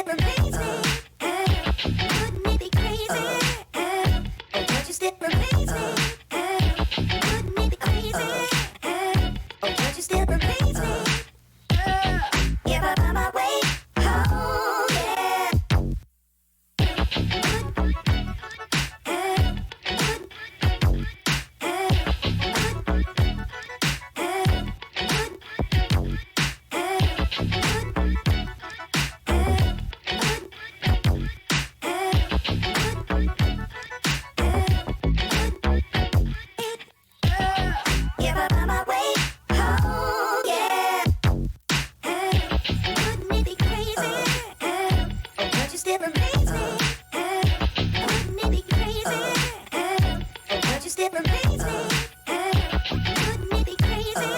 step amaze me? Wouldn't it be crazy? Oh, don't you step amaze me? Wouldn't it be crazy? Oh, don't you step amaze me? If I find my way home, yeah. If I find my way home, yeah. Wouldn't it be crazy? Oh, don't you step amaze me? Wouldn't it be crazy? Oh, don't you step amaze me? Wouldn't it be crazy?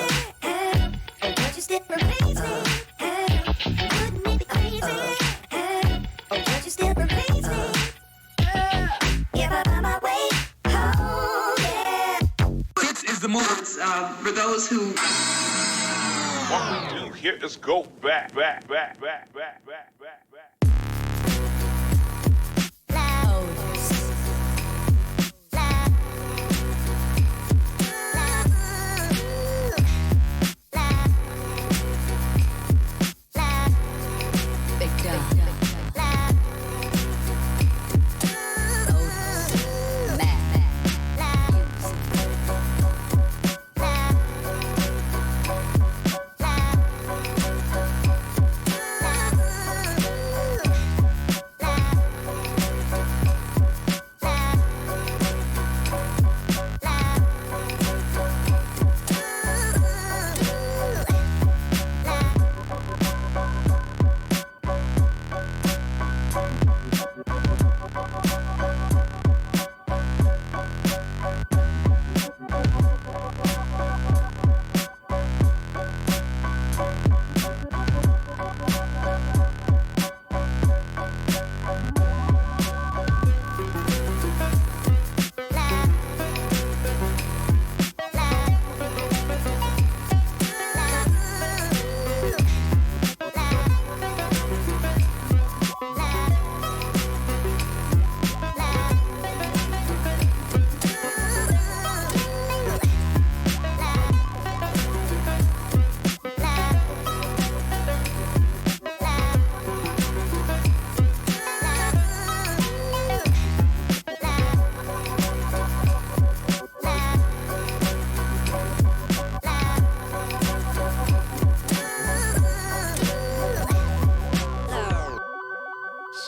Oh, don't you step amaze me? Wouldn't it be crazy? Oh, don't you step amaze me? If I find my way home, yeah. This is the move for those who. What we do here is go back.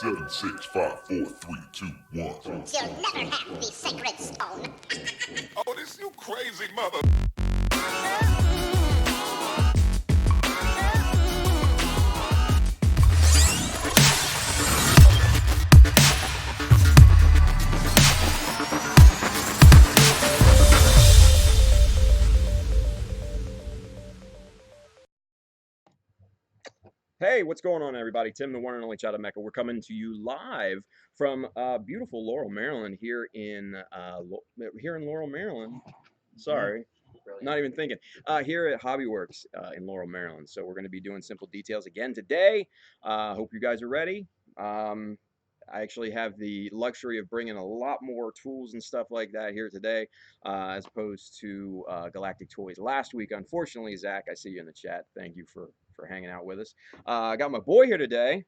Seven, six, five, four, three, two, one. You'll never have the sacred stone. Oh, this you crazy mother. Hey, what's going on, everybody? Tim, the one and only child of Mecha. We're coming to you live from beautiful Laurel, Maryland. Here in Laurel, Maryland. Sorry, not even thinking. Here at Hobbyworks in Laurel, Maryland. So we're going to be doing simple details again today. Hope you guys are ready. I actually have the luxury of bringing a lot more tools and stuff like that here today, as opposed to Galactic Toys last week. Unfortunately, Zach, I see you in the chat. Thank you for hanging out with us. I got my boy here today.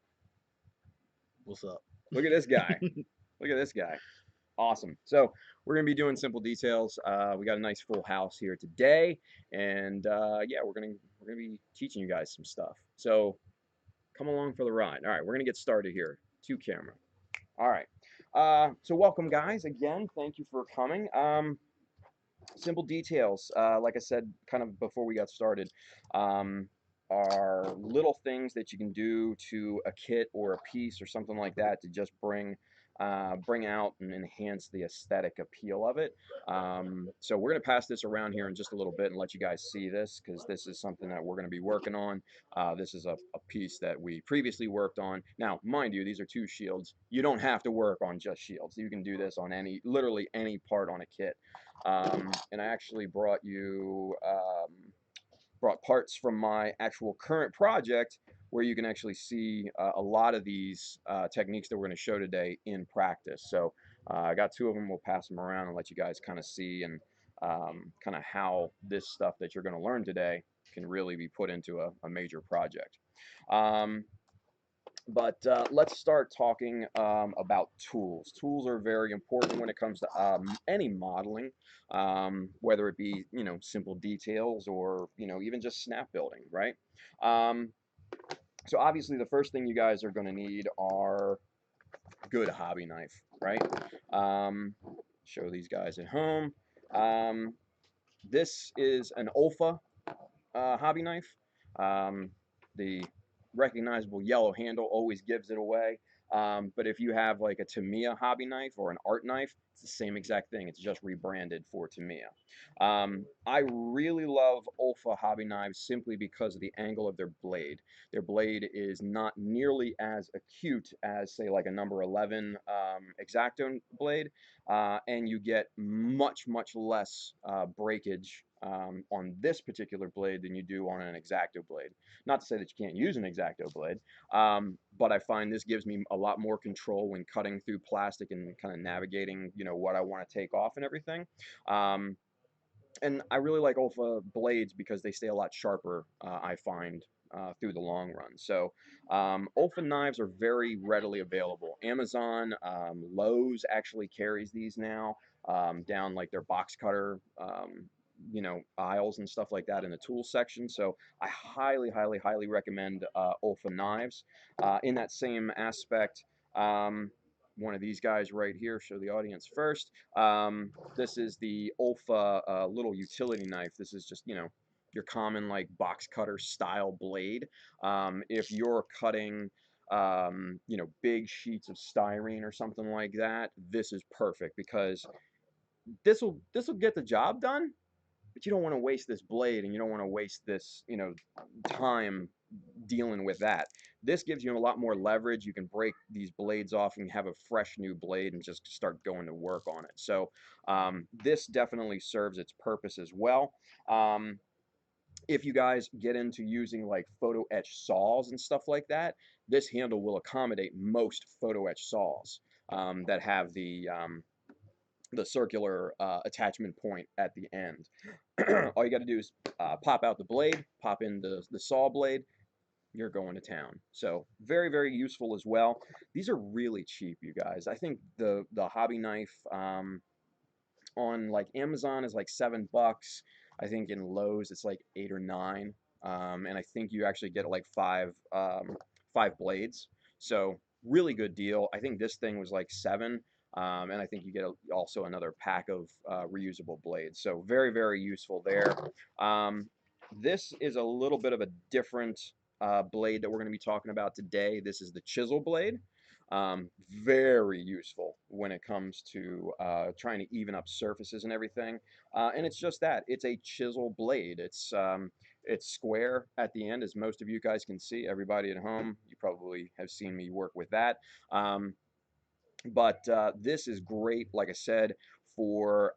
What's up? Look at this guy. Look at this guy. Awesome. So we're gonna be doing simple details. We got a nice full house here today, and yeah, we're gonna be teaching you guys some stuff. So come along for the ride. All right, we're gonna get started here. To camera. All right. So welcome, guys. Again, thank you for coming. Simple details. Like I said, kind of before we got started, are little things that you can do to a kit or a piece or something like that to just bring out and enhance the aesthetic appeal of it. So we're going to pass this around here in just a little bit and let you guys see this, because this is something that we're going to be working on. This is a piece that we previously worked on. Now, mind you, these are 2 shields. You don't have to work on just shields. You can do this on literally any part on a kit. And I actually brought parts from my actual current project, where you can actually see a lot of these techniques that we're going to show today in practice. So I got two of them. We'll pass them around and let you guys kind of see and kind of how this stuff that you're going to learn today can really be put into a major project. But let's start talking about tools. Tools are very important when it comes to any modeling, whether it be, you know, simple details or, you know, even just snap building, right? So obviously the first thing you guys are going to need are good hobby knife, right? Show these guys at home. This is an Olfa hobby knife. The recognizable yellow handle always gives it away. But if you have like a Tamiya hobby knife or an art knife, it's the same exact thing. It's just rebranded for Tamiya. I really love Olfa hobby knives simply because of the angle of their blade. Their blade is not nearly as acute as, say, like a number 11 X-Acto blade, and you get much, much less breakage on this particular blade than you do on an X-Acto blade. Not to say that you can't use an X-Acto blade, but I find this gives me a lot more control when cutting through plastic and kind of navigating, you know, what I want to take off and everything. And I really like Olfa blades because they stay a lot sharper, I find, through the long run. So Olfa knives are very readily available. Amazon, Lowe's actually carries these now down like their box cutter, you know, aisles and stuff like that in the tool section. So I highly, highly, highly recommend Olfa knives. In that same aspect, one of these guys right here, show the audience first. This is the Olfa little utility knife. This is just, you know, your common like box cutter style blade. If you're cutting you know, big sheets of styrene or something like that, this is perfect because this will get the job done, but you don't want to waste this blade and you don't want to waste this, you know, time dealing with that. This gives you a lot more leverage. You can break these blades off and have a fresh new blade and just start going to work on it. So this definitely serves its purpose as well. If you guys get into using like photo etch saws and stuff like that, this handle will accommodate most photo etch saws that have the circular attachment point at the end. All you got to do is pop out the blade, pop in the saw blade, you're going to town. So very, very useful as well. These are really cheap, you guys. I think the hobby knife on like Amazon is like $7. I think in Lowe's it's like 8 or 9. And I think you actually get like five blades. So really good deal. I think this thing was like 7. And I think you get also another pack of reusable blades. So very, very useful there. This is a little bit of a different blade that we're going to be talking about today. This is the chisel blade. Very useful when it comes to trying to even up surfaces and everything. And it's just that. It's a chisel blade. It's square at the end, as most of you guys can see. Everybody at home, you probably have seen me work with that. But this is great, like I said, for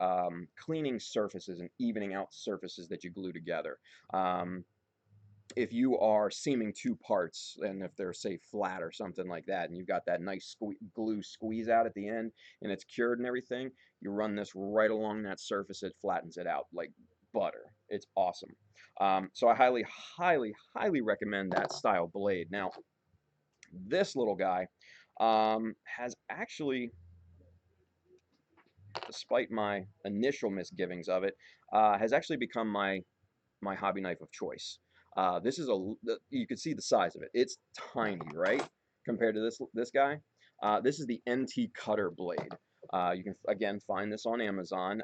cleaning surfaces and evening out surfaces that you glue together. If you are seaming two parts, and if they're, say, flat or something like that, and you've got that nice glue squeeze out at the end, and it's cured and everything, you run this right along that surface, it flattens it out like butter. It's awesome. So I highly, highly, highly recommend that style blade. Now, this little guy has actually, despite my initial misgivings of it, has actually become my hobby knife of choice. This is you can see the size of it. It's tiny, right? Compared to this guy. This is the NT Cutter blade. You can again find this on Amazon.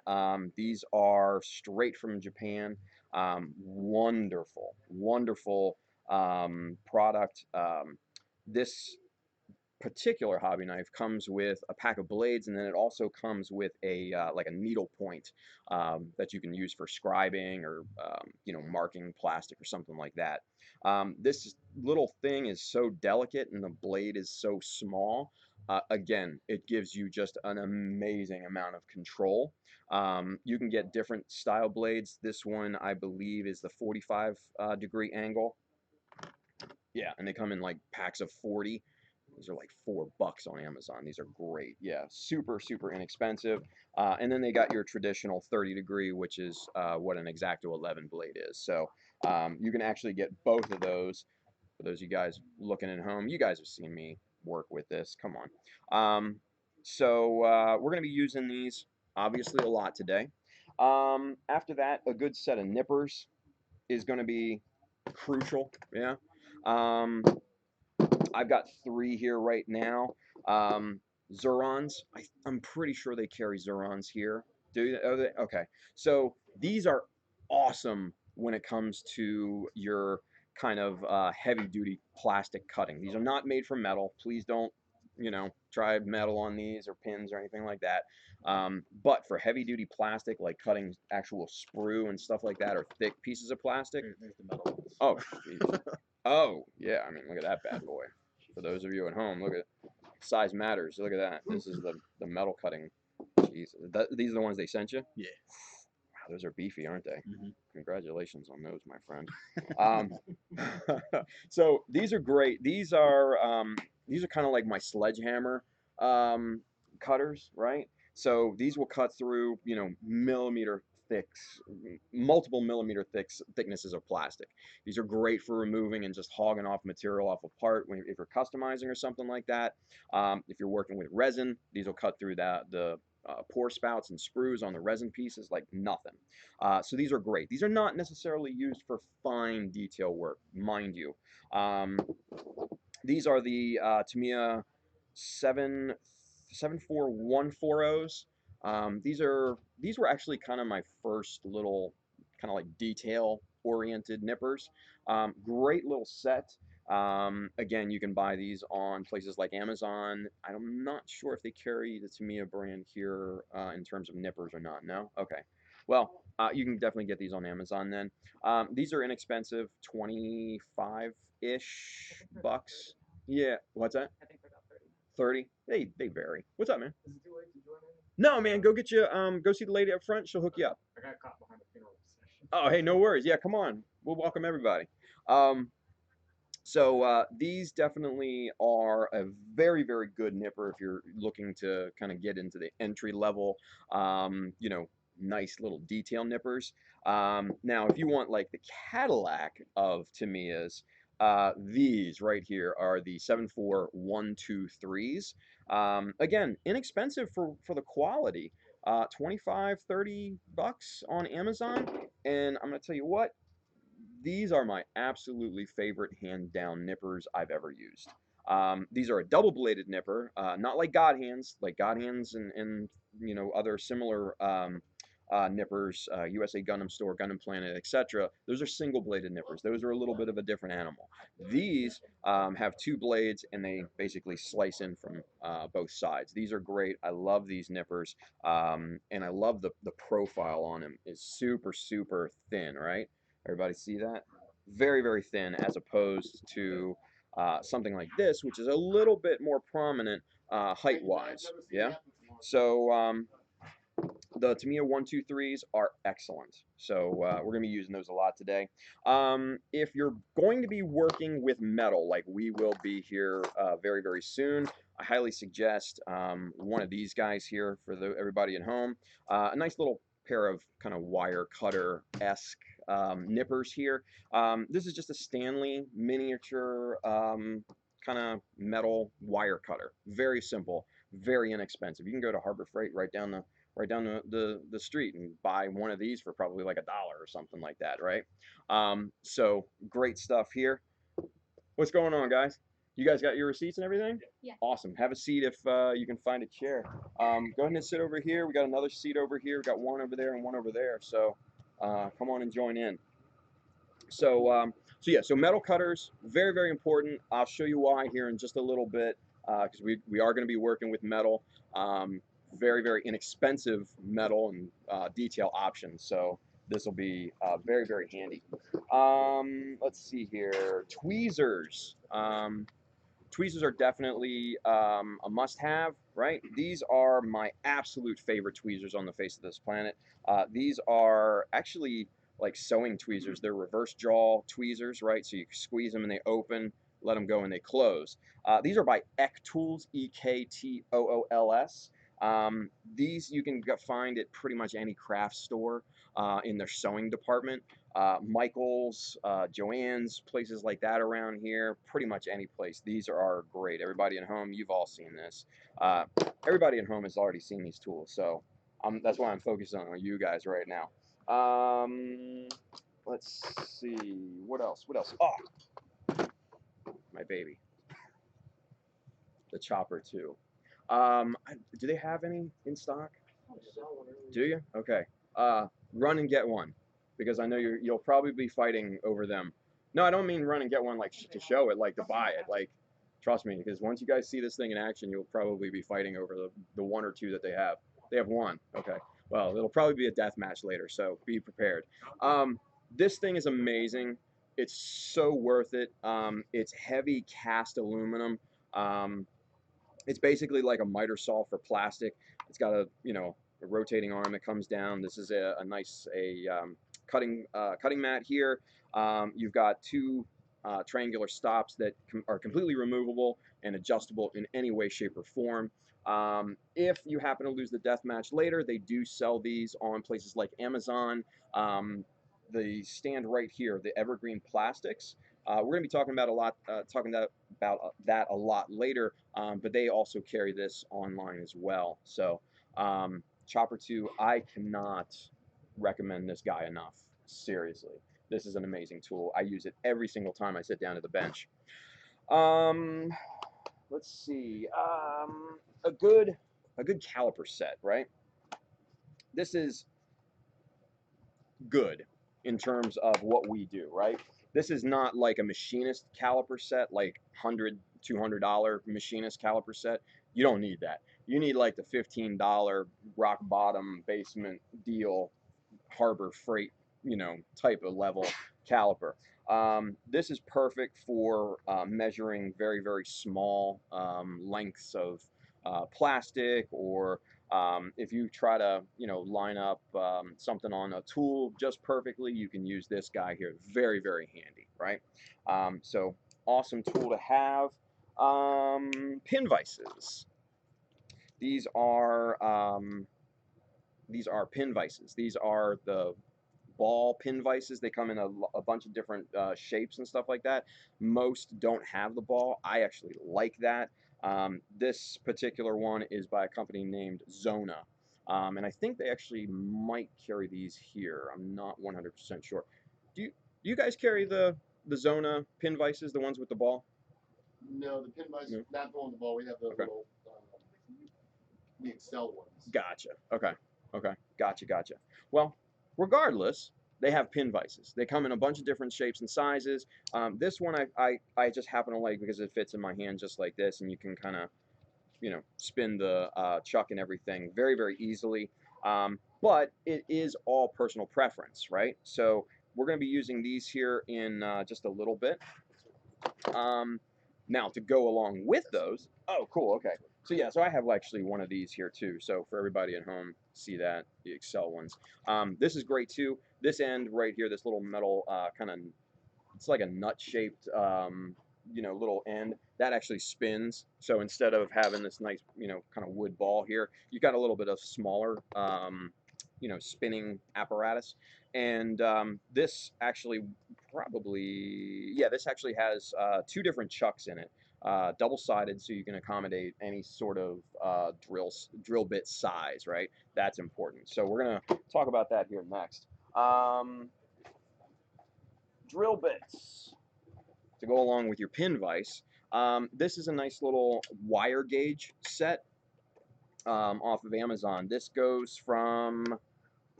These are straight from Japan. Wonderful, wonderful product. This particular hobby knife comes with a pack of blades, and then it also comes with a like a needle point that you can use for scribing or you know, marking plastic or something like that. This little thing is so delicate and the blade is so small. Again, it gives you just an amazing amount of control. You can get different style blades. This one, I believe, is the 45 degree angle. Yeah, and they come in like packs of 40. These are like $4 on Amazon. These are great. Yeah, super, super inexpensive. And then they got your traditional 30 degree, which is what an X-Acto 11 blade is. So you can actually get both of those. For those of you guys looking at home, you guys have seen me work with this. Come on. We're going to be using these obviously a lot today. After that, a good set of nippers is going to be crucial. Yeah. Um, I've got 3 here right now. Zurons. I'm pretty sure they carry Zurons here. Do they? Oh, okay. So these are awesome when it comes to your kind of heavy duty plastic cutting. These are not made from metal. Please don't, try metal on these or pins or anything like that. But for heavy duty plastic, like cutting actual sprue and stuff like that, or thick pieces of plastic. There's the metal ones. Oh, geez. Oh, yeah. I mean, look at that bad boy. For those of you at home, look at size matters. Look at that. This is the metal cutting. Jeez, these are the ones they sent you. Yeah. Wow, those are beefy, aren't they? Mhm. Congratulations on those, my friend. So these are great. These are kind of like my sledgehammer um, cutters, right? So these will cut through, millimeter thicks, multiple millimeter thicknesses of plastic. These are great for removing and just hogging off material off a part if you're customizing or something like that. If you're working with resin, these will cut through the pore spouts and sprues on the resin pieces like nothing. So these are great. These are not necessarily used for fine detail work, mind you. These are the Tamiya 74140s. These were actually kind of my first little kind of like detail oriented nippers. Great little set. Again, you can buy these on places like Amazon. I'm not sure if they carry the Tamiya brand here in terms of nippers or not. No? Okay. Well, you can definitely get these on Amazon then. These are inexpensive, 25-ish bucks. Yeah, what's that? I think they're about 30. 30? They vary. What's up, man? Is it too late to join in? No, man, go see the lady up front. She'll hook you up. I got caught behind the funeral procession. Oh, hey, no worries. Yeah, come on. We'll welcome everybody. These definitely are a very, very good nipper if you're looking to kind of get into the entry level, nice little detail nippers. Now, if you want like the Cadillac of Tamiya's, these right here are the 74123s. Again, inexpensive for the quality. 25, 30 bucks on Amazon. And I'm going to tell you what, these are my absolutely favorite hand down nippers I've ever used. These are a double bladed nipper, not like God Hands, and other similar nippers, USA Gundam Store, Gundam Planet, etc. Those are single bladed nippers. Those are a little bit of a different animal. These have 2 blades and they basically slice in from both sides. These are great. I love these nippers, and I love the profile on them. It's super, super thin, right? Everybody see that? Very, very thin as opposed to something like this, which is a little bit more prominent height-wise. Yeah. So the Tamiya 123s are excellent. So we're going to be using those a lot today. If you're going to be working with metal, like we will be here very, very soon, I highly suggest one of these guys here for everybody at home. A nice little pair of kind of wire cutter-esque nippers here. This is just a Stanley miniature kind of metal wire cutter. Very simple, very inexpensive. You can go to Harbor Freight right down the street and buy one of these for probably like $1 or something like that, right? So great stuff here. What's going on, guys? You guys got your receipts and everything? Yeah. Awesome. Have a seat if you can find a chair. Go ahead and sit over here. We got another seat over here. We got one over there and one over there. So come on and join in. So metal cutters, very, very important. I'll show you why here in just a little bit, because we are going to be working with metal. Very, very inexpensive metal and detail options. So this will be very, very handy. Let's see here. Tweezers. Tweezers are definitely a must-have, right? These are my absolute favorite tweezers on the face of this planet. These are actually like sewing tweezers. They're reverse jaw tweezers, right? So you squeeze them and they open, let them go and they close. These are by Ektools, Ektools. These you can find at pretty much any craft store in their sewing department. Michael's, Joann's, places like that around here, pretty much any place. These are great. Everybody at home, you've all seen this. Everybody at home has already seen these tools, so that's why I'm focusing on you guys right now. Let's see, what else? What else? Oh, my baby, the chopper too. Do they have any in stock? Do you? Okay. Run and get one, because I know you'll probably be fighting over them. No, I don't mean run and get one like to show it, like to buy it. Like, trust me, because once you guys see this thing in action, you'll probably be fighting over the one or two that they have. They have one. Okay. Well, it'll probably be a death match later, so be prepared. This thing is amazing. It's so worth it. It's heavy cast aluminum. It's basically like a miter saw for plastic. It's got a a rotating arm that comes down. This is a nice cutting mat here. You've got two triangular stops that are completely removable and adjustable in any way, shape, or form. If you happen to lose the death match later, they do sell these on places like Amazon. The stand right here, the Evergreen Plastics. We're going to be talking about that a lot later, but they also carry this online as well. So Chopper 2, I cannot recommend this guy enough. Seriously, this is an amazing tool. I use it every single time I sit down at the bench. Let's see, a good caliper set, right? This is good in terms of what we do, right? This is not like a machinist caliper set, like $100, $200 machinist caliper set. You don't need that. You need like the $15 rock bottom basement deal Harbor Freight, type of level caliper. This is perfect for measuring very, very small lengths of plastic, or if you try to, line up something on a tool just perfectly, you can use this guy here. Very, very handy, right? So awesome tool to have. Pin vices. These are pin vices. These are the ball pin vices. They come in a bunch of different shapes and stuff like that. Most don't have the ball. I actually like that. This particular one is by a company named Zona. And I think they actually might carry these here. I'm not 100% sure. Do you guys carry the Zona pin vices, the ones with the ball? No, the pin vice, No? not the one with the ball. We have the Okay. little, the Excel ones. Gotcha. Okay. Okay. Gotcha. Well, regardless, they have pin vices. They come in a bunch of different shapes and sizes. This one I just happen to like because it fits in my hand just like this, and you can kind of, spin the chuck and everything very, very easily. But it is all personal preference, right? So we're going to be using these here in just a little bit. Now, to go along with those, oh, cool, okay. So yeah, so I have actually one of these here too. So for everybody at home, see that, the Excel ones. This is great too. This end right here, this little metal kind of, it's like a nut-shaped, little end that actually spins. So instead of having this nice, kind of wood ball here, you got a little bit of smaller, spinning apparatus. And this actually this actually has two different chucks in it. Double-sided, so you can accommodate any sort of drill bit size, right? That's important. So we're gonna talk about that here next. Drill bits to go along with your pin vise. This is a nice little wire gauge set off of Amazon. This goes from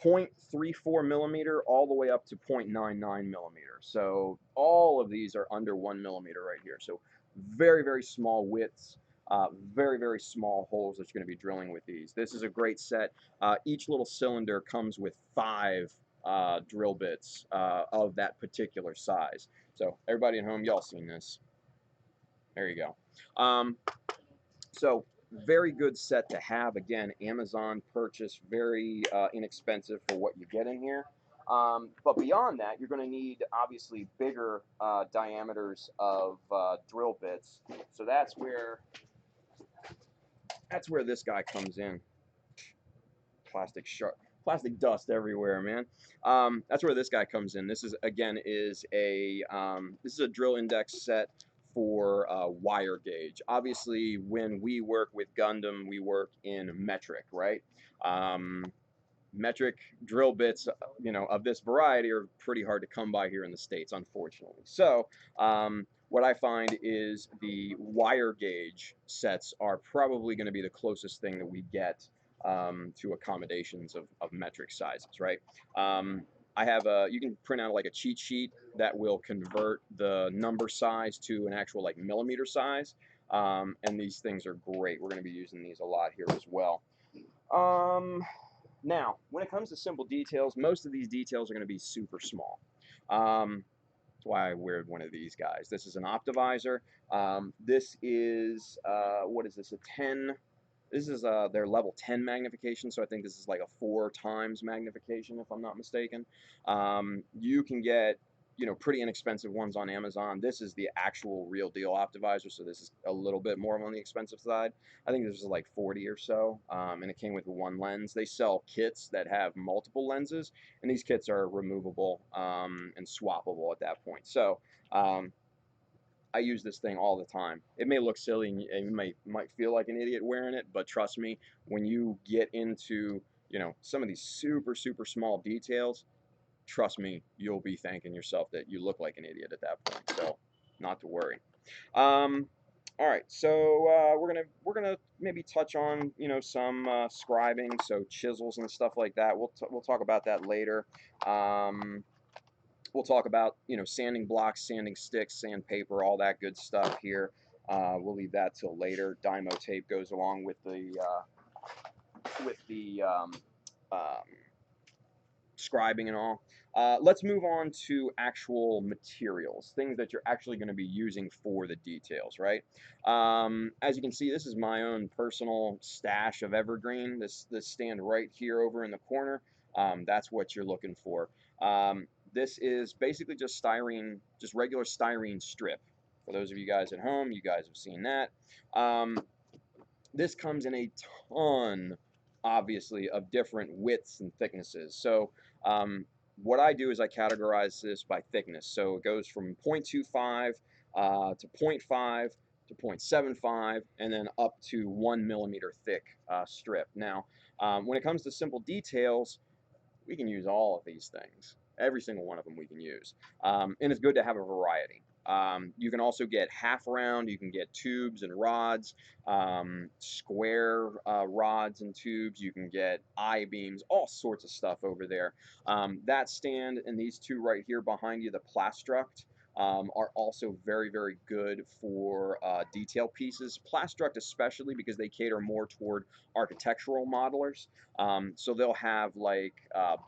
0.34 millimeter all the way up to 0.99 millimeter. So all of these are under 1 millimeter right here. So very, very small widths, very, very small holes that you're going to be drilling with these. This is a great set. Each little cylinder comes with 5 drill bits of that particular size. So everybody at home, y'all seen this. There you go. So very good set to have. Again, Amazon purchase, very inexpensive for what you get in here. But beyond that, you're going to need obviously bigger diameters of drill bits. So that's where this guy comes in. Plastic dust everywhere, man. That's where this guy comes in. This is again this is a drill index set for wire gauge. Obviously, when we work with Gundam, we work in metric, right? Metric drill bits, of this variety are pretty hard to come by here in the States, unfortunately. So, what I find is the wire gauge sets are probably going to be the closest thing that we get to accommodations of metric sizes, right? I have you can print out like a cheat sheet that will convert the number size to an actual like millimeter size. And these things are great. We're going to be using these a lot here as well. Now, when it comes to simple details, most of these details are going to be super small. That's why I wear one of these guys. This is an Optivisor. This is, what is this, a 10? This is their level 10 magnification, so I think this is like a 4 times magnification, if I'm not mistaken. You can get, pretty inexpensive ones on Amazon. This is the actual real deal Optivisor, so this is a little bit more on the expensive side. I think this is like 40 or so, and it came with one lens. They sell kits that have multiple lenses, and these kits are removable and swappable at that point. So I use this thing all the time. It may look silly and you might feel like an idiot wearing it, but trust me, when you get into some of these super small details, trust me, you'll be thanking yourself that you look like an idiot at that point. So, not to worry. All right, so we're gonna maybe touch on some scribing, so chisels and stuff like that. We'll talk about that later. We'll talk about sanding blocks, sanding sticks, sandpaper, all that good stuff here. We'll leave that till later. Dymo tape goes along with the scribing and all. Let's move on to actual materials, things that you're actually going to be using for the details, right? As you can see, this is my own personal stash of evergreen. This stand right here over in the corner. That's what you're looking for. This is basically just styrene, just regular styrene strip. For those of you guys at home, you guys have seen that. This comes in a ton, obviously, of different widths and thicknesses. So what I do is I categorize this by thickness. So it goes from 0.25 to 0.5 to 0.75, and then up to 1 millimeter thick strip. Now, when it comes to simple details, we can use all of these things. Every single one of them we can use. And it's good to have a variety. You can also get half round, you can get tubes and rods, square rods and tubes, you can get I-beams, all sorts of stuff over there. That stand and these two right here behind you, the Plastruct, are also very good for detail pieces. Plastruct especially because they cater more toward architectural modelers. So they'll have like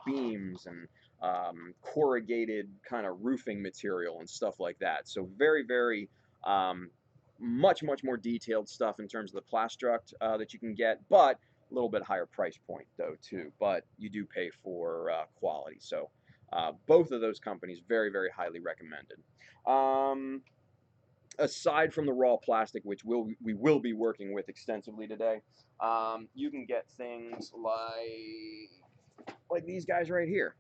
beams and corrugated kind of roofing material and stuff like that. So very much more detailed stuff in terms of the Plastruct that you can get, but a little bit higher price point though too. But you do pay for quality. So both of those companies very highly recommended. Aside from the raw plastic, which we will be working with extensively today, you can get things like these guys right here.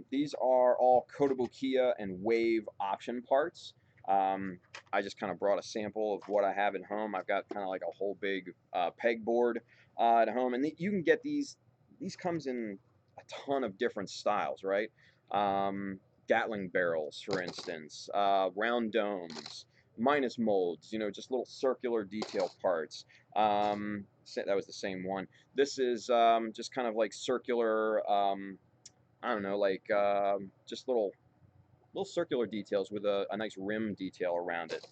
These are all Kotobukiya and Wave option parts. I just kind of brought a sample of what I have at home. I've got kind of like a whole big pegboard at home, and you can get these. These comes in a ton of different styles, right? Gatling barrels, for instance, round domes, minus molds, just little circular detail parts. That was the same one. This is just kind of like circular, I don't know, like just little circular details with a nice rim detail around it.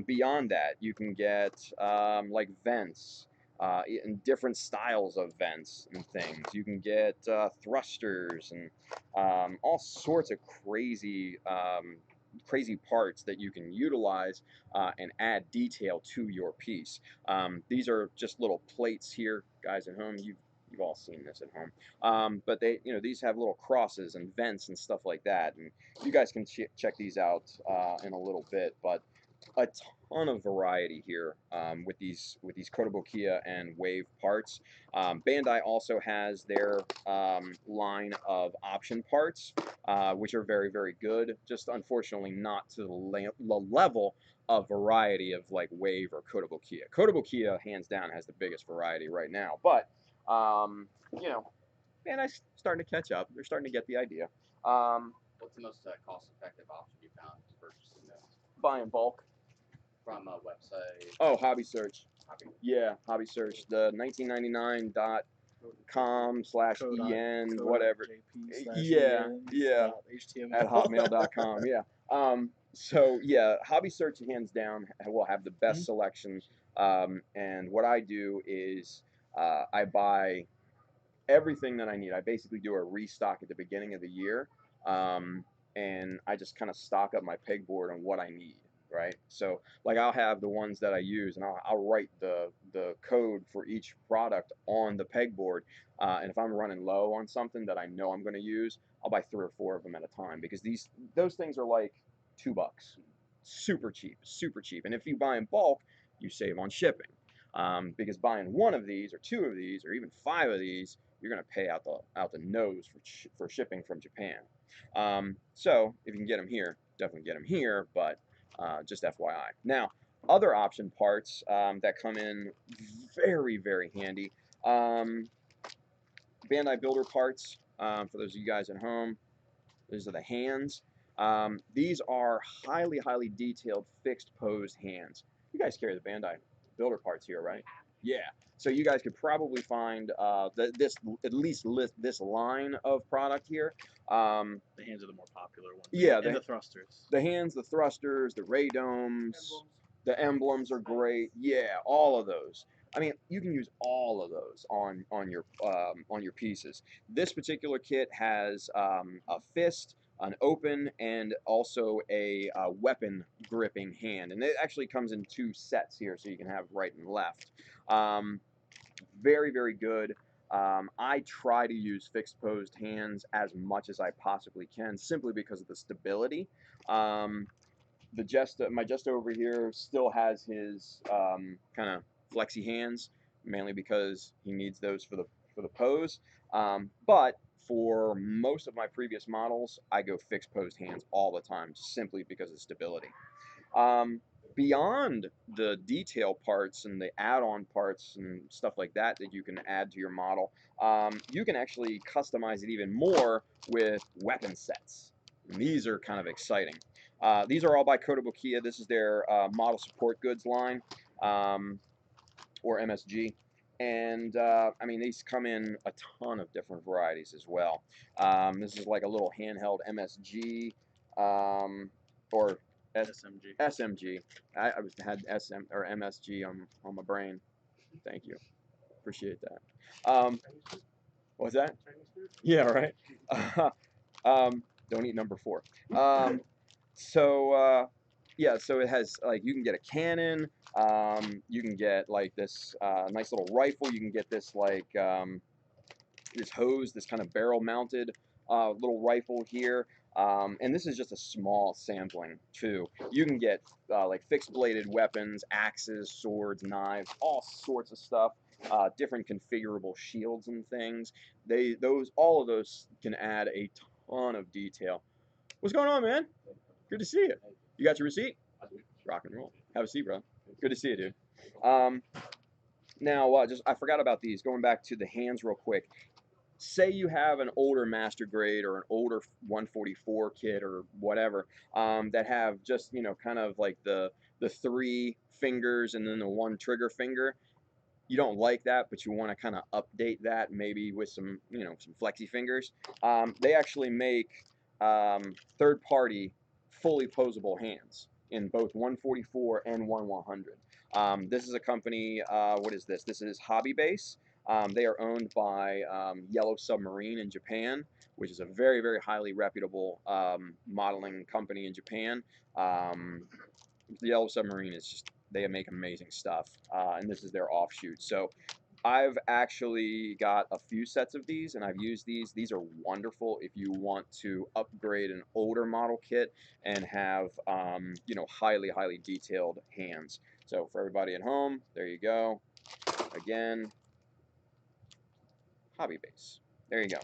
Beyond that, you can get like vents, and different styles of vents and things. You can get thrusters and all sorts of crazy parts that you can utilize and add detail to your piece. These are just little plates here, guys at home. You you've all seen this at home. But they, these have little crosses and vents and stuff like that, and you guys can check these out in a little bit. But a ton of variety here with these Kotobukiya and Wave parts. Bandai also has their line of option parts, which are very, very good. Just unfortunately not to the level of variety of like Wave or Kotobukiya. Kotobukiya hands down has the biggest variety right now, but Bandai's starting to catch up. They're starting to get the idea. What's the most cost-effective option you found purchasing this Buy in bulk. from a website? Oh, Hobby Search. Yeah, Hobby Search. The 1999.com/en whatever. Yeah, yeah. At hotmail.com. Yeah. So yeah, Hobby Search hands down will have the best selection. And what I do is I buy everything that I need. I basically do a restock at the beginning of the year, and I just kind of stock up my pegboard on what I need. Right, so like I'll have the ones that I use, and I'll write the code for each product on the pegboard. And if I'm running low on something that I know I'm going to use, I'll buy 3 or 4 of them at a time, because those things are like $2, super cheap, super cheap. And if you buy in bulk, you save on shipping, because buying 1 of these or 2 of these or even 5 of these, you're going to pay out the nose for shipping from Japan. So if you can get them here, definitely get them here, but just FYI. Now, other option parts that come in very, very handy. Bandai Builder parts, for those of you guys at home, these are the hands. These are highly, highly detailed fixed posed hands. You guys carry the Bandai Builder parts here, right? Yeah. So you guys could probably find this line of product here. The hands are the more popular ones. Yeah, and the thrusters. The hands, the thrusters, the radomes, the emblems are great. Yeah, all of those. I mean, you can use all of those on your pieces. This particular kit has a fist, an open, and also a weapon gripping hand, and it actually comes in 2 sets here, so you can have right and left. Very, very good. I try to use fixed posed hands as much as I possibly can, simply because of the stability. My Jester over here still has his kind of flexy hands, mainly because he needs those for the pose. But for most of my previous models, I go fixed posed hands all the time, simply because of stability. Beyond the detail parts and the add-on parts and stuff like that you can add to your model, you can actually customize it even more with weapon sets. And these are kind of exciting. These are all by Kotobukiya. This is their model support goods line, or MSG. And I mean, these come in a ton of different varieties as well. This is like a little handheld MSG, or SMG. I had SM or MSG on my brain. Thank you, appreciate that. What's that? Yeah, right. Don't eat number 4. Yeah, so it has, like, you can get a cannon. You can get like this nice little rifle. You can get this like this hose, this kind of barrel mounted little rifle here. And this is just a small sampling too. You can get like fixed bladed weapons, axes, swords, knives, all sorts of stuff. Different configurable shields and things. All of those can add a ton of detail. What's going on, man? Good to see you. You got your receipt? Rock and roll. Have a seat, bro. Good to see you, dude. Now, I forgot about these. Going back to the hands real quick. Say you have an older master grade or an older 144 kit or whatever, that have just, kind of like the 3 fingers and then the 1 trigger finger. You don't like that, but you want to kind of update that, maybe with some, some flexi fingers. They actually make third-party, fully posable hands in both 144 and 100. This is a company. What is this? This is Hobby Base. They are owned by Yellow Submarine in Japan, which is a very, very highly reputable modeling company in Japan. The Yellow Submarine is just, they make amazing stuff, and this is their offshoot. So I've actually got a few sets of these, and I've used these. These are wonderful if you want to upgrade an older model kit and have, you know, highly, highly detailed hands. So for everybody at home, there you go. Again, hobby base. There you go.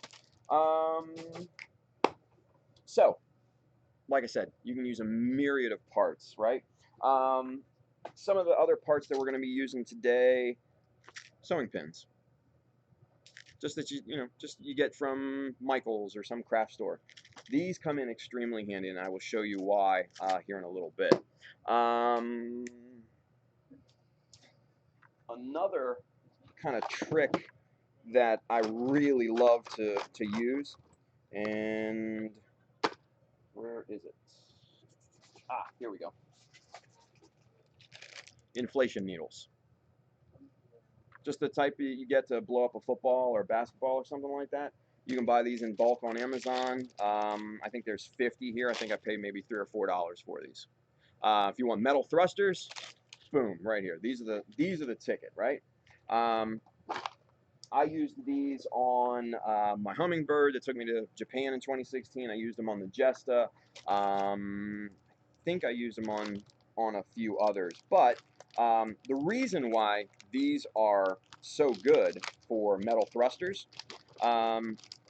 So, like I said, you can use a myriad of parts, right? Some of the other parts that we're going to be using today, sewing pins. Just that you know, just you get from Michael's or some craft store. These come in extremely handy, and I will show you why here in a little bit. Another kind of trick that I really love to use, and where is it? Ah, here we go. Inflation needles. Just the type you get to blow up a football or basketball or something like that. You can buy these in bulk on Amazon. I think there's 50 here. I think I paid maybe $3 or $4 for these. If you want metal thrusters, boom, right here. These are the ticket, right? I used these on my Hummingbird that took me to Japan in 2016. I used them on the Jesta. I think I used them on a few others. But the reason why these are so good for metal thrusters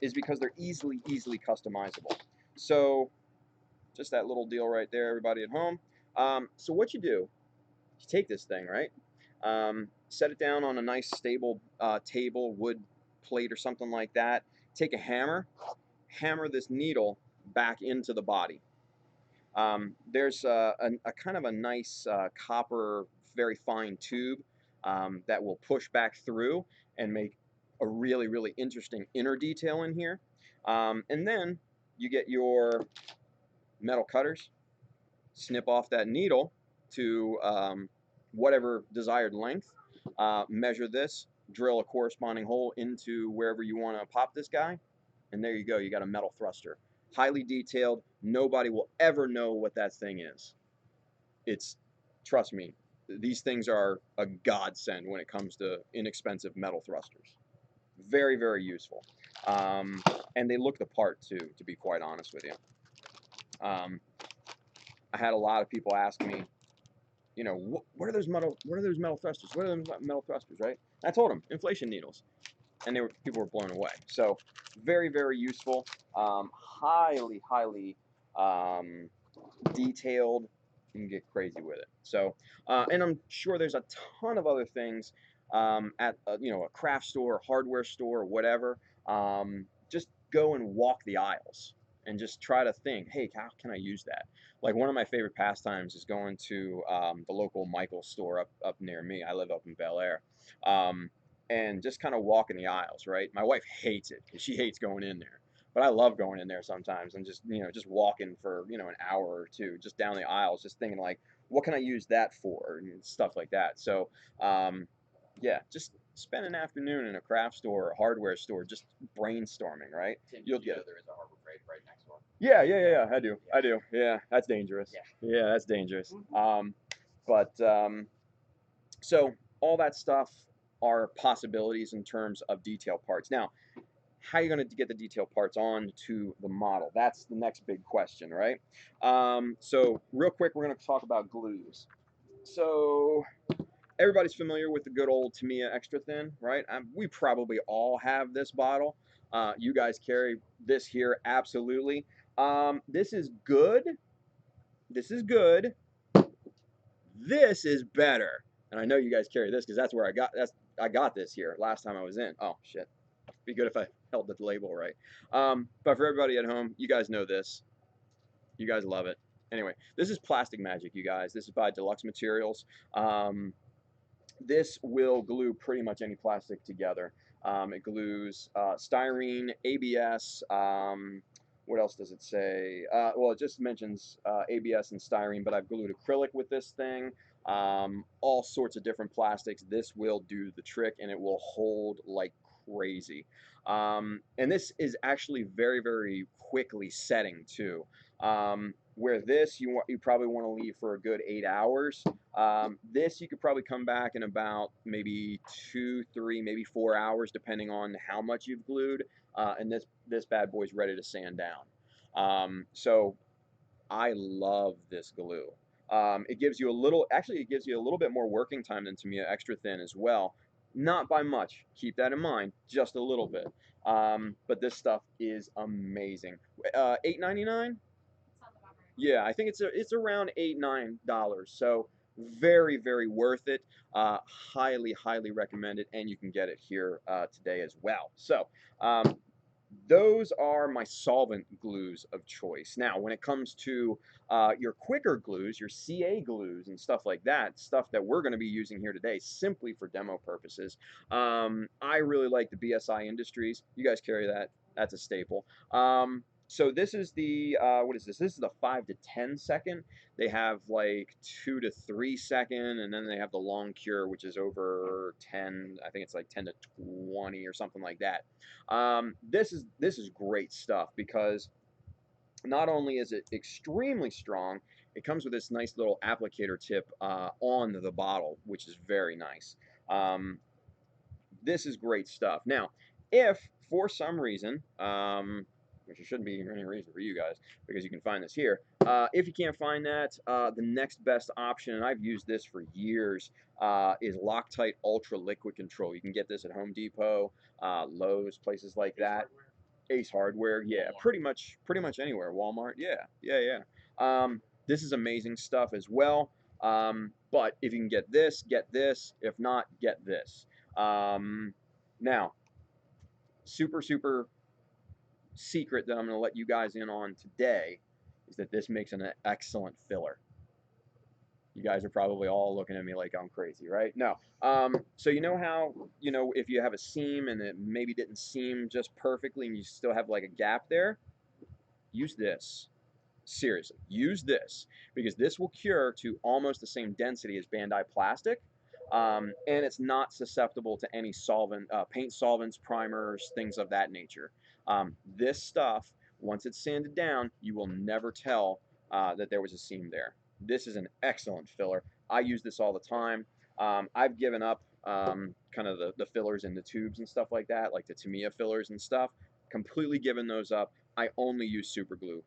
is because they're easily customizable. So just that little deal right there, everybody at home. So what you do, you take this thing, right? Set it down on a nice stable table, wood plate or something like that. Take a hammer, hammer this needle back into the body. There's a kind of a nice copper, very fine tube that will push back through and make a really, really interesting inner detail in here. And then you get your metal cutters, snip off that needle to whatever desired length, measure this, drill a corresponding hole into wherever you want to pop this guy, and there you go. You got a metal thruster. Highly detailed. Nobody will ever know what that thing is. It's, trust me, these things are a godsend when it comes to inexpensive metal thrusters. Very, very useful. And they look the part too, to be quite honest with you. I had a lot of people ask me, you know, what are those metal thrusters? What are those metal thrusters, right? And I told them, inflation needles. And people were blown away. So very, very useful. Highly, highly detailed. You can get crazy with it. So, and I'm sure there's a ton of other things at you know, a craft store, hardware store, or whatever. Just go and walk the aisles and just try to think, hey, how can I use that? Like one of my favorite pastimes is going to the local Michael's store up near me. I live up in Bel Air. And just kind of walking the aisles, right? My wife hates it because she hates going in there. But I love going in there sometimes and just, you know, just walking for, you know, an hour or two just down the aisles, just thinking like, what can I use that for and stuff like that. So, yeah, just spend an afternoon in a craft store or hardware store just brainstorming, right? Tim, You'll you know get it. there is a Harbor Freight right next door. Yeah, I do. Yeah, that's dangerous. Yeah, that's dangerous. So all that stuff are possibilities in terms of detail parts. Now, how are you going to get the detail parts onto the model? That's the next big question, right? So real quick, we're going to talk about glues. So everybody's familiar with the good old Tamiya Extra Thin, right? We probably all have this bottle. You guys carry this here, absolutely. This is good. This is good. This is better. And I know you guys carry this because that's where I got this here last time I was in. Oh shit. Be good if I held the label right. But for everybody at home, you guys know this. You guys love it. Anyway, this is Plastic Magic, you guys. This is by Deluxe Materials. This will glue pretty much any plastic together. It glues styrene, ABS. What else does it say? Well, it just mentions ABS and styrene, but I've glued acrylic with this thing. All sorts of different plastics. This will do the trick, and it will hold like crazy. And this is actually very, very quickly setting too. where this you probably want to leave for a good 8 hours. This you could probably come back in about maybe 2, 3, maybe 4 hours, depending on how much you've glued. And this bad boy's ready to sand down. So I love this glue. It gives you a little, actually, it gives you a little bit more working time than Tamiya Extra Thin as well. Not by much. Keep that in mind, just a little bit. But this stuff is amazing. $8.99? Yeah, I think it's around $8-9. So very, very worth it. Highly, highly recommend it, and you can get it here today as well. So those are my solvent glues of choice. Now, when it comes to your quicker glues, your CA glues and stuff like that, stuff that we're going to be using here today simply for demo purposes, I really like the BSI Industries. You guys carry that. That's a staple. So this is the, what is this? This is the 5 to 10 second. They have like 2 to 3 second, and then they have the long cure, which is over 10, I think it's like 10 to 20 or something like that. This is great stuff because not only is it extremely strong, it comes with this nice little applicator tip on the bottle, which is very nice. This is great stuff. Now, if for some reason, which there shouldn't be any reason for you guys, because you can find this here. If you can't find that, the next best option, and I've used this for years, is Loctite Ultra Liquid Control. You can get this at Home Depot, Lowe's, places like that. Ace Hardware, yeah, Walmart. pretty much anywhere. Walmart, yeah. This is amazing stuff as well. But if you can get this, get this. If not, get this. Now, super secret that I'm going to let you guys in on today is that this makes an excellent filler. You guys are probably all looking at me like I'm crazy, right? No. So you know how, if you have a seam and it maybe didn't seam just perfectly and you still have like a gap there, use this. Seriously, use this because this will cure to almost the same density as Bandai plastic. And it's not susceptible to any solvent, paint solvents, primers, things of that nature. This stuff, once it's sanded down, you will never tell that there was a seam there. This is an excellent filler. I use this all the time. I've given up kind of the fillers in the tubes and stuff like that, like the Tamiya fillers and stuff. Completely given those up. I only use super glue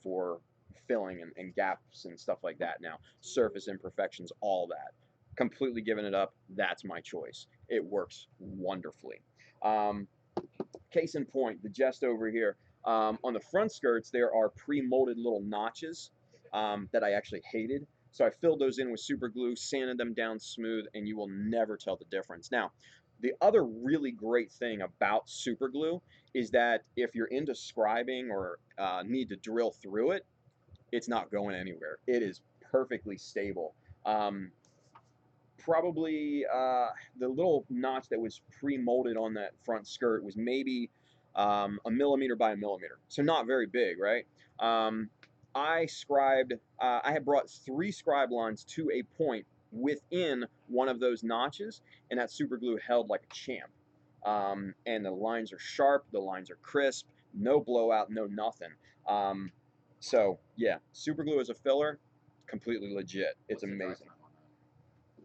for filling and gaps and stuff like that now. Surface imperfections, all that. Completely given it up. That's my choice. It works wonderfully. Case in point, the Jest over here. On the front skirts, there are pre-molded little notches that I actually hated. So I filled those in with super glue, sanded them down smooth, and you will never tell the difference. Now, the other really great thing about super glue is that if you're into scribing or need to drill through it, it's not going anywhere. It is perfectly stable. Probably the little notch that was pre-molded on that front skirt was maybe a millimeter by a millimeter, so not very big, right? I had brought 3 scribe lines to a point within one of those notches, and that super glue held like a champ. And the lines are sharp, the lines are crisp, no blowout, no nothing. So yeah, super glue as a filler, completely legit. It's What's the dry amazing. time on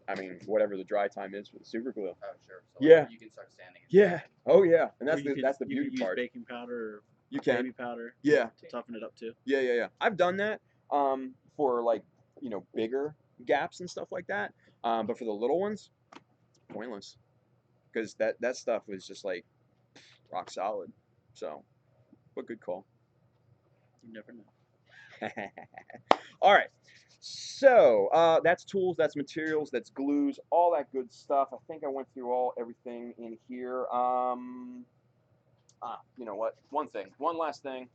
that? I mean, whatever the dry time is for the super glue. Oh, sure. So Yeah. You can start sanding it. Yeah. Oh yeah. And Or that's you the could beauty use part. baking powder or You can. baby powder Yeah. to toughen it up too. Yeah. I've done that for like, bigger gaps and stuff like that. But for the little ones, pointless. Because that stuff was just like rock solid. So, but good call. You never know. All right. So that's tools, that's materials, that's glues, all that good stuff. I think I went through everything in here. You know what? One last thing.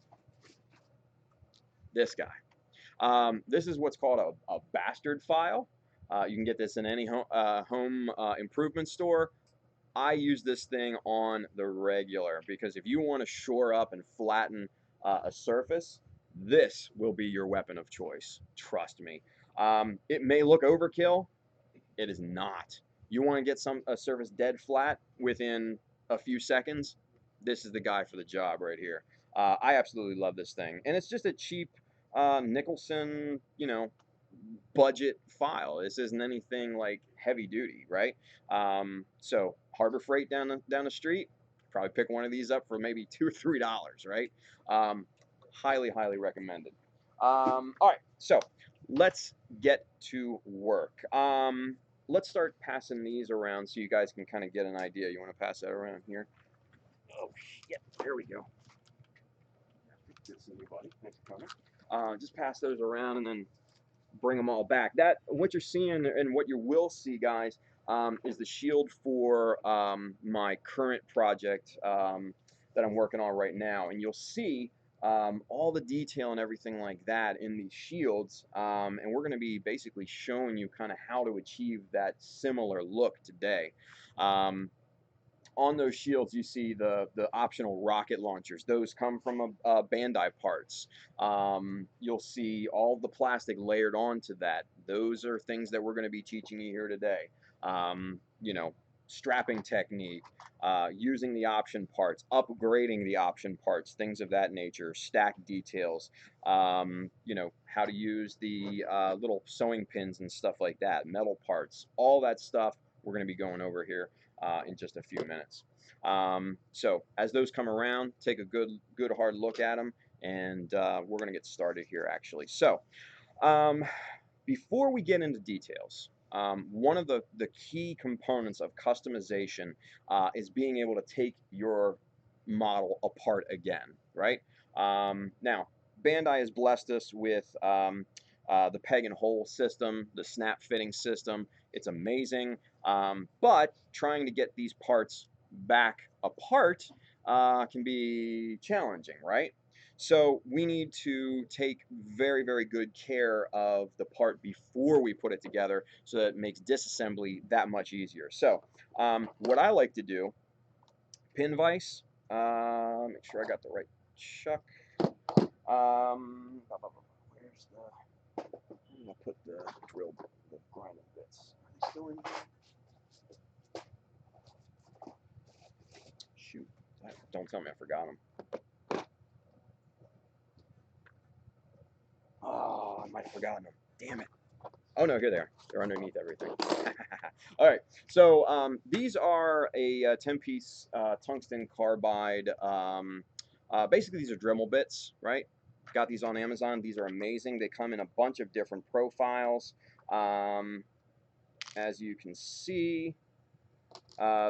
This guy. This is what's called a bastard file. You can get this in any home improvement store. I use this thing on the regular because if you want to shore up and flatten a surface, this will be your weapon of choice. Trust me. It may look overkill. It is not. You want to get a surface dead flat within a few seconds, this is the guy for the job right here. I absolutely love this thing. And it's just a cheap Nicholson, you know, budget file. This isn't anything like heavy duty, right? So Harbor Freight down the street, probably pick one of these up for maybe $2 or $3, right? Highly recommended. All right, so let's get to work. Let's start passing these around so you guys can kind of get an idea. You want to pass that around here? Oh shit! There we go. Good seeing you, buddy. Thanks for coming. Just pass those around and then bring them all back. That what you're seeing and what you will see, guys, is the shield for my current project that I'm working on right now, and you'll see all the detail and everything like that in these shields, and we're going to be basically showing you kind of how to achieve that similar look today. On those shields, you see the optional rocket launchers. Those come from Bandai parts. You'll see all the plastic layered onto that. Those are things that we're going to be teaching you here today. You know, strapping technique, using the option parts, upgrading the option parts, things of that nature, stack details, you know, how to use the little sewing pins and stuff like that, metal parts, all that stuff we're going to be going over here in just a few minutes. So as those come around, take a good hard look at them, and we're going to get started here actually. So before we get into details, one of the key components of customization is being able to take your model apart again, right? Now, Bandai has blessed us with the peg and hole system, the snap fitting system. It's amazing, but trying to get these parts back apart can be challenging, right? So we need to take very good care of the part before we put it together so that it makes disassembly that much easier. So what I like to do, pin vise, make sure I got the right chuck. Where's the, I'm gonna put the drill, the grinding bits. Are they still in here? Shoot, don't tell me I forgot them. Oh, I might have forgotten them. Damn it. Oh no, here they are. They're underneath everything. All right, so these are a 10-piece tungsten carbide. Basically, these are Dremel bits, right? Got these on Amazon. These are amazing. They come in a bunch of different profiles. As you can see,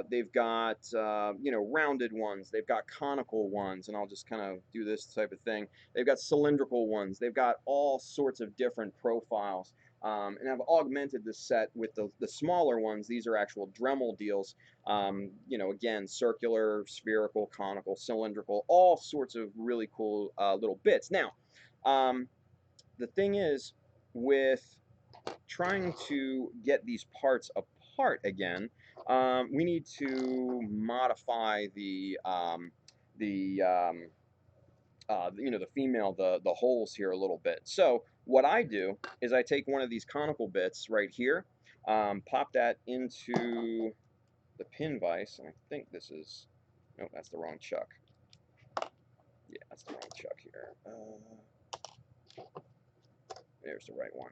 they've got you know, rounded ones, they've got conical ones, and I'll just kind of do this type of thing. They've got cylindrical ones, they've got all sorts of different profiles, and I've augmented this set with the smaller ones. These are actual Dremel deals, you know, again, circular, spherical, conical, cylindrical, all sorts of really cool little bits. Now, the thing is, with trying to get these parts apart again, we need to modify the you know, the female, the holes here a little bit. So what I do is I take one of these conical bits right here, pop that into the pin vise, and I think this is, no, that's the wrong chuck. Yeah, that's the wrong chuck here. There's the right one.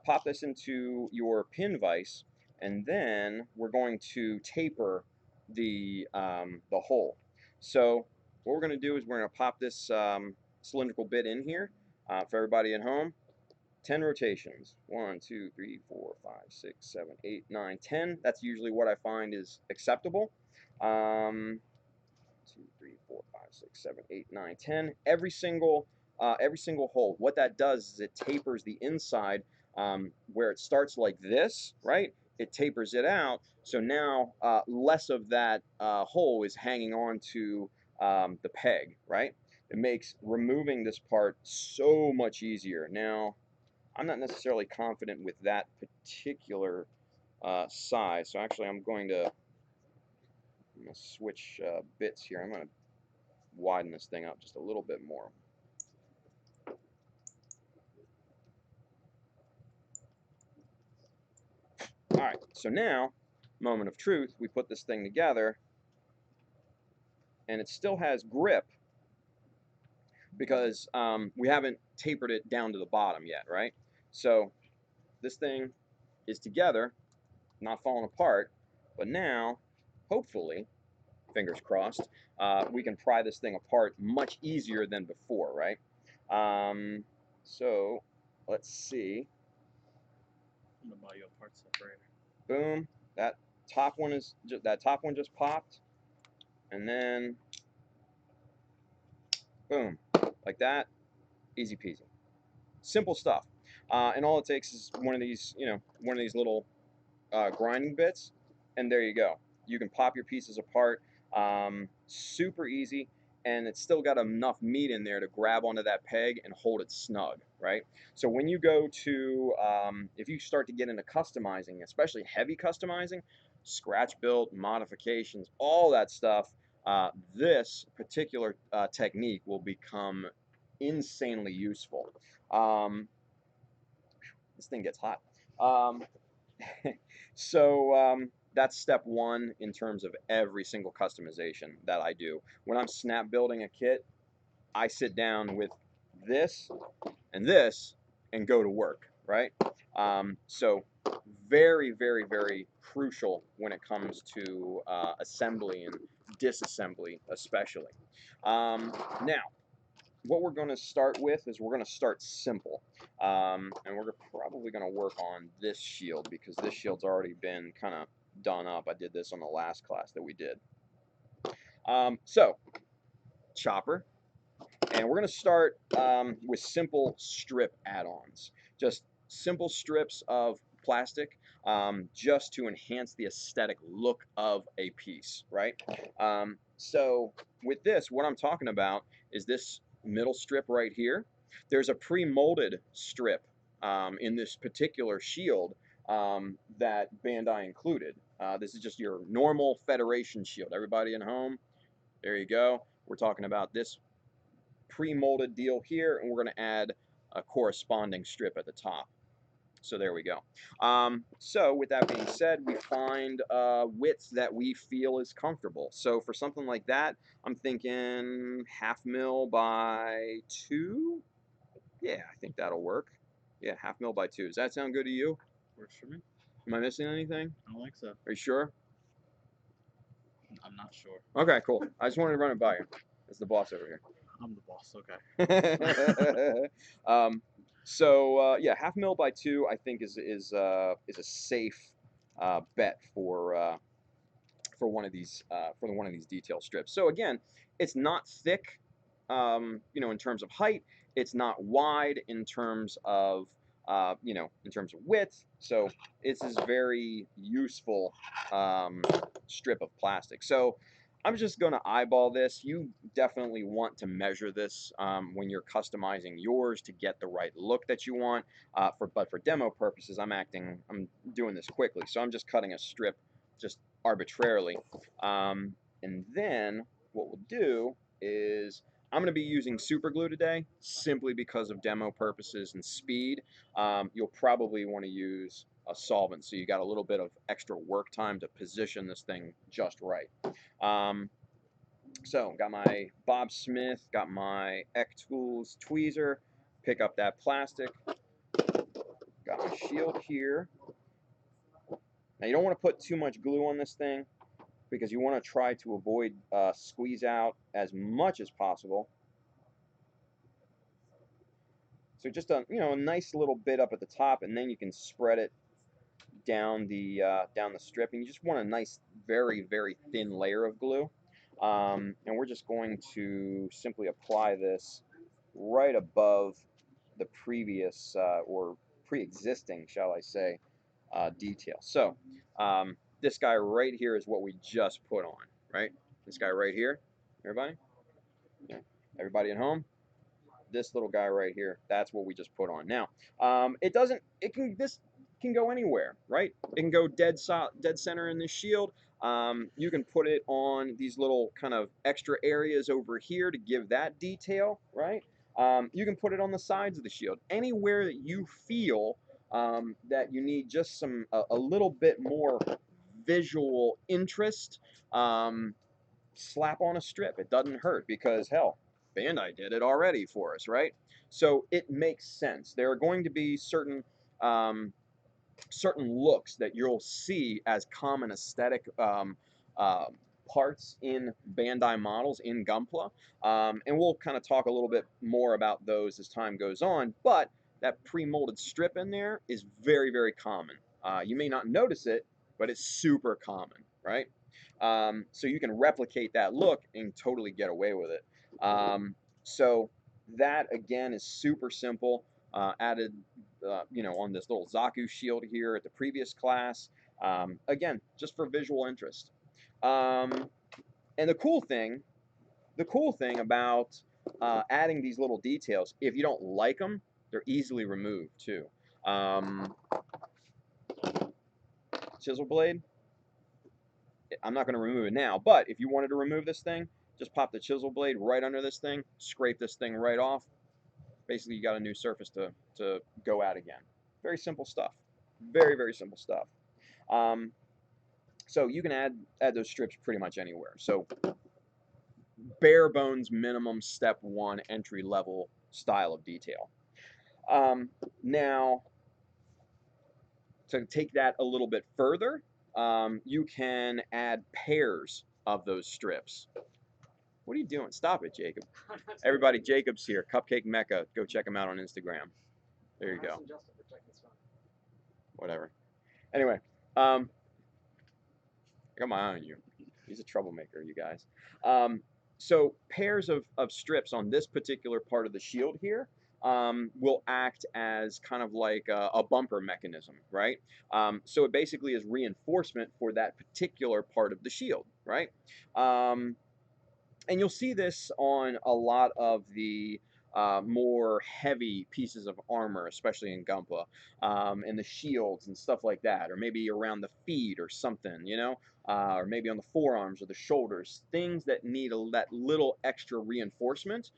Pop this into your pin vise, and then we're going to taper the hole. So what we're going to do is we're going to pop this cylindrical bit in here for everybody at home. 10 rotations. 1, 2, 3, 4, 5, 6, 7, 8, 9, 10. That's usually what I find is acceptable. 2, 3, 4, 5, 6, 7, 8, 9, 10. Every single hole. What that does is it tapers the inside. Where it starts like this, right? It tapers it out, so now less of that hole is hanging on to the peg, right? It makes removing this part so much easier. Now, I'm not necessarily confident with that particular size, so actually I'm going to switch bits here. I'm going to widen this thing up just a little bit more. Alright, so now, moment of truth, we put this thing together, and it still has grip, because we haven't tapered it down to the bottom yet, right? So this thing is together, not falling apart, but now, hopefully, fingers crossed, we can pry this thing apart much easier than before, right? So let's see. I'm gonna buy you a part separator. Boom. That top one just popped, and then boom, like that. Easy peasy. Simple stuff. And all it takes is one of these, one of these little grinding bits, and there you go. You can pop your pieces apart. Super easy, and it's still got enough meat in there to grab onto that peg and hold it snug, right? So when you go to, if you start to get into customizing, especially heavy customizing, scratch built, modifications, all that stuff, this particular technique will become insanely useful. This thing gets hot. Um, so that's step one in terms of every single customization that I do. When I'm snap building a kit, I sit down with this and go to work, right? So very, very, very crucial when it comes to assembly and disassembly, especially. Now, what we're going to start with is we're going to start simple. And we're probably going to work on this shield because this shield's already been kind of done up. I did this on the last class that we did. So, chopper. And we're going to start with simple strip add-ons. Just simple strips of plastic just to enhance the aesthetic look of a piece, right? So with this, what I'm talking about is this middle strip right here. There's a pre-molded strip in this particular shield that Bandai included. This is just your normal Federation shield. Everybody at home, there you go. We're talking about this pre-molded deal here, and we're going to add a corresponding strip at the top. So there we go. So with that being said, we find widths that we feel is comfortable. So for something like that, I'm thinking 1/2 mil by 2. Yeah, I think that'll work. Yeah, 1/2 mil by 2. Does that sound good to you? Works for me. Am I missing anything? I don't think so. Are you sure? I'm not sure. Okay, cool. I just wanted to run it by you. As the boss over here. I'm the boss. Okay. Yeah, 1/2 mil by 2 I think is a safe bet for one of these detail strips. So again, it's not thick, in terms of height. It's not wide in terms of width. So it's this very useful strip of plastic. So I'm just going to eyeball this. You definitely want to measure this when you're customizing yours to get the right look that you want. But for demo purposes, I'm doing this quickly. So I'm just cutting a strip just arbitrarily. And then what we'll do is I'm going to be using super glue today simply because of demo purposes and speed. You'll probably want to use a solvent so you got a little bit of extra work time to position this thing just right. So got my Bob Smith, got my Eck Tools tweezer, pick up that plastic, got my shield here. Now you don't want to put too much glue on this thing because you want to try to avoid squeeze out as much as possible. So just a nice little bit up at the top, and then you can spread it down the strip, and you just want a nice, very, very thin layer of glue. And we're just going to simply apply this right above the previous or pre-existing, shall I say, detail. So this guy right here is what we just put on, right? This guy right here, everybody? Yeah. Everybody at home? This little guy right here, that's what we just put on. Now, this can go anywhere, right? It can go dead center in this shield. You can put it on these little kind of extra areas over here to give that detail, right? You can put it on the sides of the shield. Anywhere that you feel that you need just a little bit more visual interest, slap on a strip. It doesn't hurt because, hell, Bandai did it already for us, right? So it makes sense. There are going to be certain looks that you'll see as common aesthetic uh, parts in Bandai models in Gunpla, and we'll kind of talk a little bit more about those as time goes on. But that pre-molded strip in there is very, very common. You may not notice it, but it's super common, right? So you can replicate that look and totally get away with it. So that again is super simple. Added on this little Zaku shield here at the previous class. Again, just for visual interest. And the cool thing about adding these little details, if you don't like them, they're easily removed too. Chisel blade, I'm not going to remove it now, but if you wanted to remove this thing, just pop the chisel blade right under this thing, scrape this thing right off. Basically, you got a new surface to go at again. Very simple stuff. Very, very simple stuff. So you can add those strips pretty much anywhere. So bare bones minimum step one entry level style of detail. Now, to take that a little bit further, you can add pairs of those strips. What are you doing? Stop it, Jacob. Everybody, Jacob's here. Cupcake Mecha. Go check him out on Instagram. There you go. Whatever. Anyway, I got my eye on you. He's a troublemaker, you guys. So pairs of strips on this particular part of the shield here will act as kind of like a bumper mechanism, right? So it basically is reinforcement for that particular part of the shield, right? And you'll see this on a lot of the more heavy pieces of armor, especially in Gunpla, and the shields and stuff like that, or maybe around the feet or something, or maybe on the forearms or the shoulders, things that need that little extra reinforcement.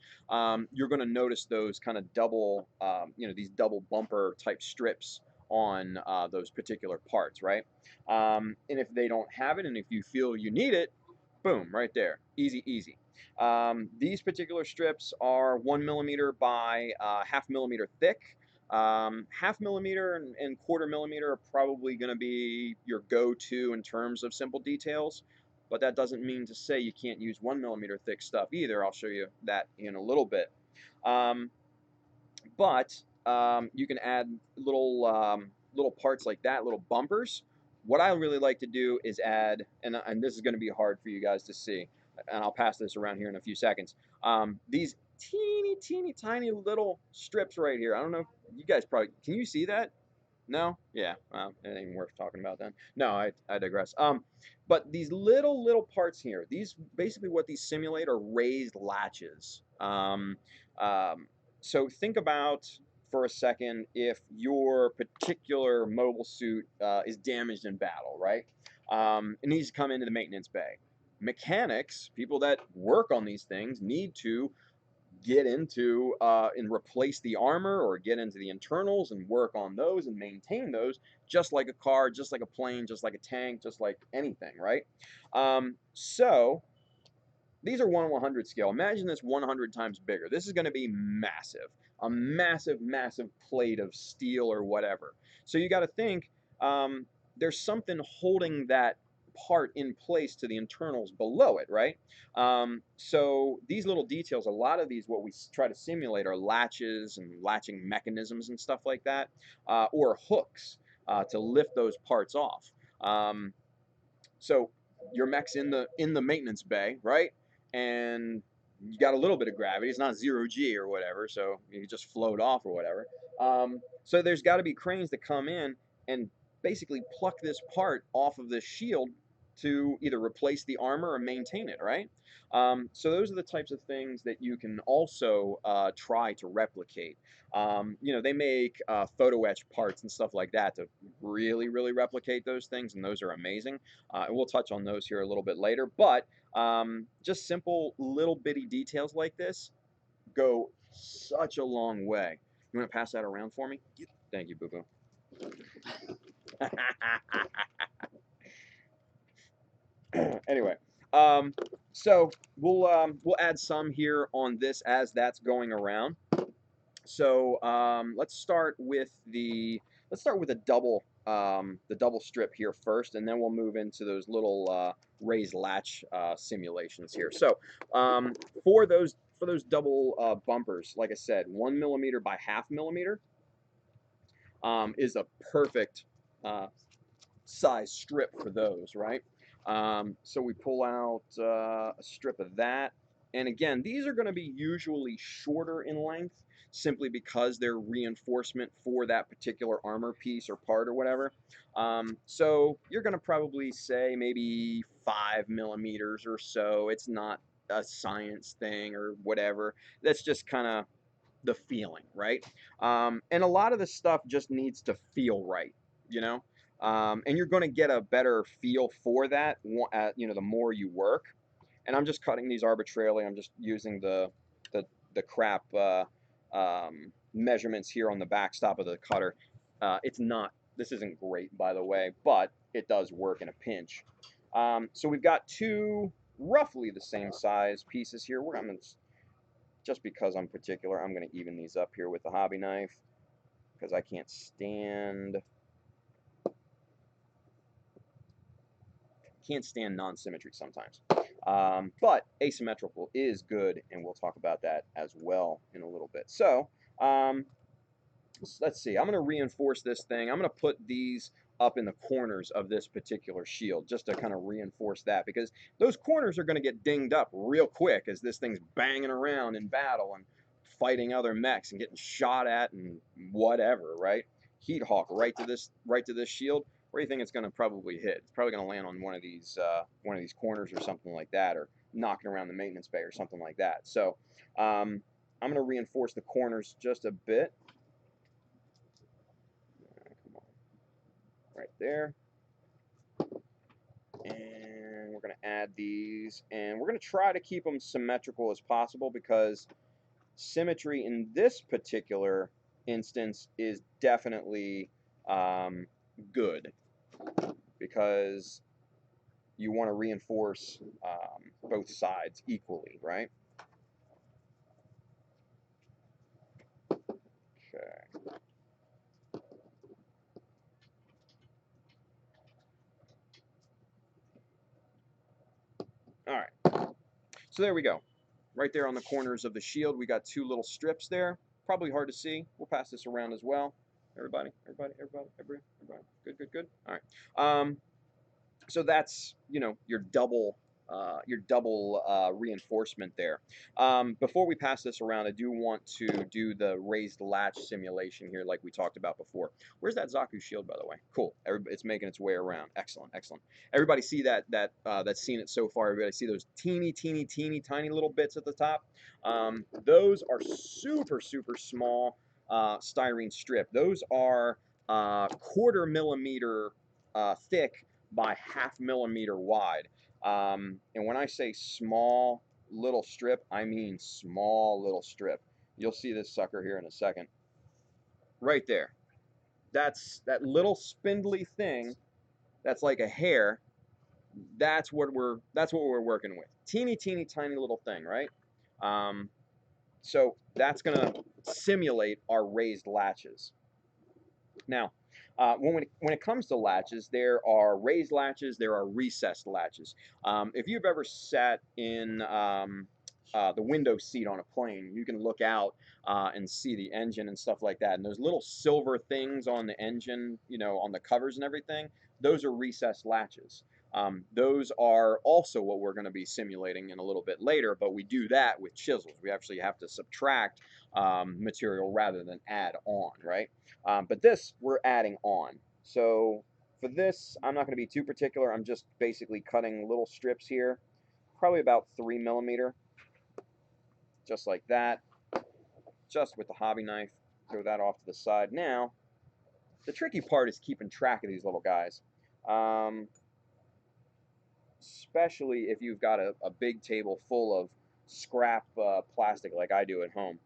You're going to notice those kind of double, these double bumper type strips on those particular parts, right? And if they don't have it, and if you feel you need it, boom, right there, easy, easy. These particular strips are 1 millimeter by half millimeter thick. Half millimeter and quarter millimeter are probably going to be your go-to in terms of simple details, but that doesn't mean to say you can't use 1 millimeter thick stuff either. I'll show you that in a little bit. But you can add little parts like that, little bumpers. What I really like to do is add, and this is going to be hard for you guys to see, and I'll pass this around here in a few seconds. These teeny tiny little strips right here. I don't know if you guys probably, can you see that? No? Yeah, well, it ain't even worth talking about then. No, I digress. But these little parts here, these basically what these simulate are raised latches. So think about for a second if your particular mobile suit is damaged in battle, right? It needs to come into the maintenance bay. Mechanics, people that work on these things, need to get into and replace the armor or get into the internals and work on those and maintain those, just like a car, just like a plane, just like a tank, just like anything, right? So these are 1/100 scale. Imagine this 100 times bigger. This is going to be massive, a massive plate of steel or whatever. So you got to think there's something holding that part in place to the internals below it, right? So these little details, a lot of these, what we try to simulate are latches and latching mechanisms and stuff like that, or hooks to lift those parts off. So your mech's in the maintenance bay, right? And you got a little bit of gravity. It's not 0G or whatever, so you just float off or whatever. So there's got to be cranes that come in and basically pluck this part off of this shield to either replace the armor or maintain it, right? So those are the types of things that you can also try to replicate. They make photo etch parts and stuff like that to really replicate those things, and those are amazing. And we'll touch on those here a little bit later, but just simple little bitty details like this go such a long way. You want to pass that around for me? Thank you, boo-boo. Anyway, So we'll add some here on this as that's going around. So let's start with the double strip here first, and then we'll move into those little raised latch simulations here. So for those double bumpers, like I said, 1 millimeter by ½ millimeter is a perfect size strip for those, right? So we pull out a strip of that. And again, these are going to be usually shorter in length simply because they're reinforcement for that particular armor piece or part or whatever. So you're going to probably say maybe 5 millimeters or so. It's not a science thing or whatever. That's just kind of the feeling, right? And a lot of the stuff just needs to feel right, you know? And you're going to get a better feel for that, you know, the more you work. And I'm just cutting these arbitrarily. I'm just using the crap measurements here on the backstop of the cutter. This isn't great, by the way, but it does work in a pinch. So we've got two roughly the same size pieces here. I'm going to, just because I'm particular, I'm going to even these up here with the hobby knife because I can't stand non-symmetry sometimes. But asymmetrical is good, and we'll talk about that as well in a little bit. So let's see. I'm going to reinforce this thing. I'm going to put these up in the corners of this particular shield just to kind of reinforce that, because those corners are going to get dinged up real quick as this thing's banging around in battle and fighting other mechs and getting shot at and whatever, right? Heat Hawk right to this shield. Where do you think it's going to probably hit? It's probably going to land on one of these corners or something like that, or knocking around the maintenance bay or something like that. So I'm going to reinforce the corners just a bit. Come on, right there. And we're going to add these, and we're going to try to keep them symmetrical as possible, because symmetry in this particular instance is definitely good, because you want to reinforce both sides equally, right? Okay. All right. So there we go. Right there on the corners of the shield, we got two little strips there. Probably hard to see. We'll pass this around as well. Everybody. Good. All right. So that's, you know, your double reinforcement there. Before we pass this around, I do want to do the raised latch simulation here, like we talked about before. Where's that Zaku shield, by the way? Cool. It's making its way around. Excellent. Everybody see that's seen it so far. Everybody see those teeny tiny little bits at the top? Those are super small styrene strip. Those are 1/4 millimeter thick by ½ millimeter wide. And when I say small little strip, I mean small little strip. You'll see this sucker here in a second. Right there. That's that little spindly thing that's like a hair. That's what we're working with. Teeny tiny little thing, right? So that's gonna simulate our raised latches. Now, when it comes to latches, there are raised latches, there are recessed latches. If you've ever sat in the window seat on a plane, you can look out and see the engine and stuff like that. And those little silver things on the engine, you know, on the covers and everything, those are recessed latches. Those are also what we're going to be simulating in a little bit later, but we do that with chisels. We actually have to subtract material rather than add on, right? But this, we're adding on. So for this, I'm not going to be too particular. I'm just basically cutting little strips here, probably about 3 millimeter, just like that, just with the hobby knife. Throw that off to the side. Now, the tricky part is keeping track of these little guys. Especially if you've got a big table full of scrap plastic like I do at home.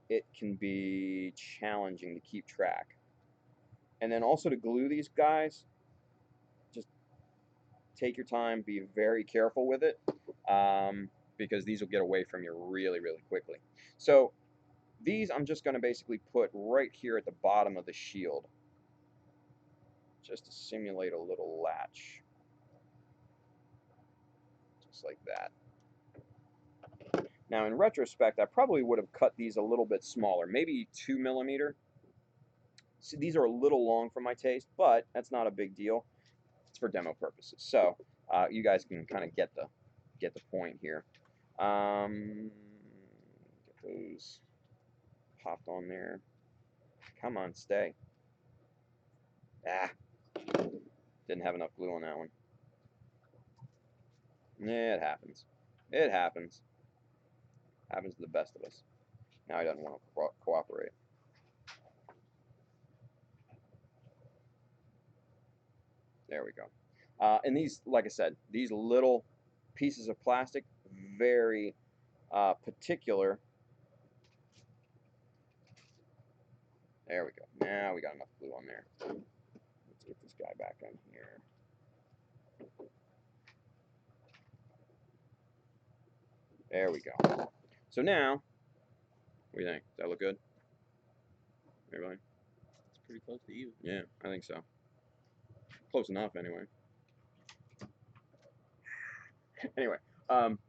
It can be challenging to keep track. And then also to glue these guys, just take your time, be very careful with it, because these will get away from you really, really quickly. So these I'm just going to basically put right here at the bottom of the shield, just to simulate a little latch, just like that. Now in retrospect, I probably would have cut these a little bit smaller, maybe 2 millimeter. See, these are a little long for my taste, but that's not a big deal. It's for demo purposes. So you guys can kind of get the point here. Get those popped on there. Come on, stay. Ah, didn't have enough glue on that one. Yeah, it happens. It happens. Happens to the best of us. Now he doesn't want to cooperate. There we go. And these, like I said, these little pieces of plastic, very particular. There we go. Now we got enough glue on there. Let's get this guy back on here. There we go. So now, what do you think? Does that look good? Everybody? It's pretty close to even. Yeah, I think so. Close enough, anyway. Anyway,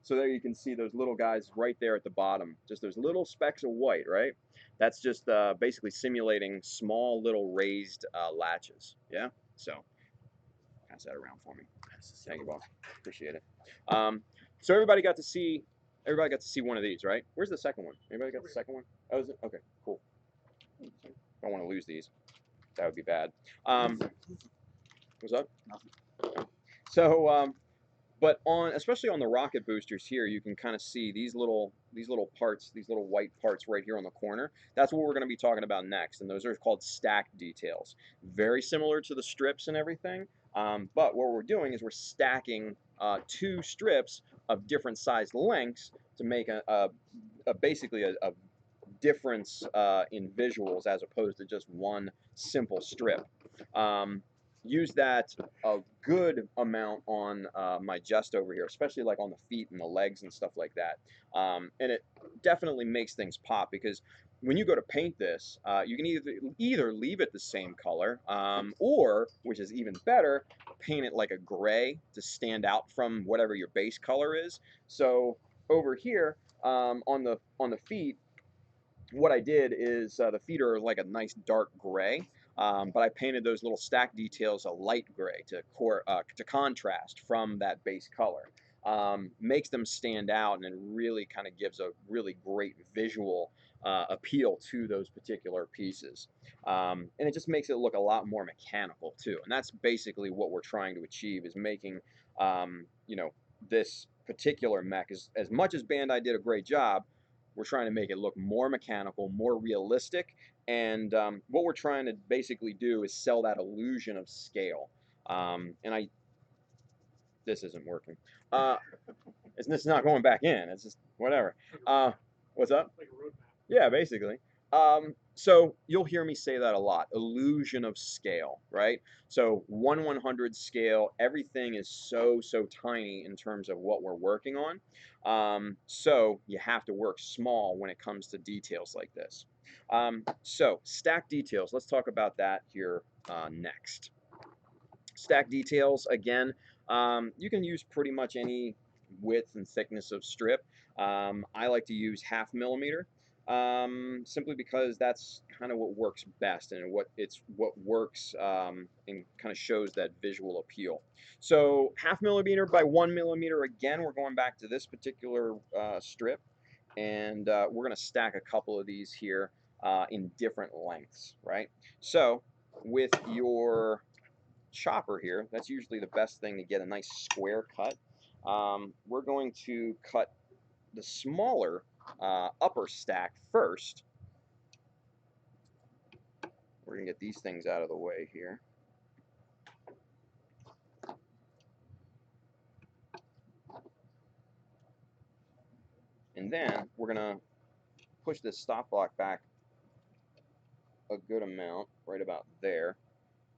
so there you can see those little guys right there at the bottom. Just those little specks of white, right? That's just basically simulating small little raised latches. Yeah? So, pass that around for me. Thank you, boss. Appreciate it. So everybody got to see one of these, right? Where's the second one? Anybody got the second one? Oh, is it? Okay, cool. Don't want to lose these. That would be bad. What's up? Nothing. So, but especially on the rocket boosters here, you can kind of see these little parts, these little white parts right here on the corner. That's what we're going to be talking about next, and those are called stack details. Very similar to the strips and everything, but what we're doing is we're stacking 2 strips of different sized lengths to make basically a difference in visuals as opposed to just one simple strip. Use that a good amount on my just over here, especially like on the feet and the legs and stuff like that. And it definitely makes things pop, because when you go to paint this, you can either leave it the same color, or, which is even better, paint it like a gray to stand out from whatever your base color is. So over here on the feet, what I did is the feet are like a nice dark gray, but I painted those little stack details a light gray to contrast from that base color. Makes them stand out, and it really kind of gives a really great visual appeal to those particular pieces. And it just makes it look a lot more mechanical too. And that's basically what we're trying to achieve, is making this particular mech, as much as Bandai did a great job, we're trying to make it look more mechanical, more realistic, and what we're trying to basically do is sell that illusion of scale. This isn't working. It's not going back in. It's just whatever. What's up? Like a roadmap. Yeah, basically. So you'll hear me say that a lot. Illusion of scale, right? So 1/100 scale, everything is so tiny in terms of what we're working on. So you have to work small when it comes to details like this. So stack details, let's talk about that here next. Stack details, again, you can use pretty much any width and thickness of strip. I like to use 1/2 millimeter, simply because that's kind of what works best, and what works and kind of shows that visual appeal. So 1/2 millimeter by 1 millimeter. Again, we're going back to this particular strip, and we're going to stack a couple of these here in different lengths, right? So with your chopper here, that's usually the best thing to get a nice square cut. We're going to cut the smaller upper stack first. We're going to get these things out of the way here. And then we're going to push this stop block back a good amount, right about there.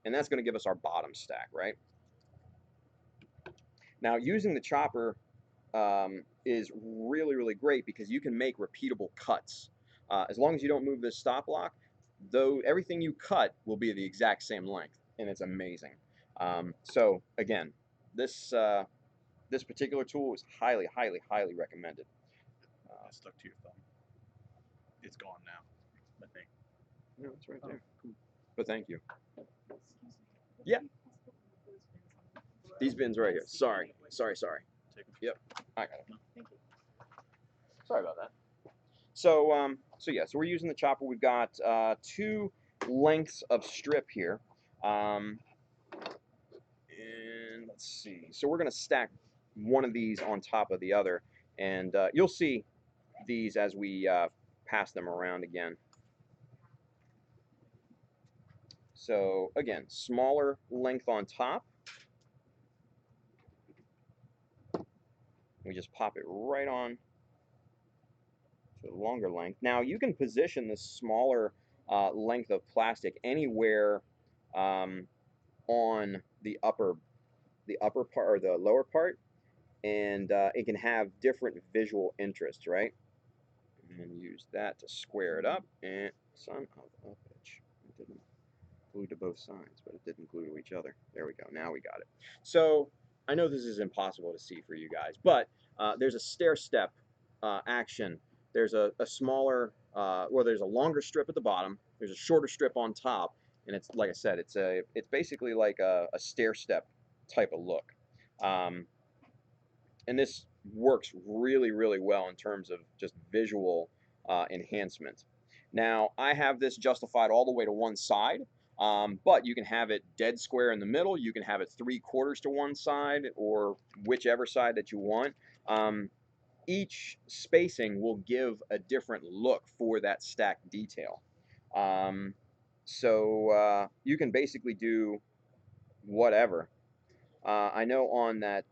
And that's going to give us our bottom stack, right? Now, using the chopper is really, really great because you can make repeatable cuts. As long as you don't move this stop block, though everything you cut will be the exact same length, and it's amazing. So again, this this particular tool is highly, highly, highly recommended. It stuck to your thumb. It's gone now, I think. No, it's right there. But thank you. Yeah. These bins right here. Sorry. Take them. Yep. I got it. Thank you. Sorry about that. So, so we're using the chopper. We've got 2 lengths of strip here, and let's see. So we're gonna stack one of these on top of the other, and you'll see these as we pass them around again. So again, smaller length on top. We just pop it right on to the longer length. Now you can position this smaller length of plastic anywhere on the upper part or the lower part, and it can have different visual interests, right? And use that to square it up. And son of a bitch, it didn't glue to both sides, but it didn't glue to each other. There we go. Now we got it. So I know this is impossible to see for you guys, but there's a stair step action. There's a smaller, well, there's a longer strip at the bottom. There's a shorter strip on top, and it's like I said, it's basically like a stair step type of look. And this works really, really well in terms of just visual enhancement. Now, I have this justified all the way to one side, but you can have it dead square in the middle. You can have it 3/4 to one side, or whichever side that you want. Each spacing will give a different look for that stack detail. So you can basically do whatever. I know on that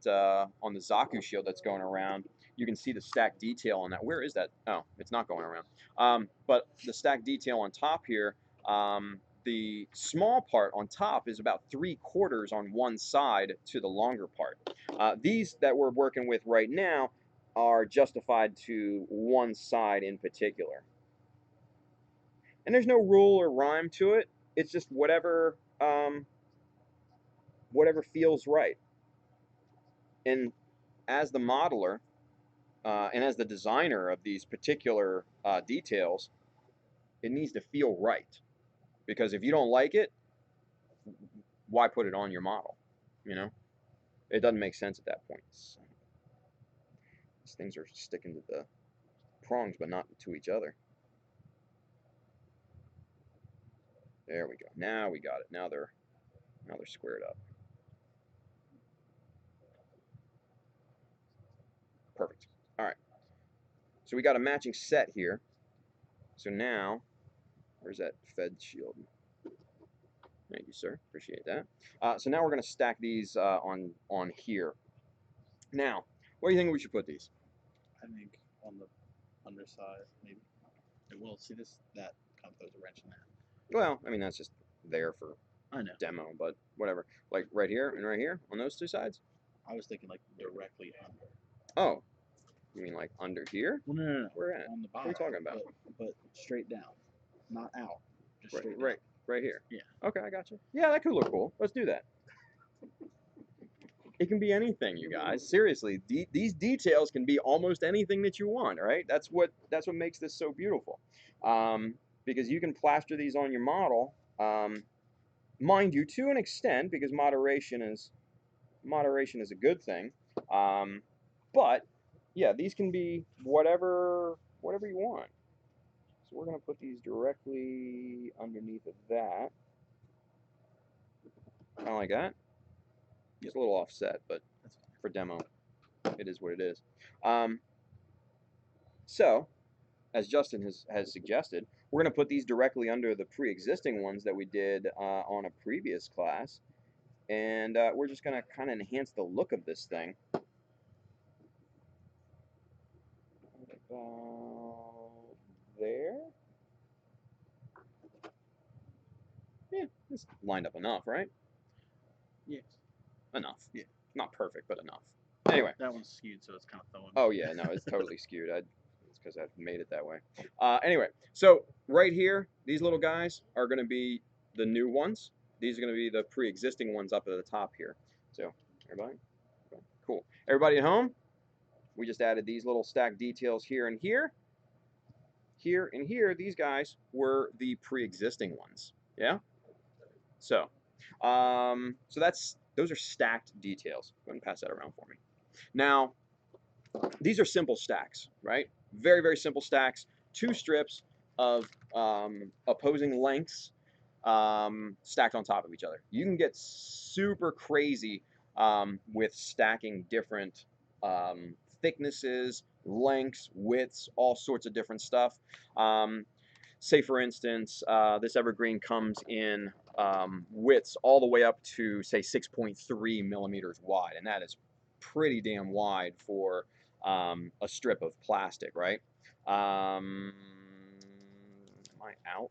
on the Zaku shield that's going around, you can see the stack detail on that. Where is that? Oh, it's not going around. But the stack detail on top here, the small part on top is about 3/4 on one side to the longer part. These that we're working with right now are justified to one side in particular. And there's no rule or rhyme to it. It's just whatever whatever feels right. And as the modeler and as the designer of these particular details, it needs to feel right. Because if you don't like it, why put it on your model? You know, it doesn't make sense at that point. So, these things are sticking to the prongs, but not to each other. There we go. Now we got it. Now they're squared up. Perfect. All right. So we got a matching set here. So now, where's that Fed shield? Thank you, sir. Appreciate that. So now we're going to stack these on here. Now, where do you think we should put these? I think on the underside, maybe. It will see this. That kind of throws a wrench in that. Well, I mean, that's just there for I know. demo, but whatever. Like right here and right here on those 2 sides? I was thinking like directly under. Oh, you mean like under here? Well, no. Where at? On the What are bottom. you talking about? But straight down, not out. Just Right, straight right, right here. Yeah. Okay, I got you. Yeah, that could look cool. Let's do that. It can be anything, you guys. Seriously, these details can be almost anything that you want, right? That's what makes this so beautiful. Because you can plaster these on your model, mind you, to an extent, because moderation is a good thing. But yeah, these can be whatever you want. So we're gonna put these directly underneath of that, kind of like that. It's a little offset, but for demo, it is what it is. So, as Justin has suggested, we're going to put these directly under the pre-existing ones that we did on a previous class, and we're just going to kind of enhance the look of this thing. About there. Yeah, it's lined up enough, right? Yes. Enough. Yeah. Not perfect, but enough. Anyway. That one's skewed, so it's kind of throwing. Oh yeah, no, it's totally skewed. It's because I've made it that way. Anyway, so right here, these little guys are going to be the new ones. These are going to be the pre-existing ones up at the top here. So, everybody, okay, cool. Everybody at home, we just added these little stack details here and here. Here and here, these guys were the pre-existing ones. Yeah. So, those are stacked details. Go ahead and pass that around for me. Now, these are simple stacks, right? Very, very simple stacks. 2 strips of opposing lengths stacked on top of each other. You can get super crazy with stacking different thicknesses, lengths, widths, all sorts of different stuff. Say, for instance, this evergreen comes in widths all the way up to, say, 6.3 millimeters wide, and that is pretty damn wide for a strip of plastic, right? Am I out?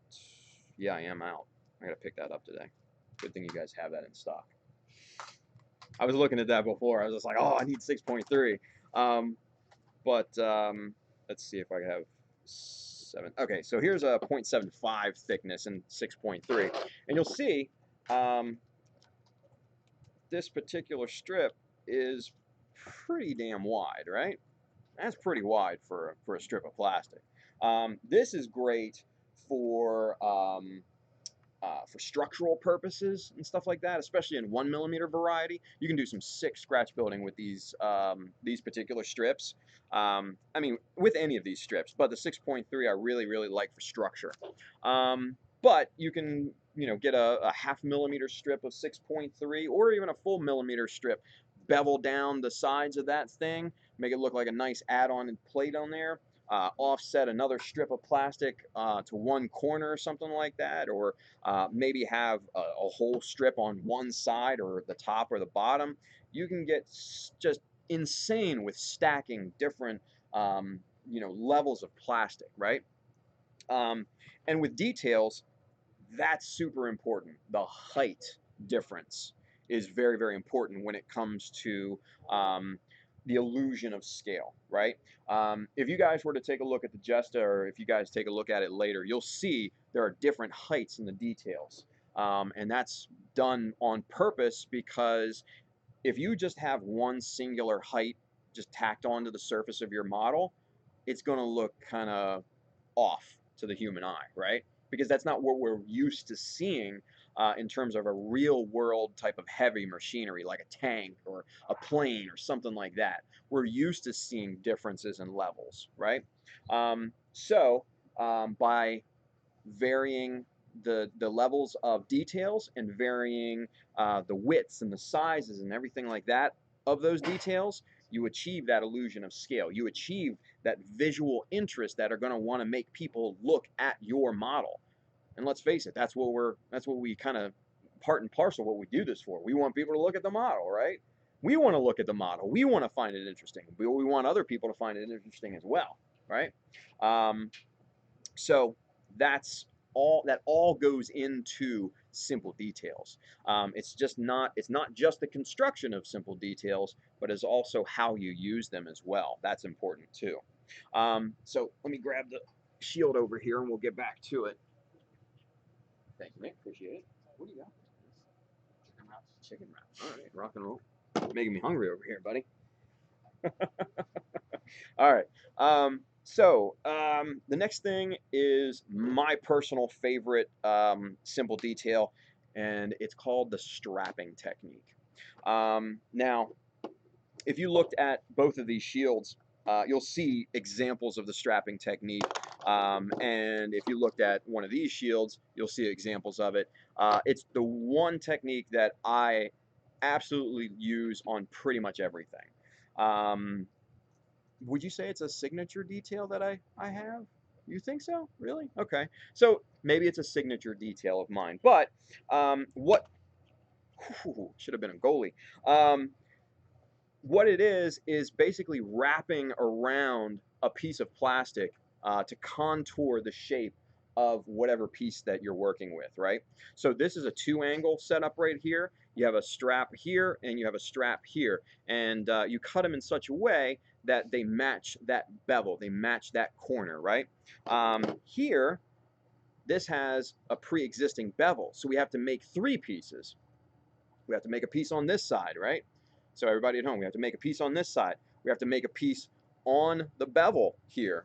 Yeah, I am out. I gotta pick that up today. Good thing you guys have that in stock. I was looking at that before. I was just like, oh, I need 6.3. Let's see if I have 7. Okay, so here's a 0.75 thickness and 6.3. And you'll see this particular strip is pretty damn wide, right? That's pretty wide for a strip of plastic. This is great for structural purposes and stuff like that, especially in 1 millimeter variety. You can do some sick scratch building with these particular strips. I mean, with any of these strips, but the 6.3 I really, really like for structure. But you can, get a half millimeter strip of 6.3 or even a full millimeter strip, bevel down the sides of that thing, make it look like a nice add-on and plate on there. Offset another strip of plastic to one corner or something like that, or maybe have a whole strip on one side or the top or the bottom. You can get just insane with stacking different levels of plastic, right? And with details, that's super important. The height difference is very, very important when it comes to the illusion of scale, right? If you guys were to take a look at the Jesta, or if you guys take a look at it later, you'll see there are different heights in the details. And that's done on purpose, because if you just have one singular height just tacked onto the surface of your model, it's going to look kind of off to the human eye, right? Because that's not what we're used to seeing in terms of a real world type of heavy machinery, like a tank or a plane or something like that. We're used to seeing differences in levels, right? By varying the levels of details and varying the widths and the sizes and everything like that of those details, you achieve that illusion of scale. You achieve that visual interest that are going to want to make people look at your model. And let's face it, that's what we kind of part and parcel what we do this for. We want people to look at the model, right? We want to look at the model. We want to find it interesting. We want other people to find it interesting as well, right? So that's all goes into simple details. It's not just the construction of simple details, but it's also how you use them as well. That's important too. So let me grab the shield over here and we'll get back to it. Thank you, Nick. Appreciate it. What do you got? Chicken wraps. Chicken wraps. All right, rock and roll. Making me hungry over here, buddy. All right. The next thing is my personal favorite simple detail, and it's called the strapping technique. Now, if you looked at both of these shields, you'll see examples of the strapping technique. And if you looked at one of these shields, you'll see examples of it. It's the one technique that I absolutely use on pretty much everything. Would you say it's a signature detail that I have? You think so? Really? Okay. So maybe it's a signature detail of mine. But should have been a goalie. What it is basically wrapping around a piece of plastic to contour the shape of whatever piece that you're working with, right? So this is a 2-angle setup right here. You have a strap here and you have a strap here, and you cut them in such a way that they match that bevel, they match that corner, right? Here, this has a pre-existing bevel, so we have to make 3 pieces. We have to make a piece on this side, right? So everybody at home, we have to make a piece on this side. We have to make a piece on the bevel here,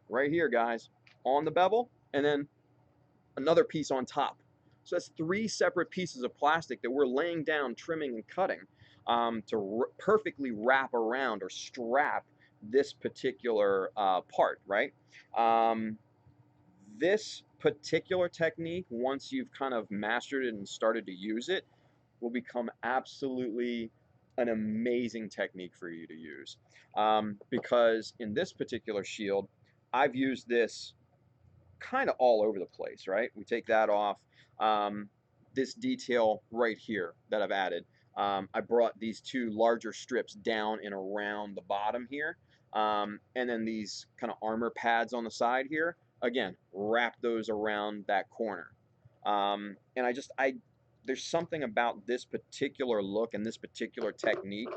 right here, guys, on the bevel, and then another piece on top. So that's 3 separate pieces of plastic that we're laying down, trimming, and cutting to perfectly wrap around or strap this particular part, right? This particular technique, once you've kind of mastered it and started to use it, will become absolutely an amazing technique for you to use. Because in this particular shield, I've used this kind of all over the place, right? We take that off. This detail right here that I've added, I brought these 2 larger strips down and around the bottom here. And then these kind of armor pads on the side here, again, wrap those around that corner. And there's something about this particular look and this particular technique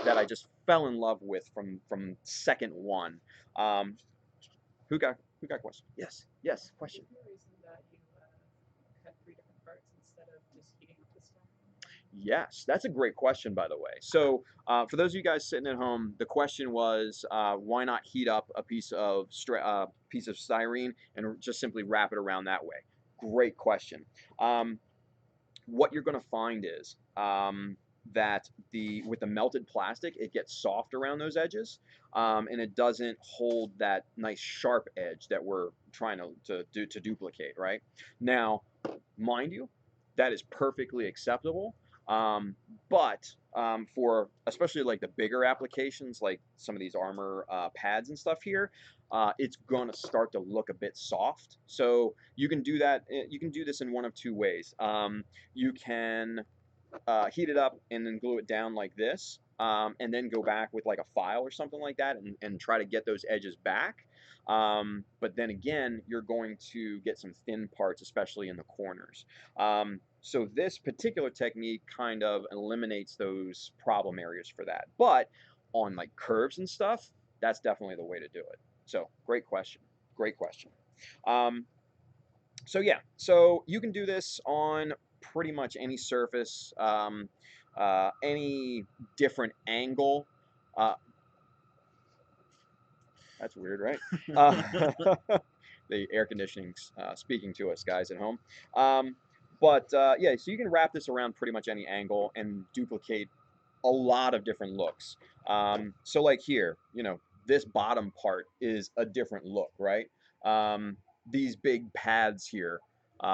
that I just fell in love with from second one. Who got question? Yes, yes, question. Is there a reason that you cut 3 different parts instead of just heating up the stone? Yes, that's a great question, by the way. So, for those of you guys sitting at home, the question was, why not heat up a piece of styrene and just simply wrap it around that way? Great question. What you're going to find is that with the melted plastic, it gets soft around those edges, and it doesn't hold that nice sharp edge that we're trying to duplicate, right? Now, mind you, that is perfectly acceptable. But for especially like the bigger applications, like some of these armor pads and stuff here, it's gonna start to look a bit soft. So you can do that. You can do this in one of 2 ways. You can heat it up and then glue it down like this, and then go back with like a file or something like that and try to get those edges back. But then again, you're going to get some thin parts, especially in the corners. So this particular technique kind of eliminates those problem areas for that. But on like curves and stuff, that's definitely the way to do it. So great question. Great question. So yeah, so you can do this on pretty much any surface, any different angle. That's weird, right? The air conditioning's speaking to us, guys at home. Yeah, so you can wrap this around pretty much any angle and duplicate a lot of different looks. So like here, this bottom part is a different look, right? These big pads here,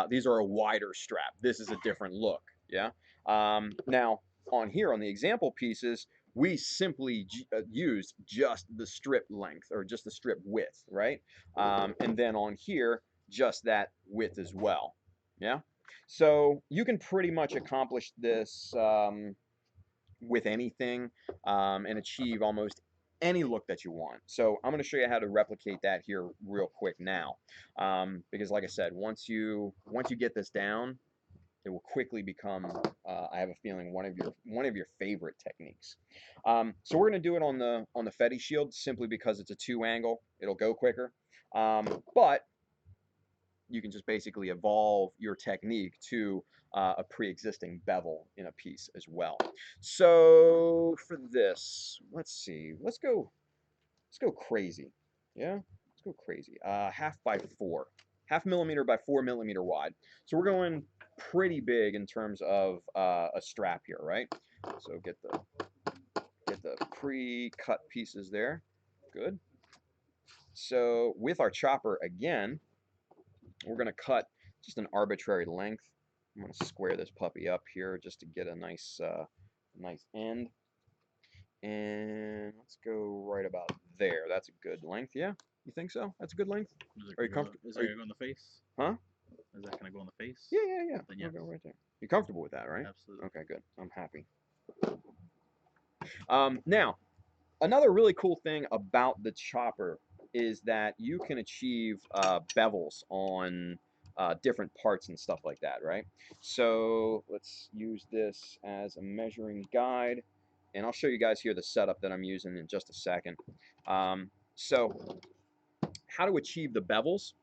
these are a wider strap. This is a different look, yeah? Now, on here, on the example pieces, we simply used just the strip length or just the strip width, right? And then on here, just that width as well, yeah? So you can pretty much accomplish this with anything and achieve almost any look that you want. So I'm going to show you how to replicate that here real quick now, because like I said, once you get this down, it will quickly become, I have a feeling, one of your favorite techniques. So we're going to do it on the Fetty shield simply because it's a 2-angle. It'll go quicker, but you can just basically evolve your technique to a pre-existing bevel in a piece as well. So for this, let's see, let's go crazy. Yeah, let's go crazy. 1/2 by 4, 1/2 millimeter by 4 millimeter wide. So we're going pretty big in terms of a strap here, right? So get the pre-cut pieces there. Good. So with our chopper again, we're going to cut just an arbitrary length. I'm going to square this puppy up here just to get a nice end. And let's go right about there. That's a good length. Yeah? You think so? That's a good length? Are you comfortable? Is it gonna go in the face? Huh? Is that gonna go in the face? Yeah. Then We'll yes. go right there. You're comfortable with that, right? Absolutely. Okay, good. I'm happy. Now, another really cool thing about the chopper is that you can achieve bevels on different parts and stuff like that, right? So let's use this as a measuring guide, and I'll show you guys here the setup that I'm using in just a second. So how to achieve the bevels?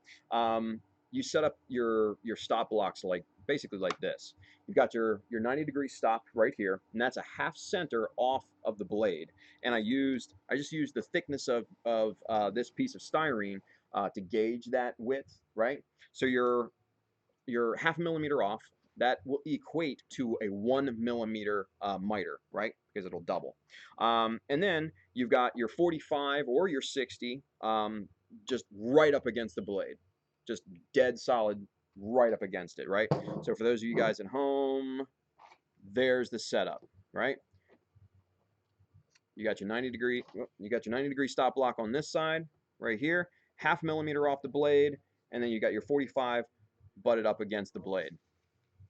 You set up your stop blocks like basically like this. You've got your 90-degree stop right here, and that's a half center off of the blade. And I just used the thickness of this piece of styrene to gauge that width, right? So you're half a millimeter off. That will equate to a 1 millimeter miter, right? Because it'll double. And then you've got your 45 or your 60 just right up against the blade, just dead solid right up against it, right? So for those of you guys at home, there's the setup, right? You got your 90-degree stop block on this side right here, half millimeter off the blade, and then you got your 45 butted up against the blade.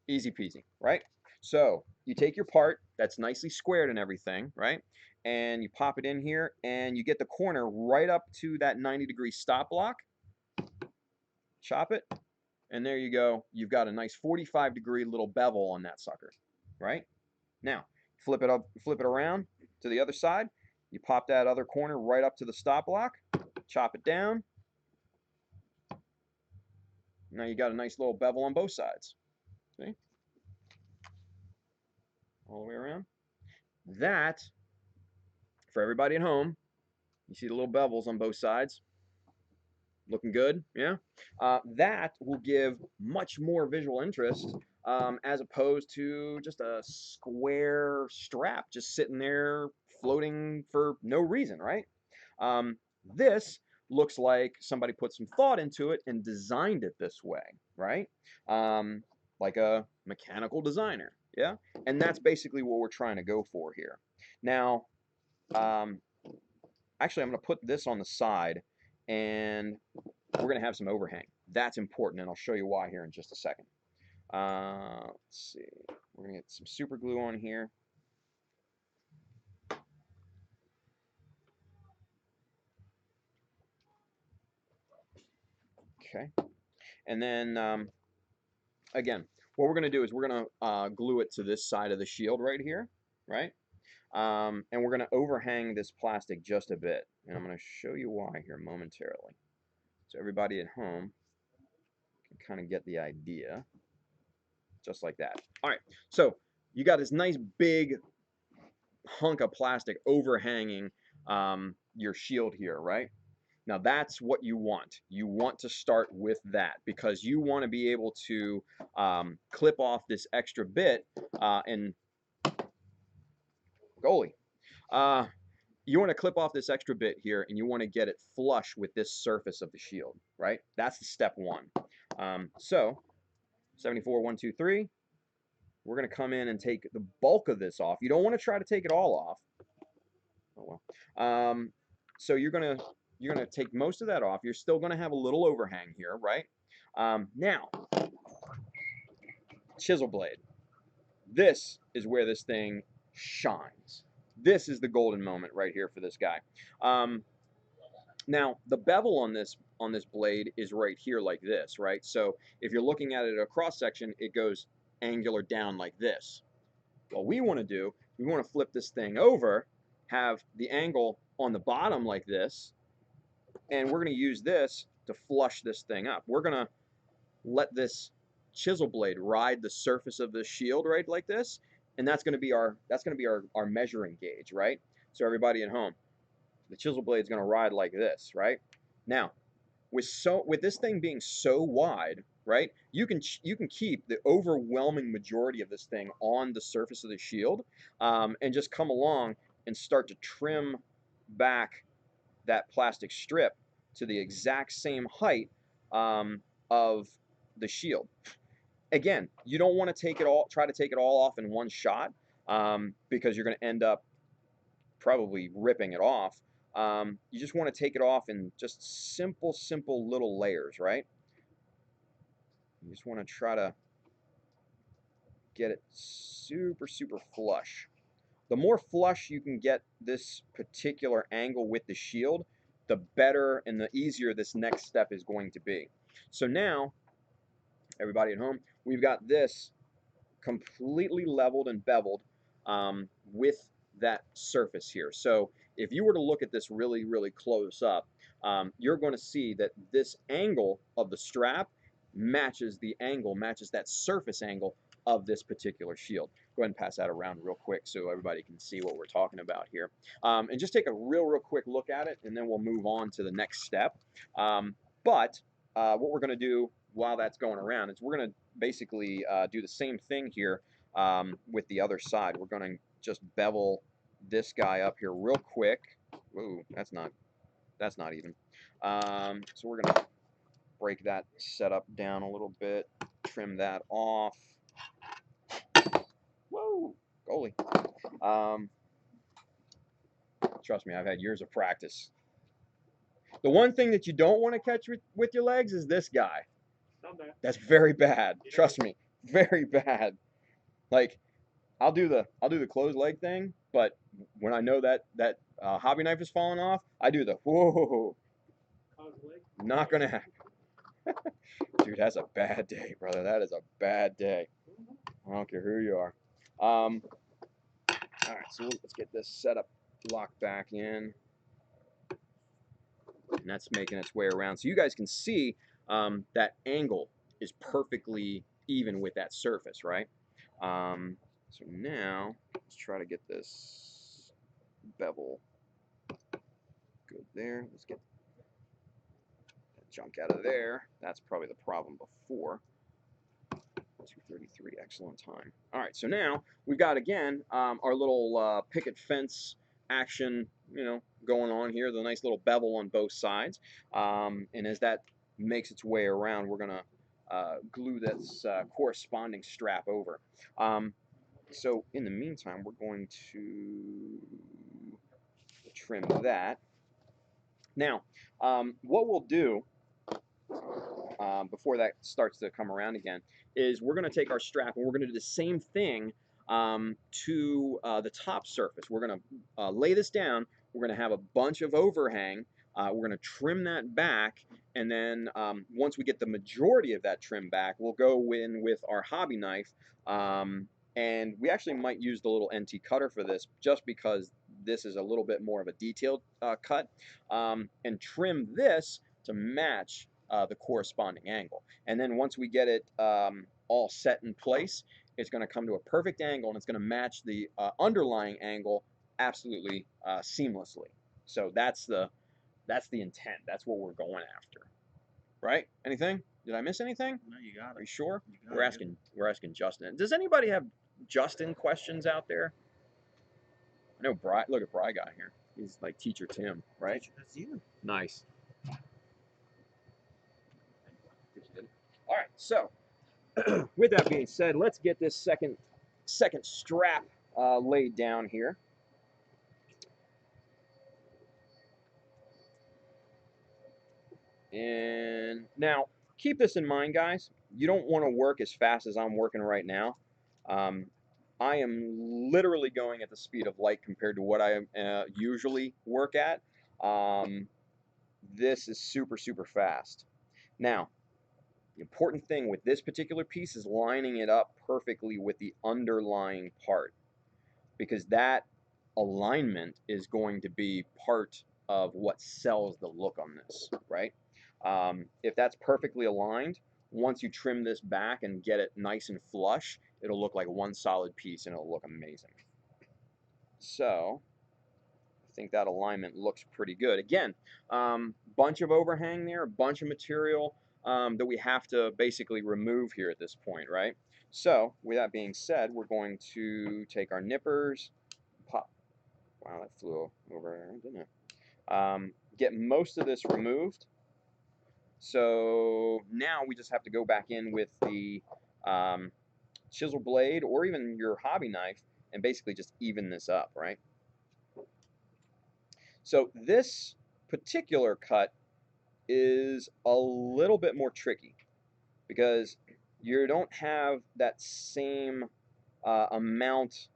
Easy peasy, right? So you take your part that's nicely squared and everything, right? And you pop it in here, and you get the corner right up to that 90-degree stop block. Chop it, and there you go. You've got a nice 45-degree little bevel on that sucker, right? Now, flip it around to the other side. You pop that other corner right up to the stop block. Chop it down. Now you got a nice little bevel on both sides. See? All the way around. That, for everybody at home, you see the little bevels on both sides. Looking good, yeah? That will give much more visual interest as opposed to just a square strap just sitting there floating for no reason, right? This looks like somebody put some thought into it and designed it this way, right? Like a mechanical designer, yeah? And that's basically what we're trying to go for here. Now, actually, I'm going to put this on the side, and we're going to have some overhang. That's important, and I'll show you why here in just a second. Let's see. We're going to get some super glue on here. Okay. And then, again, what we're going to do is we're going to glue it to this side of the shield right here, right? And we're going to overhang this plastic just a bit. And I'm going to show you why here momentarily. So everybody at home can kind of get the idea. Just like that. All right, so you got this nice big hunk of plastic overhanging your shield here, right? Now that's what you want. You want to start with that because you want to be able to clip off this extra bit and goalie. You want to clip off this extra bit here, and you want to get it flush with this surface of the shield, right? That's the step one. So 74, 1, 2, 3. We're going to come in and take the bulk of this off. You don't want to try to take it all off. Oh well. So you're gonna take most of that off. You're still going to have a little overhang here, right? Now, chisel blade. This is where this thing shines. This is the golden moment right here for this guy. Now, the bevel on this blade is right here like this, right? So if you're looking at it at a cross section, it goes angular down like this. What we want to do, we want to flip this thing over, have the angle on the bottom like this, and we're going to use this to flush this thing up. We're going to let this chisel blade ride the surface of the shield right like this, and that's going to be our measuring gauge, right? So everybody at home, the chisel blade is going to ride like this, right? Now, with this thing being so wide, right, you can keep the overwhelming majority of this thing on the surface of the shield, and just come along and start to trim back that plastic strip to the exact same height of the shield. Again, you don't want to try to take it all off in one shot, because you're going to end up probably ripping it off. You just want to take it off in just simple little layers, right? You just want to try to get it super flush. The more flush you can get this particular angle with the shield, the better and the easier this next step is going to be. So now, everybody at home, we've got this completely leveled and beveled with that surface here. So if you were to look at this really, really close up, you're going to see that this angle of the strap matches that surface angle of this particular shield. Go ahead and pass that around real quick so everybody can see what we're talking about here. And just take a real quick look at it, and then we'll move on to the next step. But what we're going to do while that's going around is we're going to basically do the same thing here with the other side. We're going to just bevel this guy up here real quick. Ooh, that's not even. So we're going to break that setup down a little bit, trim that off. Whoa, goalie. Trust me, I've had years of practice. The one thing that you don't want to catch with your legs is this guy. That's very bad. Trust me, very bad. Like, I'll do the closed leg thing, but when I know that hobby knife is falling off, I do the whoa. Not gonna happen. Dude, that's a bad day, brother. That is a bad day. I don't care who you are. All right, so let's get this setup locked back in. And that's making its way around. So you guys can see that angle is perfectly even with that surface, right? So now, let's try to get this bevel good there. Let's get that junk out of there. That's probably the problem before. 2:33, excellent time. All right, so now we've got, again, our little picket fence action, going on here, the nice little bevel on both sides. And as that makes its way around, we're going to glue this corresponding strap over. So in the meantime, we're going to trim that. Now, what we'll do before that starts to come around again is we're going to take our strap and we're going to do the same thing to the top surface. We're going to lay this down. We're going to have a bunch of overhang. We're going to trim that back, and then once we get the majority of that trim back, we'll go in with our hobby knife. And we actually might use the little NT cutter for this just because this is a little bit more of a detailed cut, and trim this to match the corresponding angle. And then once we get it all set in place, it's going to come to a perfect angle, and it's going to match the underlying angle absolutely seamlessly. So that's the intent. That's what we're going after. Right? Anything? Did I miss anything? No, you got it. Are you sure? You got We're asking Justin. Does anybody have Justin questions out there? I know Bri. Look at Bri guy here. He's like Teacher Tim, right? That's you. Nice. All right. So, with that being said, let's get this second strap laid down here. And now, keep this in mind, guys. You don't want to work as fast as I'm working right now. I am literally going at the speed of light compared to what I usually work at. This is super, super fast. Now, the important thing with this particular piece is lining it up perfectly with the underlying part, because that alignment is going to be part of what sells the look on this, right? If that's perfectly aligned, once you trim this back and get it nice and flush, it'll look like one solid piece and it'll look amazing. So I think that alignment looks pretty good. Again, bunch of overhang there, a bunch of material that we have to basically remove here at this point, right? So with that being said, we're going to take our nippers, pop. Wow, that flew over, didn't it? Get most of this removed. So now we just have to go back in with the chisel blade or even your hobby knife and basically just even this up, right? So this particular cut is a little bit more tricky because you don't have that same amount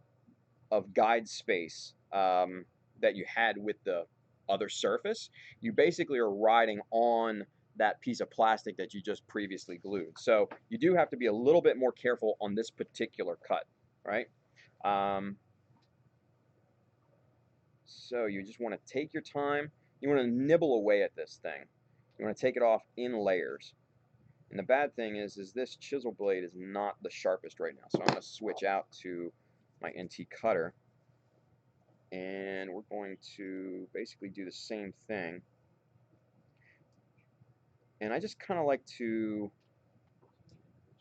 of guide space that you had with the other surface, you basically are riding on that piece of plastic that you just previously glued. So you do have to be a little bit more careful on this particular cut, right? So you just want to take your time. You want to nibble away at this thing. You want to take it off in layers. And the bad thing is this chisel blade is not the sharpest right now. So I'm going to switch out to my NT cutter. And we're going to basically do the same thing. And I just kind of like to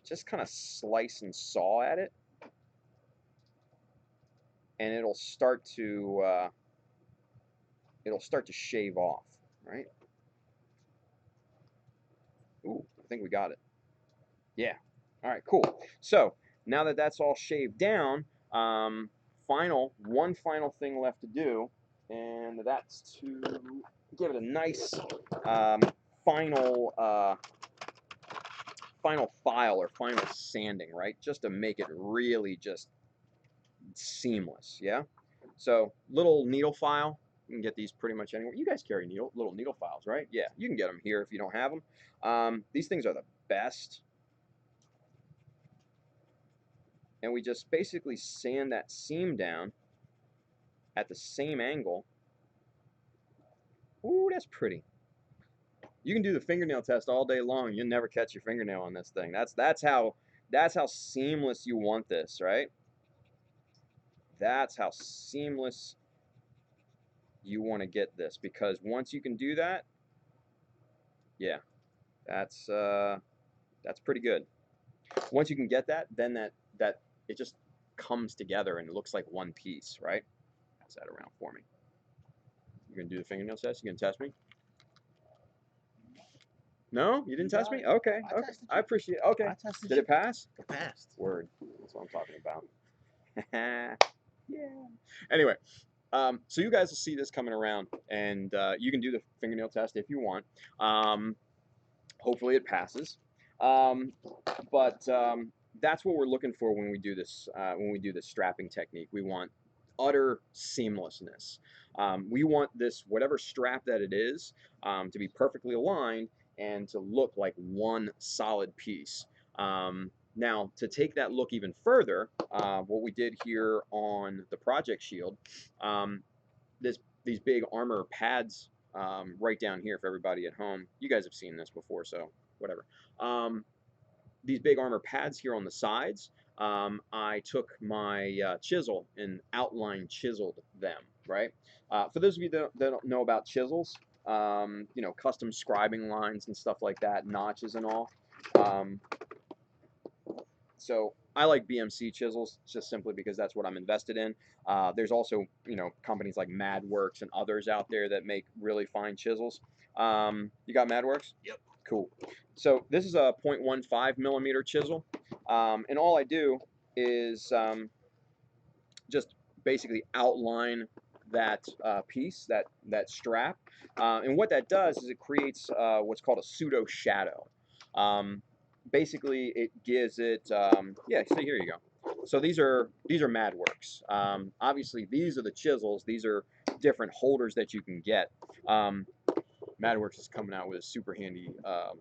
just kind of slice and saw at it. And it'll start to shave off, right? Ooh, I think we got it. Yeah. All right, cool. So now that that's all shaved down, one final thing left to do, and that's to give it a nice final file or final sanding, right? Just to make it really just seamless, yeah? So little needle file. You can get these pretty much anywhere. You guys carry little needle files, right? Yeah, you can get them here if you don't have them. These things are the best. And we just basically sand that seam down at the same angle. Ooh, that's pretty. You can do the fingernail test all day long. You'll never catch your fingernail on this thing. That's how seamless you want this, right? That's how seamless you want to get this, because once you can do that, yeah, that's pretty good. Once you can get that, then that it just comes together and it looks like one piece, right? Pass that around for me. You gonna do the fingernail test? You gonna test me? No, you didn't test me. Okay, okay. I appreciate it. Okay. Did it pass? It passed. Word. That's what I'm talking about. Yeah. Anyway, so you guys will see this coming around, and you can do the fingernail test if you want. Hopefully it passes. But that's what we're looking for when we do this. When we do this strapping technique, we want utter seamlessness. We want this, whatever strap that it is, to be perfectly aligned and to look like one solid piece. Now, to take that look even further, what we did here on the Project Shield, these big armor pads right down here for everybody at home. You guys have seen this before, so whatever. These big armor pads here on the sides, I took my chisel and outline chiseled them, right? For those of you that don't know about chisels, you know, custom scribing lines and stuff like that, notches and all. So I like BMC chisels just simply because that's what I'm invested in. There's also, you know, companies like MadWorks and others out there that make really fine chisels. You got MadWorks? Yep. Cool. So this is a 0.15 millimeter chisel, and all I do is just basically outline that piece, that strap, and what that does is it creates what's called a pseudo shadow. Basically, it gives it yeah. So here you go. So these are MadWorks. Obviously, these are the chisels. These are different holders that you can get. MadWorks is coming out with a super handy,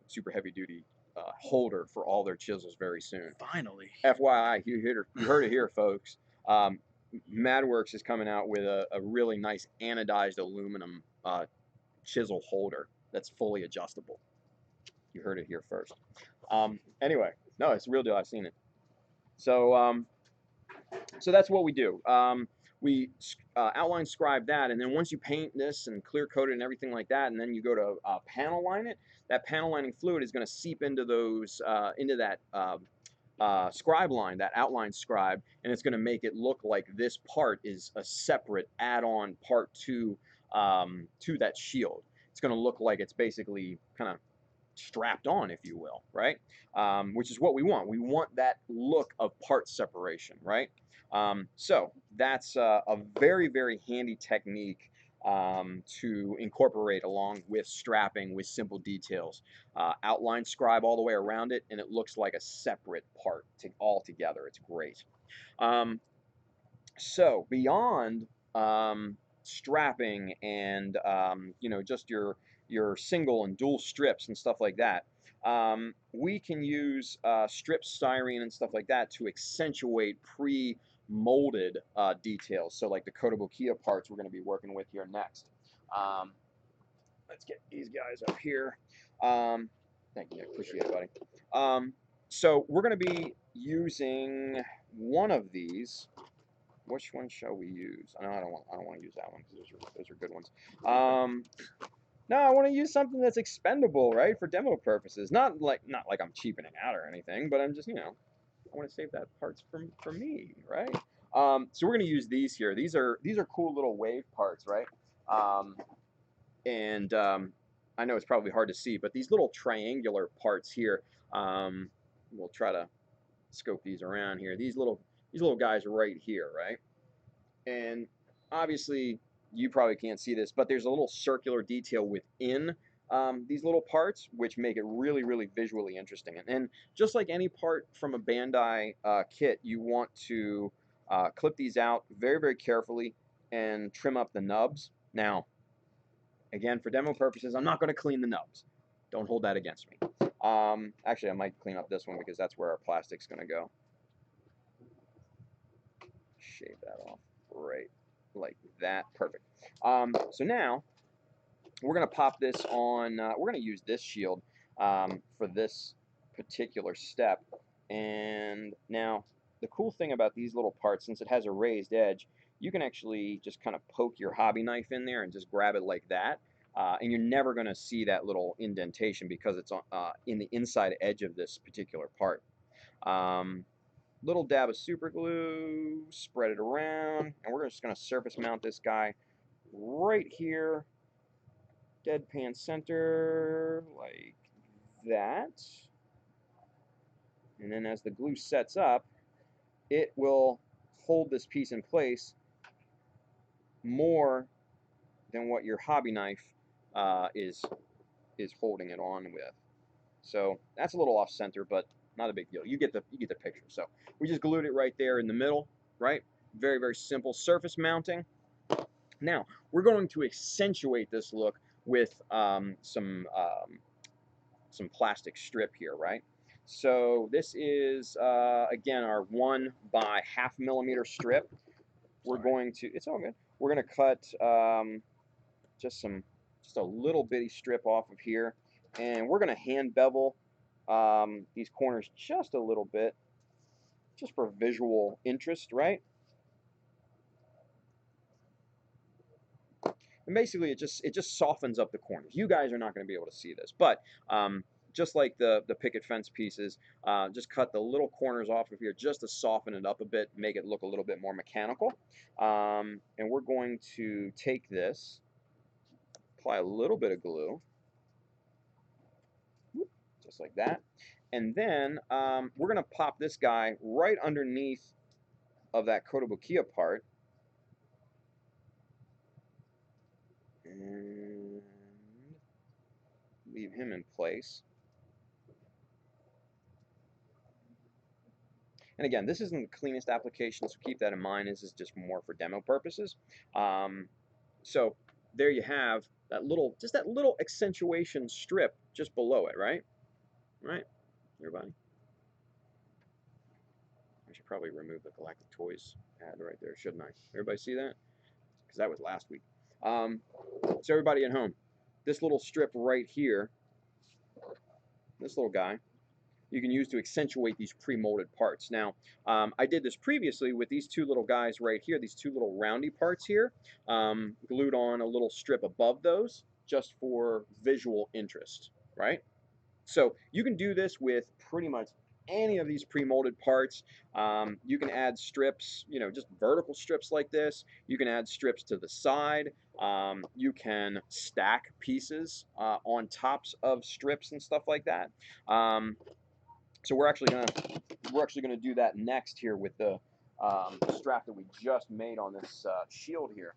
super heavy duty holder for all their chisels very soon. Finally. FYI, you heard it here, folks. MadWorks is coming out with a really nice anodized aluminum chisel holder that's fully adjustable. You heard it here first. Anyway, no, it's a real deal. I've seen it. So, so that's what we do. We outline scribe that, and then once you paint this and clear coat it and everything like that, and then you go to panel line it, that panel lining fluid is going to seep into those into that scribe line, that outline scribe, and it's going to make it look like this part is a separate add-on part to that shield. It's going to look like it's basically kind of strapped on, if you will, right? Which is what we want. We want that look of part separation, right? So that's a very, very handy technique to incorporate along with strapping with simple details. Outline scribe all the way around it, and it looks like a separate part all together. It's great. So beyond strapping and you know, just your single and dual strips and stuff like that. We can use strip styrene and stuff like that to accentuate pre-molded details. So like the Kotobukiya parts we're going to be working with here next. Let's get these guys up here. Thank you, appreciate it, buddy. So we're going to be using one of these. Which one shall we use? No, I don't want to use that one because those are good ones. No, I want to use something that's expendable, right, for demo purposes. Not like I'm cheapening out or anything, but I'm just, you know, I want to save that parts for me, right? So we're gonna use these here. These are cool little wave parts, right? I know it's probably hard to see, but these little triangular parts here, we'll try to scope these around here. These little guys right here, right? And obviously you probably can't see this, but there's a little circular detail within these little parts, which make it really, really visually interesting. And just like any part from a Bandai kit, you want to clip these out very, very carefully and trim up the nubs. Now, again, for demo purposes, I'm not going to clean the nubs. Don't hold that against me. Actually, I might clean up this one because that's where our plastic's going to go. Shave that off right like that. Perfect. So now we're going to pop this on, we're going to use this shield for this particular step. And now the cool thing about these little parts, since it has a raised edge, you can actually just kind of poke your hobby knife in there and just grab it like that. And you're never going to see that little indentation because it's in the inside edge of this particular part. Little dab of super glue, spread it around, and we're just going to surface mount this guy right here, deadpan center, like that. And then as the glue sets up, it will hold this piece in place more than what your hobby knife is holding it on with. So that's a little off center, but not a big deal. You get the picture. So we just glued it right there in the middle, right? Very, very simple surface mounting. Now we're going to accentuate this look with some plastic strip here, right? So this is again our 1 by 1/2 millimeter strip. We're going to, it's all good. We're going to cut just a little bitty strip off of here, and we're going to hand bevel these corners just a little bit, just for visual interest, right? And basically, it just softens up the corners. You guys are not going to be able to see this, but just like the picket fence pieces, just cut the little corners off of here just to soften it up a bit, make it look a little bit more mechanical. And we're going to take this, apply a little bit of glue, just like that. And then we're going to pop this guy right underneath of that Kotobukiya part. And leave him in place. And again, this isn't the cleanest application, so keep that in mind. This is just more for demo purposes. So there you have that little, just that little accentuation strip just below it, right? Right, everybody? I should probably remove the Galactic Toys ad right there, shouldn't I? Everybody see that? Because that was last week. So everybody at home, this little strip right here, this little guy, you can use to accentuate these pre-molded parts. Now, I did this previously with these two little guys right here, these two little roundy parts here, glued on a little strip above those just for visual interest, right? So you can do this with pretty much any of these pre-molded parts. You can add strips, you know, just vertical strips like this. You can add strips to the side. You can stack pieces on tops of strips and stuff like that. So we're actually gonna do that next here with the strap that we just made on this shield here.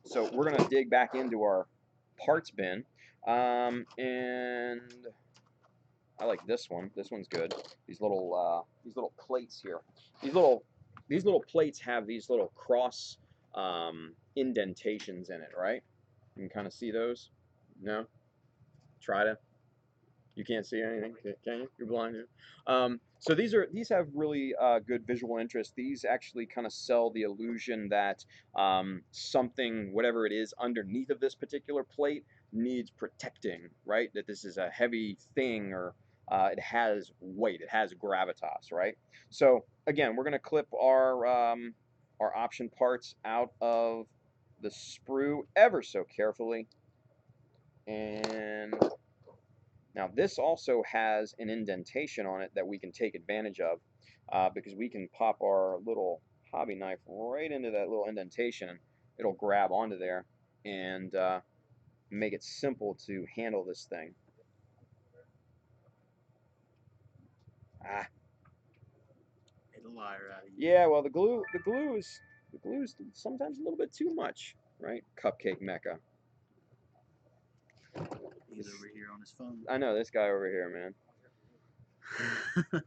So we're gonna dig back into our parts bin, and I like this one. This one's good. These little plates here. These little plates have these little cross indentations in it, right? You can kind of see those. No? Try to. You can't see anything, can you? You're blind. So these have really good visual interest. These actually kind of sell the illusion that something, whatever it is, underneath of this particular plate needs protecting, right? That this is a heavy thing, or it has weight, it has gravitas, right? So again, we're going to clip our option parts out of the sprue ever so carefully, and now this also has an indentation on it that we can take advantage of, because we can pop our little hobby knife right into that little indentation. It'll grab onto there and make it simple to handle this thing. Ah, Made a liar out of you. yeah. Well, the glue is sometimes a little bit too much, right? Cupcake Mecha. He's over here on his phone. I know this guy over here, man.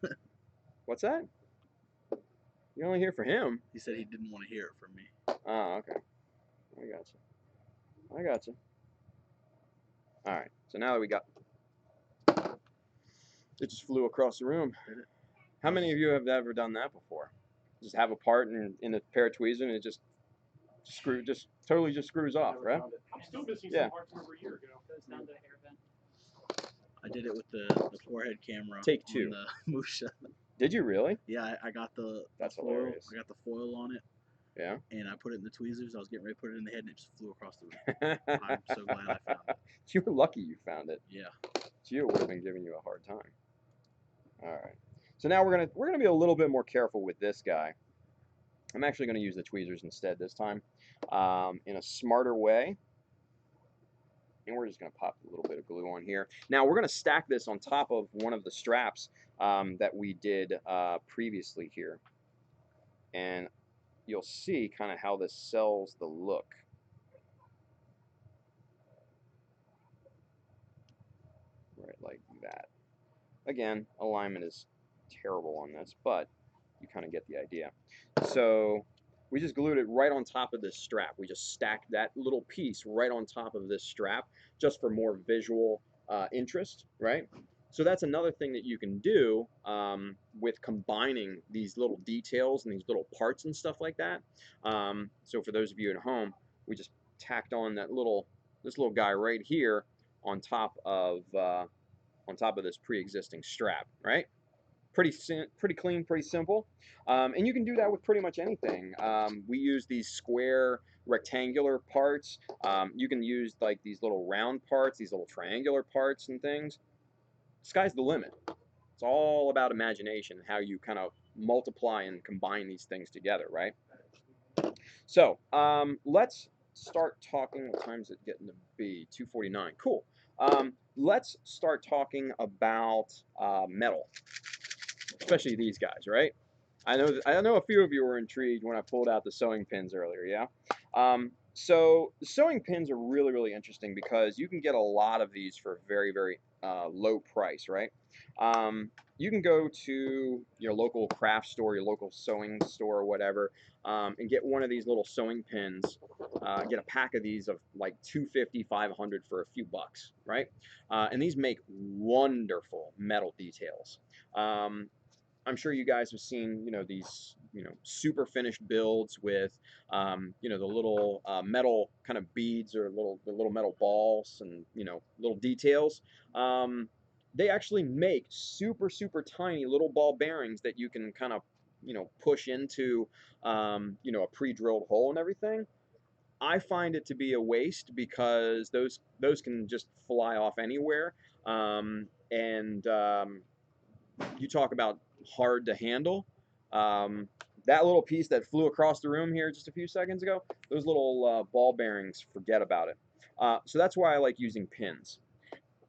What's that? You're only here for him. He said he didn't want to hear it from me. Oh, okay. I got you. All right. So now that we got, it just flew across the room. Did it? How many of you have ever done that before? Just have a part in a pair of tweezers and it just totally screws off, right? I'm still missing Yeah. some parts from over a year ago. Goes down to the hair vent. I did it with the forehead camera. Take on two. The Musha. Did you really? Yeah, I got the That's foil. hilarious. I got the foil on it. Yeah. And I put it in the tweezers. I was getting ready to put it in the head, and it just flew across the room. I'm so glad I found it. You were lucky you found it. Yeah. Gio would have been giving you a hard time. All right. So now we're gonna be a little bit more careful with this guy. I'm actually gonna use the tweezers instead this time, in a smarter way. And we're just gonna pop a little bit of glue on here. Now we're gonna stack this on top of one of the straps that we did previously here, and you'll see kind of how this sells the look. Right, like that. Again, alignment is terrible on this, but you kind of get the idea. So we just glued it right on top of this strap. We just stacked that little piece right on top of this strap just for more visual interest, right? So that's another thing that you can do with combining these little details and these little parts and stuff like that. So for those of you at home, we just tacked on this little guy right here on top of this pre-existing strap, right? Pretty clean, pretty simple, and you can do that with pretty much anything. We use these square, rectangular parts. You can use like these little round parts, these little triangular parts and things. Sky's the limit. It's all about imagination, how you kind of multiply and combine these things together, right? So let's start talking. What time is it getting to be? 2:49. Cool. Let's start talking about metal, especially these guys, right? I know a few of you were intrigued when I pulled out the sewing pins earlier, yeah? So the sewing pins are really, really interesting because you can get a lot of these for a very, very low price, right? You can go to your local craft store, your local sewing store, or whatever, and get one of these little sewing pins. Get a pack of these of like 250, 500 for a few bucks, right? And these make wonderful metal details. I'm sure you guys have seen, these, super finished builds with, the little metal kind of beads or the little metal balls and, little details. They actually make super, super tiny little ball bearings that you can kind of, push into, a pre-drilled hole and everything. I find it to be a waste because those can just fly off anywhere. You talk about hard to handle. That little piece that flew across the room here just a few seconds ago, those little ball bearings, forget about it. So that's why I like using pins.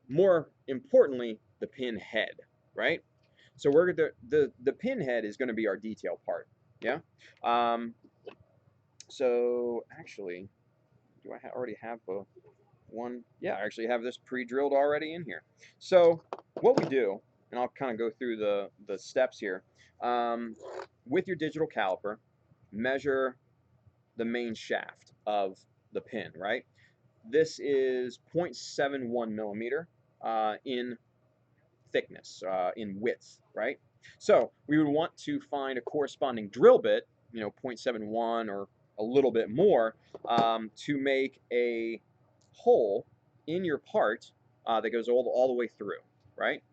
More importantly, the pin head, right? So the pin head is going to be our detail part, yeah? So actually, do I already have one? Yeah, I actually have this pre-drilled already in here. So what we do, and I'll kind of go through the steps here. With your digital caliper, measure the main shaft of the pin, right? This is 0.71 millimeter in thickness, in width, right? So we would want to find a corresponding drill bit, 0.71 or a little bit more, to make a hole in your part that goes all the way through, right?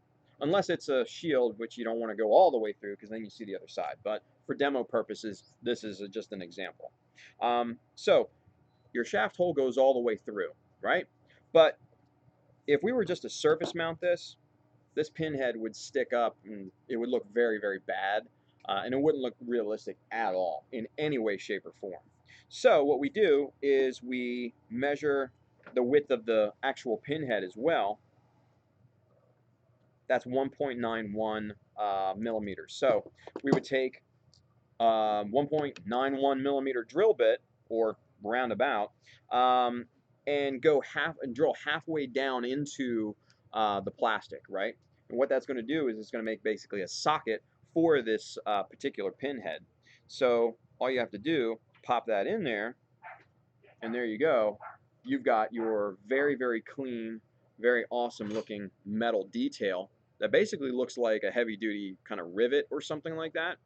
Unless it's a shield, which you don't want to go all the way through because then you see the other side. But for demo purposes, this is just an example. So your shaft hole goes all the way through, right? But if we were just to surface mount this pinhead would stick up and it would look very, very bad. And it wouldn't look realistic at all in any way, shape, or form. So what we do is we measure the width of the actual pinhead as well. That's 1.91 millimeters. So we would take 1.91 millimeter drill bit, or roundabout, and drill halfway down into the plastic, right? And what that's going to do is it's going to make basically a socket for this particular pinhead. So all you have to do, pop that in there, and there you go. You've got your very, very clean, very awesome looking metal detail that basically looks like a heavy duty kind of rivet or something like that.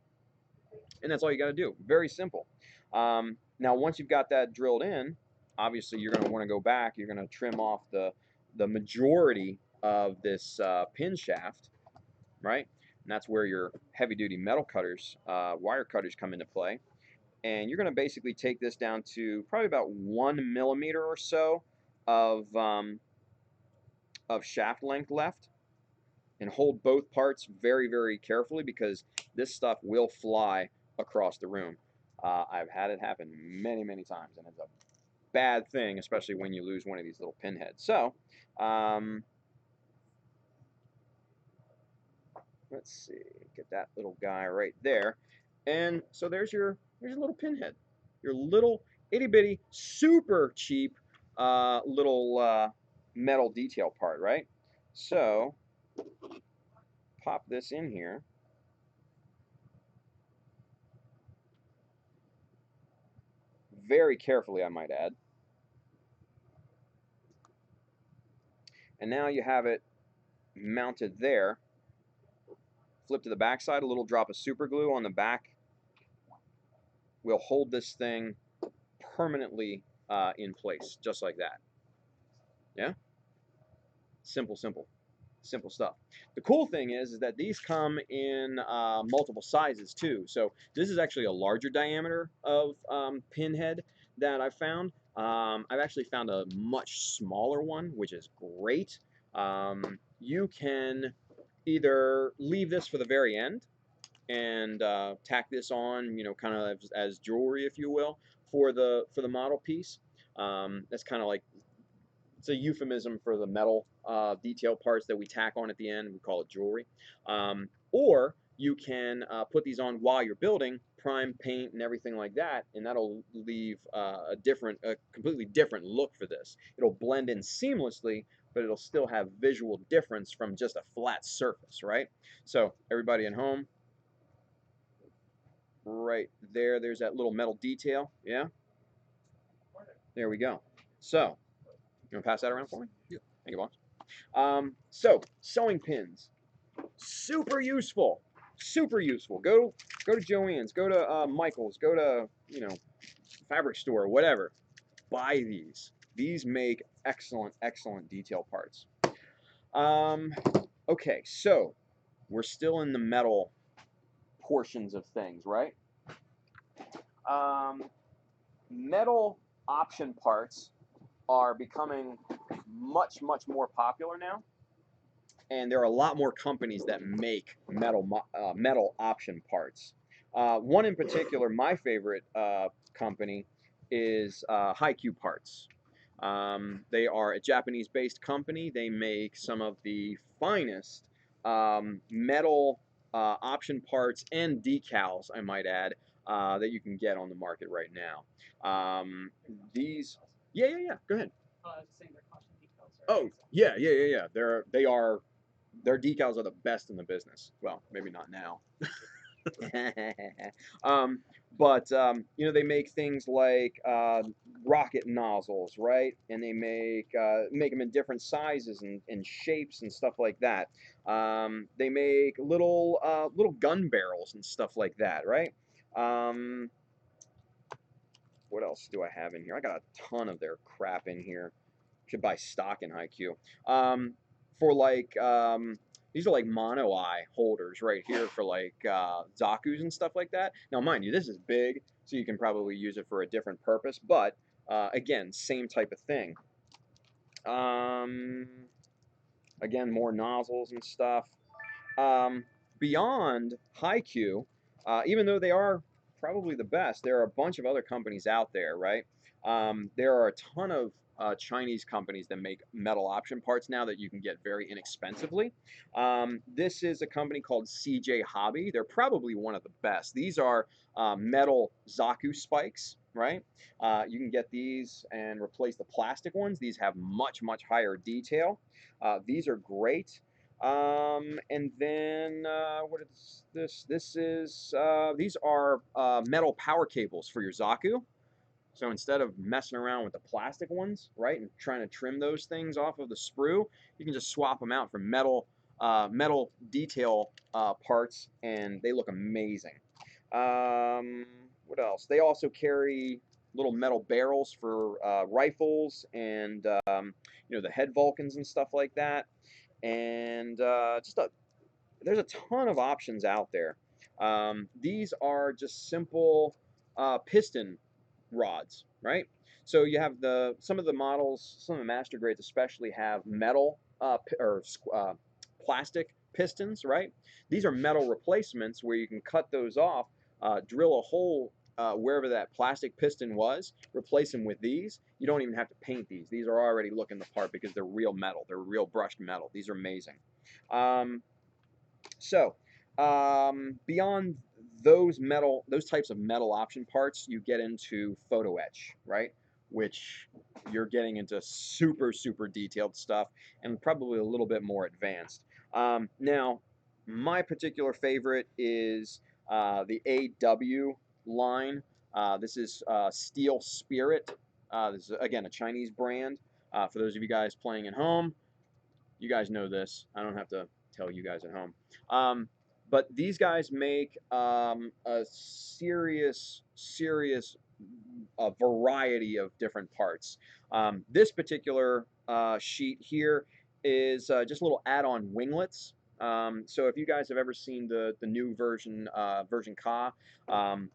And that's all you got to do. Very simple. Now, once you've got that drilled in, obviously you're going to want to go back. You're going to trim off the majority of this pin shaft, right? And that's where your heavy-duty metal cutters, wire cutters, come into play. And you're going to basically take this down to probably about 1 millimeter or so of shaft length left, and hold both parts very, very carefully because this stuff will fly across the room. I've had it happen many, many times, and it's a bad thing, especially when you lose one of these little pinheads. So, let's see, get that little guy right there. And so there's your little pinhead, your little itty bitty, super cheap little metal detail part, right? So, pop this in here. Very carefully, I might add. And now you have it mounted there. Flip to the back side, a little drop of super glue on the back will hold this thing permanently in place, just like that. Yeah? Simple, simple. Simple stuff. The cool thing is that these come in multiple sizes too. So this is actually a larger diameter of pinhead that I found. I've actually found a much smaller one, which is great. You can either leave this for the very end and tack this on, kind of as jewelry, if you will, for the model piece. That's kind of like, it's a euphemism for the metal detail parts that we tack on at the end. We call it jewelry. Or you can put these on while you're building, prime paint and everything like that, and that'll leave a completely different look for this. It'll blend in seamlessly, but it'll still have visual difference from just a flat surface, right? So everybody at home, right there, there's that little metal detail, yeah? There we go. So, you want to pass that around for me? Yeah. Thank you, boss. So, sewing pins, super useful, super useful. Go to Joann's, go to Michael's, go to fabric store, whatever. Buy these. These make excellent, excellent detail parts. Okay, so we're still in the metal portions of things, right? Metal option parts are becoming much, much more popular now, and there are a lot more companies that make metal option parts. One in particular, my favorite company, is Haiku Parts. They are a Japanese-based company. They make some of the finest metal option parts and decals, I might add, that you can get on the market right now. These, yeah. Go ahead. I was saying their caution decals are Oh, yeah. Their decals are the best in the business. Well, maybe not now. You know, they make things like rocket nozzles, right? And they make them in different sizes and shapes and stuff like that. They make little gun barrels and stuff like that, right? Um, what else do I have in here? I got a ton of their crap in here. Should buy stock in IQ. For like these are like mono eye holders right here for like Zaku's and stuff like that. Now, mind you, this is big, so you can probably use it for a different purpose. But again, same type of thing. Um, Again, more nozzles and stuff. Um, Beyond Haiku, even though they are probably the best, there are a bunch of other companies out there, right? There are a ton of Chinese companies that make metal option parts now that you can get very inexpensively. This is a company called CJ Hobby. They're probably one of the best. These are metal Zaku spikes, right? You can get these and replace the plastic ones. These have much, much higher detail. These are great. And then what is this? This is these are metal power cables for your Zaku. So instead of messing around with the plastic ones, right, and trying to trim those things off of the sprue, you can just swap them out for metal detail parts, and they look amazing. What else? They also carry little metal barrels for rifles and you know, the head Vulcans and stuff like that. And there's a ton of options out there. These are just simple piston rods, right? So you have some of the models, some of the master grades especially have metal plastic pistons, right? These are metal replacements where you can cut those off, drill a hole wherever that plastic piston was, replace them with these. You don't even have to paint these. These are already looking the part because they're real metal. They're real brushed metal. These are amazing. Um, so, beyond those types of metal option parts, you get into photo etch, right? Which you're getting into super, super detailed stuff and probably a little bit more advanced. Now, my particular favorite is the AW line. This is Steel Spirit. This is, again, a Chinese brand. For those of you guys playing at home, you guys know this. I don't have to tell you guys at home. But these guys make a serious variety of different parts. This particular sheet here is just little add-on winglets. So if you guys have ever seen the new version Ka,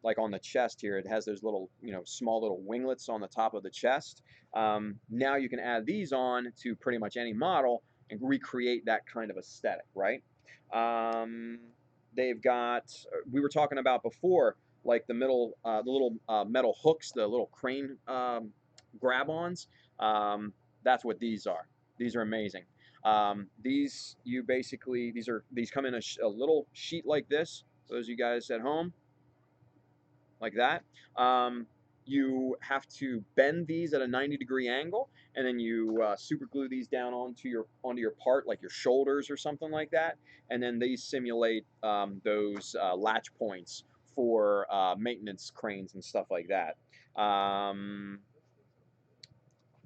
like on the chest here, it has those little, you know, small little winglets on the top of the chest. Now you can add these on to pretty much any model and recreate that kind of aesthetic, right? They've got, we were talking about before, like the little metal hooks, the little crane grab-ons. That's what these are. These are amazing. These come in a little sheet like this. For those of you guys at home, like that. You have to bend these at a 90-degree angle, and then you super glue these down onto your part, like your shoulders or something like that. And then these simulate those latch points for maintenance cranes and stuff like that.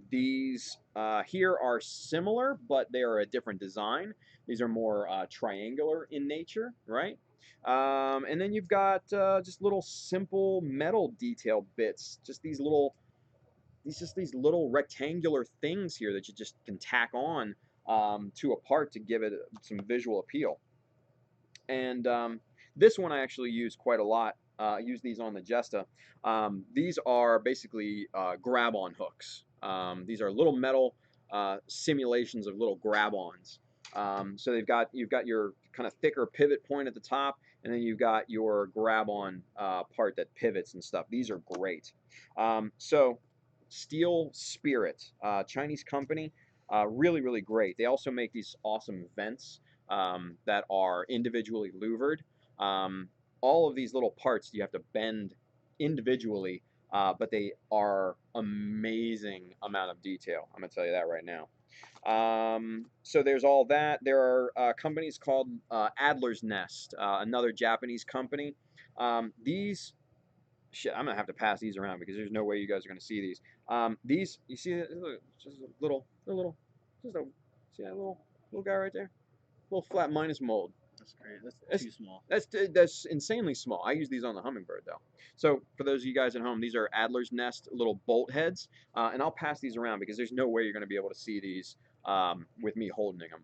These here are similar, but they are a different design. These are more triangular in nature, right? And then you've got just little simple metal detail bits, these little rectangular things here that you just can tack on to a part to give it some visual appeal. And this one I actually use quite a lot. I use these on the Jesta. These are basically grab-on hooks. These are little metal simulations of little grab-ons. So you've got your kind of thicker pivot point at the top, and then you've got your grab-on part that pivots and stuff. These are great. So Steel Spirit, Chinese company, really, really great. They also make these awesome vents that are individually louvered. All of these little parts you have to bend individually but they are amazing amount of detail. I'm gonna tell you that right now. So there's all that. There are companies called Adler's Nest, another Japanese company. These, shit, I'm gonna have to pass these around because there's no way you guys are gonna see these. These, you see, just a little, just a, see that little guy right there? Little flat minus mold. That's great. That's That's- too small. That's insanely small. I use these on the Hummingbird though. So for those of you guys at home, these are Adler's Nest little bolt heads, and I'll pass these around because there's no way you're going to be able to see these with me holding them.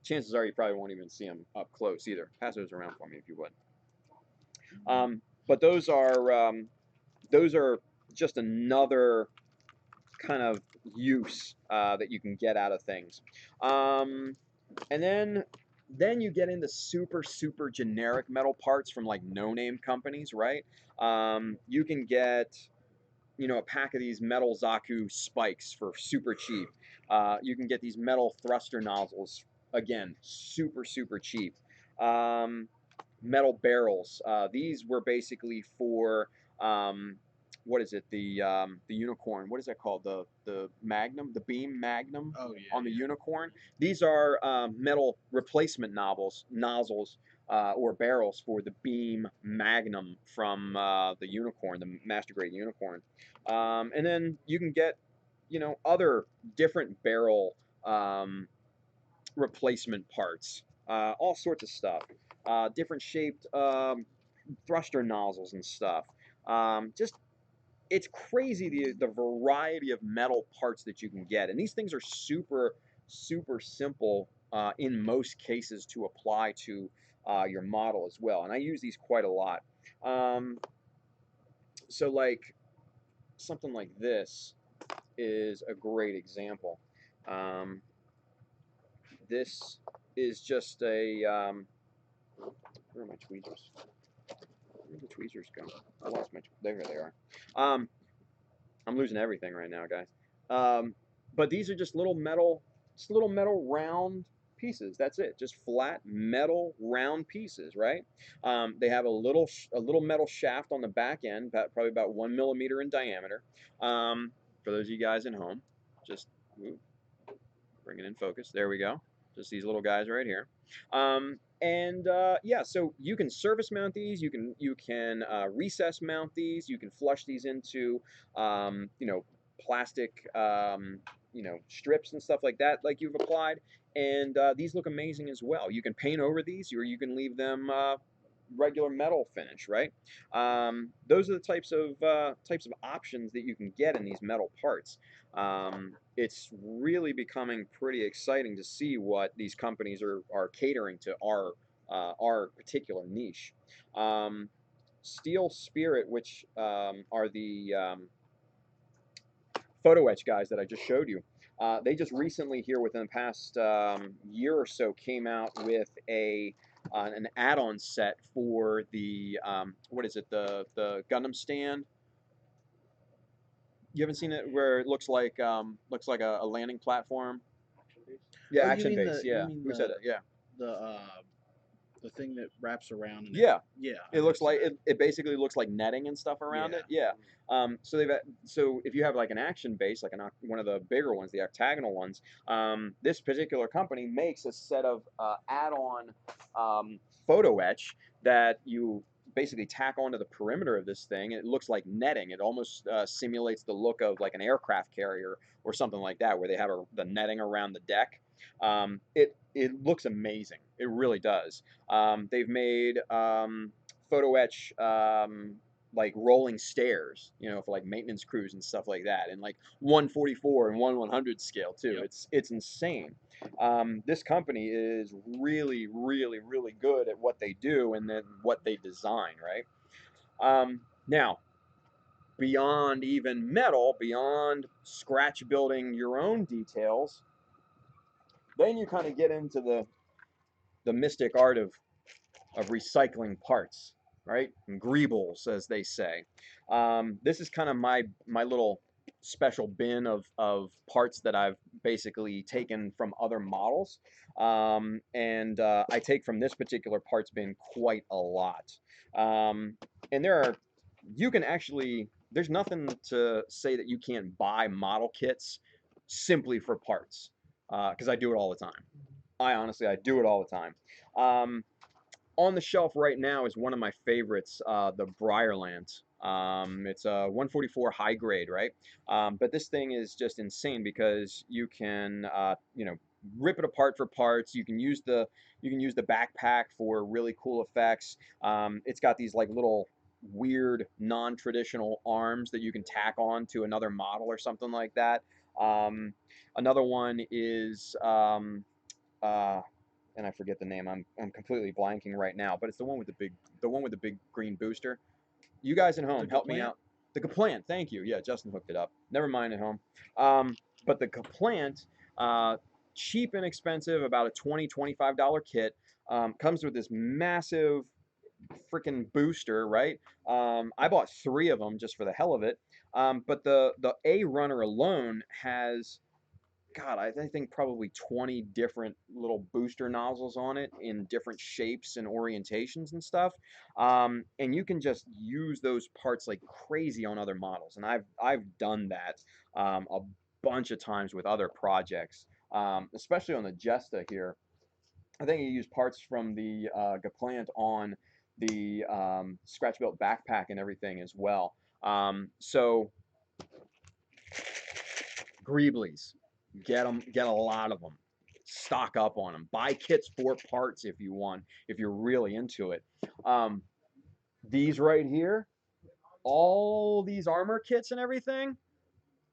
Chances are you probably won't even see them up close either. Pass those around for me if you would. But those are just another kind of use that you can get out of things. And then you get into super generic metal parts from like no-name companies, right? You can get, you know, a pack of these metal Zaku spikes for super cheap. You can get these metal thruster nozzles, again, super cheap. Metal barrels. These were basically for what is it? The unicorn. What is that called? The Magnum, the beam Magnum Oh yeah. on the unicorn. These are metal replacement nozzles or barrels for the beam Magnum from the unicorn, the Master Grade unicorn. And then you can get, you know, other different barrel replacement parts, all sorts of stuff, different shaped thruster nozzles and stuff. Just it's crazy the variety of metal parts that you can get, and these things are super simple in most cases to apply to your model as well. And I use these quite a lot. So like something like this is a great example. This is just a where are my tweezers? Where did the tweezers go? I lost my. There they are. I'm losing everything right now, guys. But these are just little metal round pieces. That's it. Just flat metal round pieces, right? They have a little metal shaft on the back end, probably about 1 millimeter in diameter. For those of you guys at home, just bring it in focus. There we go. Just these little guys right here. Yeah, so you can surface mount these. You can recess mount these. You can flush these into you know, plastic you know, strips and stuff like that, like you've applied. And these look amazing as well. You can paint over these, or you can leave them regular metal finish, right? Those are the types of options that you can get in these metal parts. It's really becoming pretty exciting to see what these companies are catering to our particular niche. Steel Spirit, which are the photo etch guys that I just showed you. They just recently here within the past year or so came out with an add-on set for the what is it, the Gundam stand. You haven't seen it where it looks like a landing platform? Yeah, Oh, you action mean base. the- Yeah, you mean who said it? Yeah, The thing that wraps around. And yeah. Yeah. It looks like it basically looks like netting and stuff around it. Yeah. So if you have like an action base, like one of the bigger ones, the octagonal ones, this particular company makes a set of add-on photo etch that you basically tack onto the perimeter of this thing. It looks like netting. It almost simulates the look of like an aircraft carrier or something like that, where they have the netting around the deck. It looks amazing. It really does. They've made photo etch like rolling stairs, you know, for like maintenance crews and stuff like that, and like 144 and 1/100 scale too. Yep. It's insane. This company is really good at what they do and then what they design, right? Now, beyond even metal, beyond scratch building your own details, then you kind of get into the mystic art of recycling parts, right? And greebles, as they say. This is kind of my little special bin of parts that I've basically taken from other models, and I take from this particular parts bin quite a lot. And you can actually there's nothing to say that you can't buy model kits simply for parts, because I do it all the time. I do it all the time. On the shelf right now is one of my favorites, the Briarland. It's a 144 high grade, right? But this thing is just insane because you can, rip it apart for parts. You can use the backpack for really cool effects. It's got these like little weird non-traditional arms that you can tack on to another model or something like that. Another one is and I forget the name. I'm completely blanking right now, but it's the one with the big green booster. You guys at home, The help me Kaplant? out. The Kaplant, thank you. Yeah, Justin hooked it up. Never mind at home. But the Kaplant, cheap and expensive, about a $20-$25 kit, comes with this massive freaking booster, right? I bought 3 of them just for the hell of it. But the A runner alone has, God, I think probably 20 different little booster nozzles on it in different shapes and orientations and stuff. And you can just use those parts like crazy on other models. And I've done that a bunch of times with other projects, especially on the Jesta here. I think you use parts from the Gaplant on the scratch built backpack and everything as well. So Greeblies, get a lot of them. Stock up on them. Buy kits for parts if you want, if you're really into it. Um, these right here, all these armor kits and everything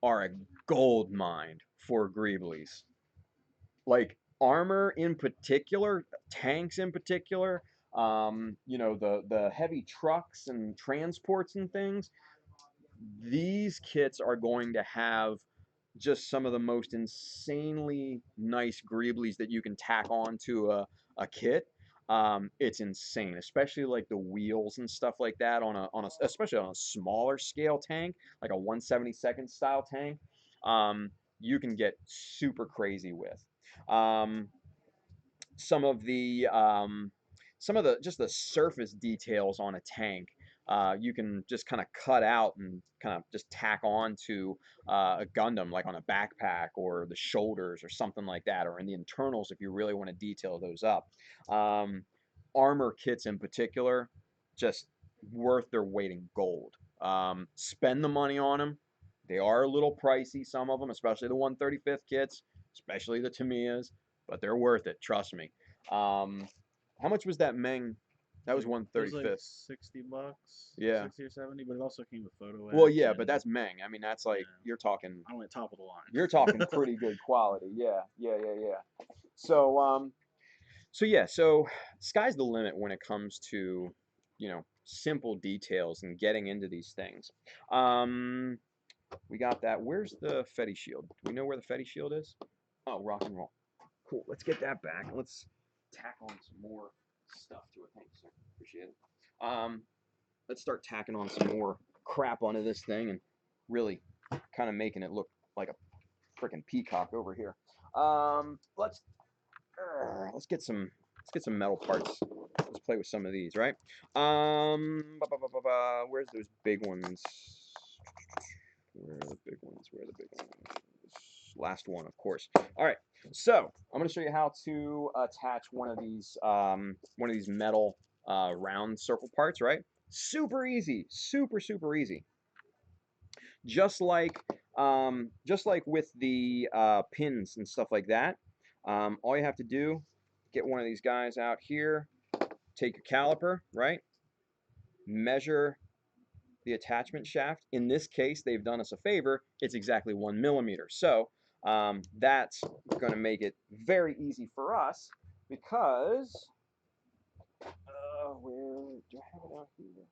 are a gold mine for Greeblies. Like armor in particular, tanks in particular, the heavy trucks and transports and things. These kits are going to have just some of the most insanely nice greeblies that you can tack on to a kit. It's insane, especially like the wheels and stuff like that especially on a smaller scale tank, like a 1/72 style tank. You can get super crazy with. Um, some of the just the surface details on a tank, you can just kind of cut out and kind of just tack on to a Gundam, like on a backpack or the shoulders or something like that, or in the internals if you really want to detail those up. Um, Armor kits in particular, just worth their weight in gold. Spend the money on them. They are a little pricey, some of them, especially the 135th kits, especially the Tamiyas, but they're worth it. Trust me. How much was that Meng? That was It was like 135th. $60, Yeah. 60 or 70, but it also came with photo Well, edits yeah, but and that's Meng. I mean, that's like Yeah. you're talking I went top of the line. you're talking pretty good quality. Yeah, yeah, yeah, yeah. So sky's the limit when it comes to, simple details and getting into these things. We got that. Where's the Fetty shield? Do we know where the Fetty shield is? Oh, rock and roll. Cool. Let's get that back. Let's tack on some more stuff to it. Thanks, sir. Appreciate it. Let's start tacking on some more crap onto this thing and really kind of making it look like a freaking peacock over here. Let's get some metal parts. Let's play with some of these, right? Where's those big ones? Where are the big ones? Where are the big ones? Last one, of course. All right, so I'm going to show you how to attach one of these metal round circle parts, right? Super easy, super easy. Just like with the pins and stuff like that. All you have to do, get one of these guys out here, take your caliper, right? Measure the attachment shaft. In this case, they've done us a favor. It's exactly 1 millimeter. So that's going to make it very easy for us because where do I have it out here?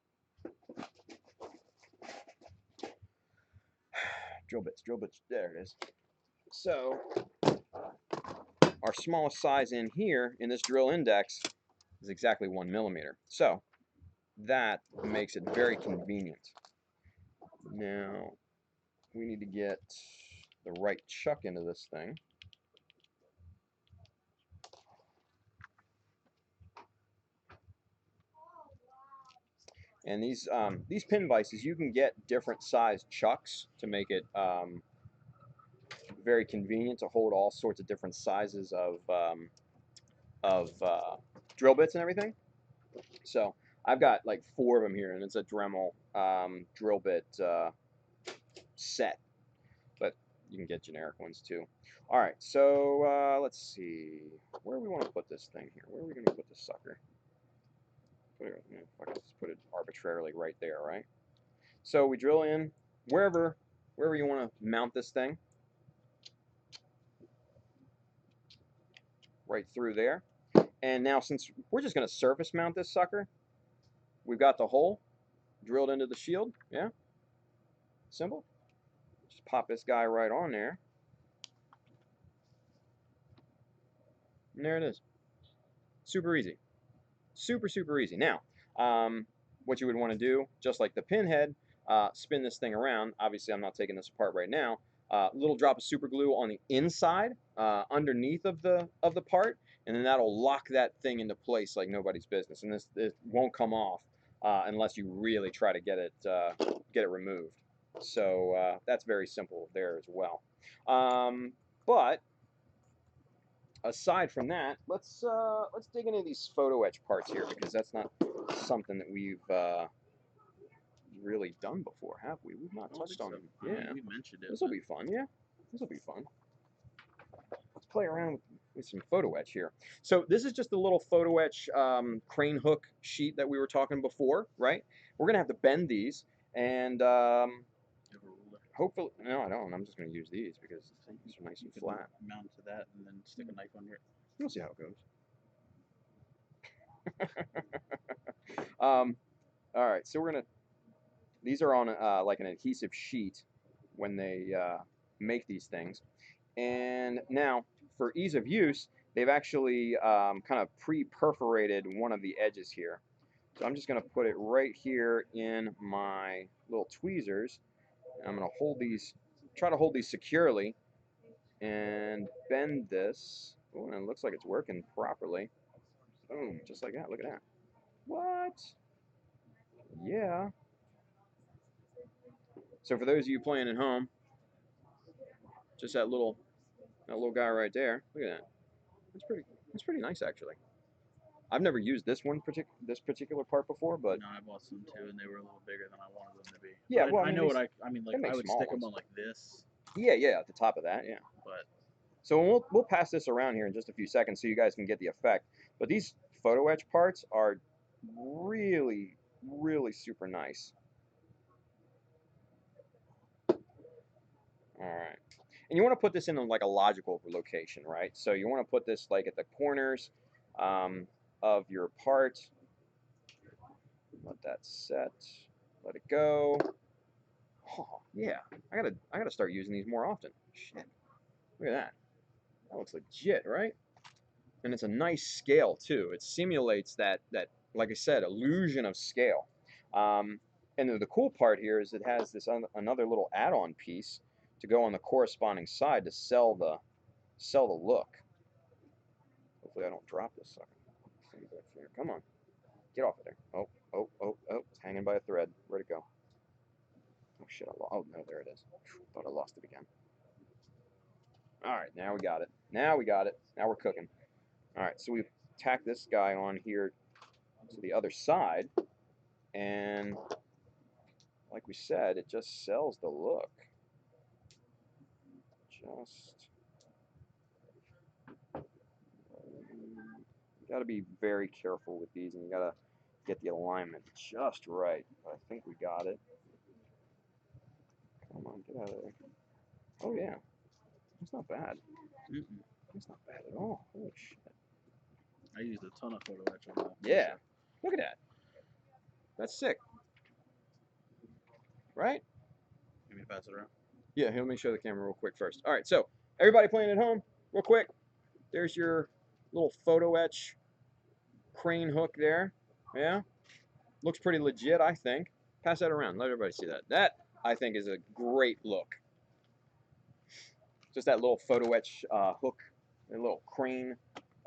Drill bits. There it is. So our smallest size in here in this drill index is exactly 1 millimeter. So that makes it very convenient. Now we need to get the right chuck into this thing. And these pin vices, you can get different size chucks to make it very convenient to hold all sorts of different sizes of drill bits and everything. So I've got like 4 of them here, and it's a Dremel drill bit set, but you can get generic ones too. All right, so let's see where we want to put this thing here. Where are we going to put this sucker? Fuck it, let's put it arbitrarily right there, right? So we drill in wherever you want to mount this thing, right through there. And now, since we're just going to surface mount this sucker, we've got the hole drilled into the shield. Yeah, simple. Just pop this guy right on there, and there it is. Super easy. Super easy. Now, what you would want to do, just like the pinhead, spin this thing around. Obviously, I'm not taking this apart right now. Little drop of super glue on the inside, underneath of the part, and then that'll lock that thing into place like nobody's business. And it won't come off unless you really try to get it removed. So that's very simple there as well. But aside from that, let's dig into these photo etch parts here, because that's not something that we've really done before, have we? We've not touched on them. Yeah, we mentioned it. This will be fun. Yeah, this will be fun. Let's play around with some photo etch here. So this is just a little photo etch crane hook sheet that we were talking before, right? We're gonna have to bend these, and hopefully, no, I don't. I'm just gonna use these because these are nice and flat. Mount to that and then stick a knife under it. We'll see how it goes. All right, so we're gonna. These are on like an adhesive sheet when they make these things, and now for ease of use, they've actually kind of pre-perforated one of the edges here. So I'm just gonna put it right here in my little tweezers. And I'm gonna hold these, try to hold these securely, and bend this. Oh, and it looks like it's working properly. Boom, just like that. Look at that. What? Yeah. So for those of you playing at home, just that little guy right there. Look at that. That's pretty nice actually. I've never used this particular part before, but no, I bought some too, and they were a little bigger than I wanted them to be. Yeah, but well, I know what I mean. Like I would stick them on like this. Yeah, at the top of that, yeah. But so we'll pass this around here in just a few seconds so you guys can get the effect. But these photo etch parts are really super nice. All right. And you want to put this in like a logical location, right? So you want to put this like at the corners of your part. Let that set. Let it go. Oh, yeah. I gotta start using these more often. Shit. Look at that. That looks legit, right? And it's a nice scale too. It simulates that like I said, illusion of scale. And the cool part here is it has this another little add-on piece to go on the corresponding side to sell the look. Hopefully I don't drop this sucker. Come on, get off of there. Oh, it's hanging by a thread. Where'd it go? Oh shit! Oh no, there it is. Thought I lost it again. All right, now we got it. Now we're cooking. All right, so we tack this guy on here to the other side, and like we said, it just sells the look. You got to be very careful with these, and you got to get the alignment just right. But I think we got it. Come on, get out of there. Oh yeah, it's not bad. It's not bad at all. Holy shit. I used a ton of photo etch on that. Yeah, look at that. That's sick. Right? Let me pass it around. Yeah, let me show the camera real quick first. All right, so everybody playing at home, real quick. There's your little photo etch crane hook there. Yeah, looks pretty legit, I think. Pass that around. Let everybody see that. That, I think, is a great look. Just that little photo etch hook, a little crane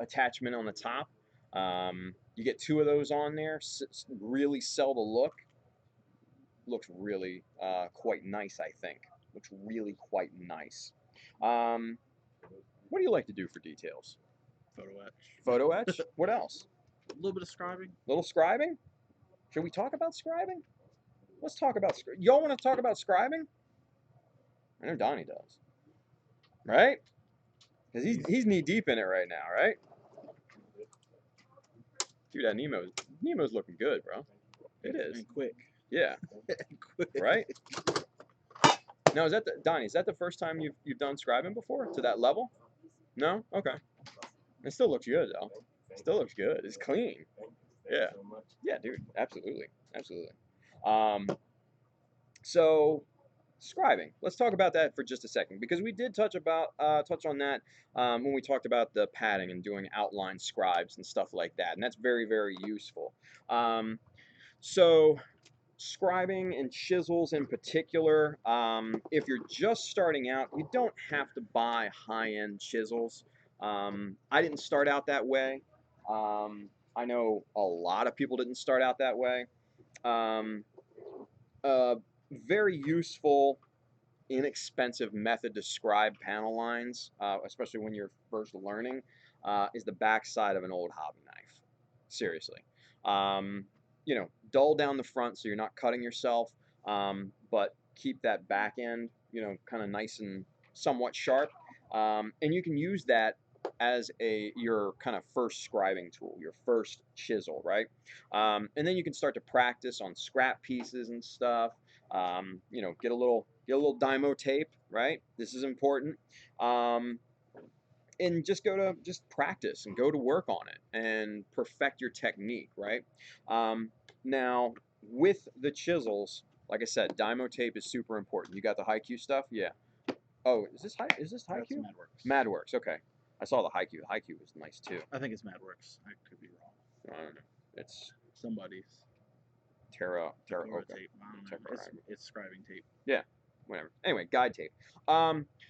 attachment on the top. You get 2 of those on there, really sell the look. looks really quite nice, I think. Looks really quite nice. What do you like to do for details? Photo etch. Photo etch? What else? A little bit of scribing. Little scribing? Should we talk about scribing? Let's talk about y'all want to talk about scribing? I know Donnie does. Right? Because he's knee deep in it right now, right? Dude, that Nemo's looking good, bro. It is. And quick. Yeah. Quick. Right? Now, Donnie, is that the first time you've done scribing before to that level? No? Okay. It still looks good though. Still looks good. It's clean. Yeah. Yeah, dude. Absolutely. Absolutely. So scribing. Let's talk about that for just a second because we did touch on that when we talked about the padding and doing outline scribes and stuff like that, and that's very, very useful. So scribing and chisels in particular, if you're just starting out, you don't have to buy high-end chisels. I didn't start out that way. I know a lot of people didn't start out that way. Very useful, inexpensive method to scribe panel lines, especially when you're first learning, is the backside of an old hobby knife. Seriously. You know, dull down the front so you're not cutting yourself, but keep that back end, you know, kind of nice and somewhat sharp. And you can use that as your kind of first scribing tool, your first chisel, right? And then you can start to practice on scrap pieces and stuff. You know, get a little Dymo tape, right? This is important. And just practice and go to work on it and perfect your technique, right? Now with the chisels, like I said, Dymo tape is super important. You got the Haiku stuff, yeah. Oh, is this Haiku? That's Madworks. Madworks, okay. I saw the Haiku. The Haiku was nice too. I think it's Madworks. I could be wrong. I don't know. It's Somebody's. Terra Or okay. tape. I don't know. Temporary. It's scribing tape. Yeah, whatever. Anyway, guide tape.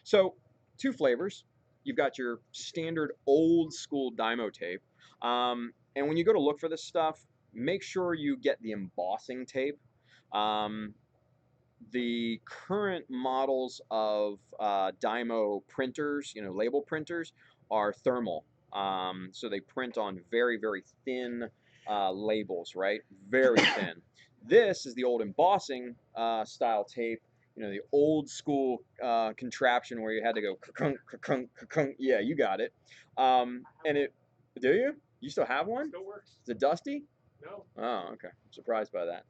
So two flavors. You've got your standard old school Dymo tape. And when you go to look for this stuff, make sure you get the embossing tape. The current models of Dymo printers, you know, label printers, are thermal. So they print on very, very thin labels, right? Very thin. This is the old embossing style tape, you know, the old school contraption where you had to go ka-kunk, ka-kunk, ka-kunk. Yeah, you got it. And it, do you? You still have one? Still works. Is it dusty? No. Oh, okay. I'm surprised by that.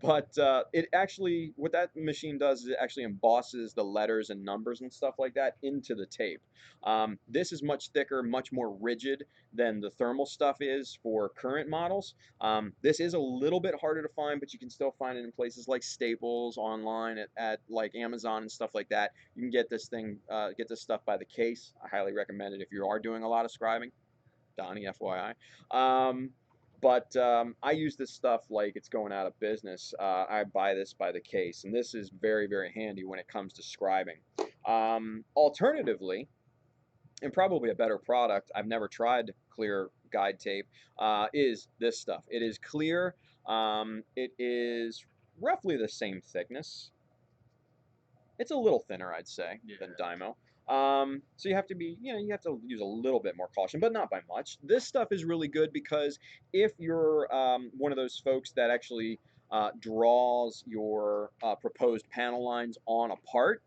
But it actually, what that machine does is it actually embosses the letters and numbers and stuff like that into the tape. This is much thicker, much more rigid than the thermal stuff is for current models. This is a little bit harder to find, but you can still find it in places like Staples, online, at like Amazon and stuff like that. You can get this stuff by the case. I highly recommend it if you are doing a lot of scribing. Donnie, FYI. But I use this stuff like it's going out of business. I buy this by the case, and this is very, very handy when it comes to scribing. Alternatively, and probably a better product, I've never tried clear guide tape, is this stuff. It is clear. It is roughly the same thickness. It's a little thinner, I'd say, than Dymo. So you have to you have to use a little bit more caution, but not by much. This stuff is really good because if you're one of those folks that actually draws your proposed panel lines on a part,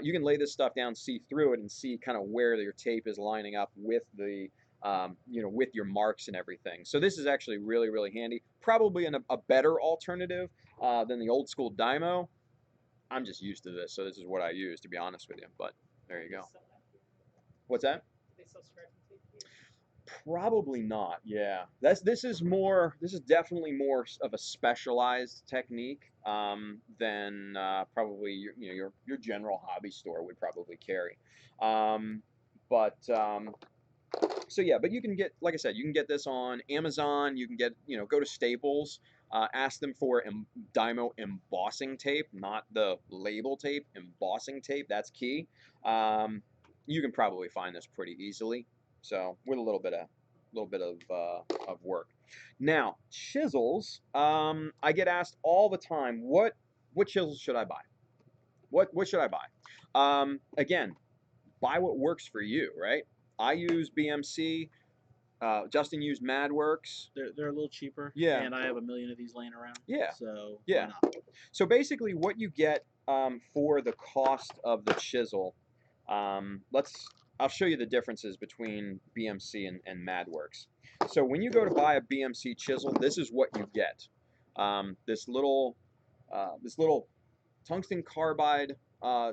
you can lay this stuff down, see through it, and see kind of where your tape is lining up with the with your marks and everything. So this is actually really, really handy. Probably a better alternative than the old school Dymo. I'm just used to this, so this is what I use, to be honest with you. But there you go. What's that? They sell scribing tape here? Probably not. Yeah, this is definitely more of a specialized technique than probably your general hobby store would probably carry. So yeah, but you can get, like I said, you can get this on Amazon. You can get, go to Staples, ask them for Dymo embossing tape, not the label tape, embossing tape. That's key. You can probably find this pretty easily. So with a little bit of work. Now, chisels, I get asked all the time, what chisels should I buy? What should I buy? Again, buy what works for you, right? I use BMC. Justin used MadWorks. They're a little cheaper. Yeah. And I have a million of these laying around. Yeah. So Yeah. why not? So basically, what you get for the cost of the chisel, I'll show you the differences between BMC and MadWorks. So when you go to buy a BMC chisel, this is what you get. This little tungsten carbide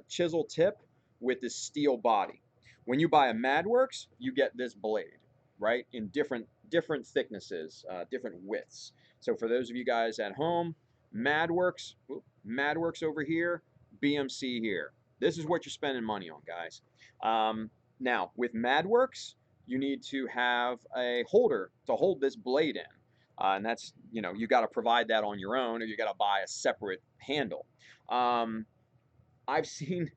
chisel tip with this steel body. When you buy a MadWorks, you get this blade, right, in different thicknesses, different widths. So for those of you guys at home, MadWorks over here, BMC here. This is what you're spending money on, guys. Now, with MadWorks, you need to have a holder to hold this blade in. And that's, you got to provide that on your own, or you got to buy a separate handle. I've seen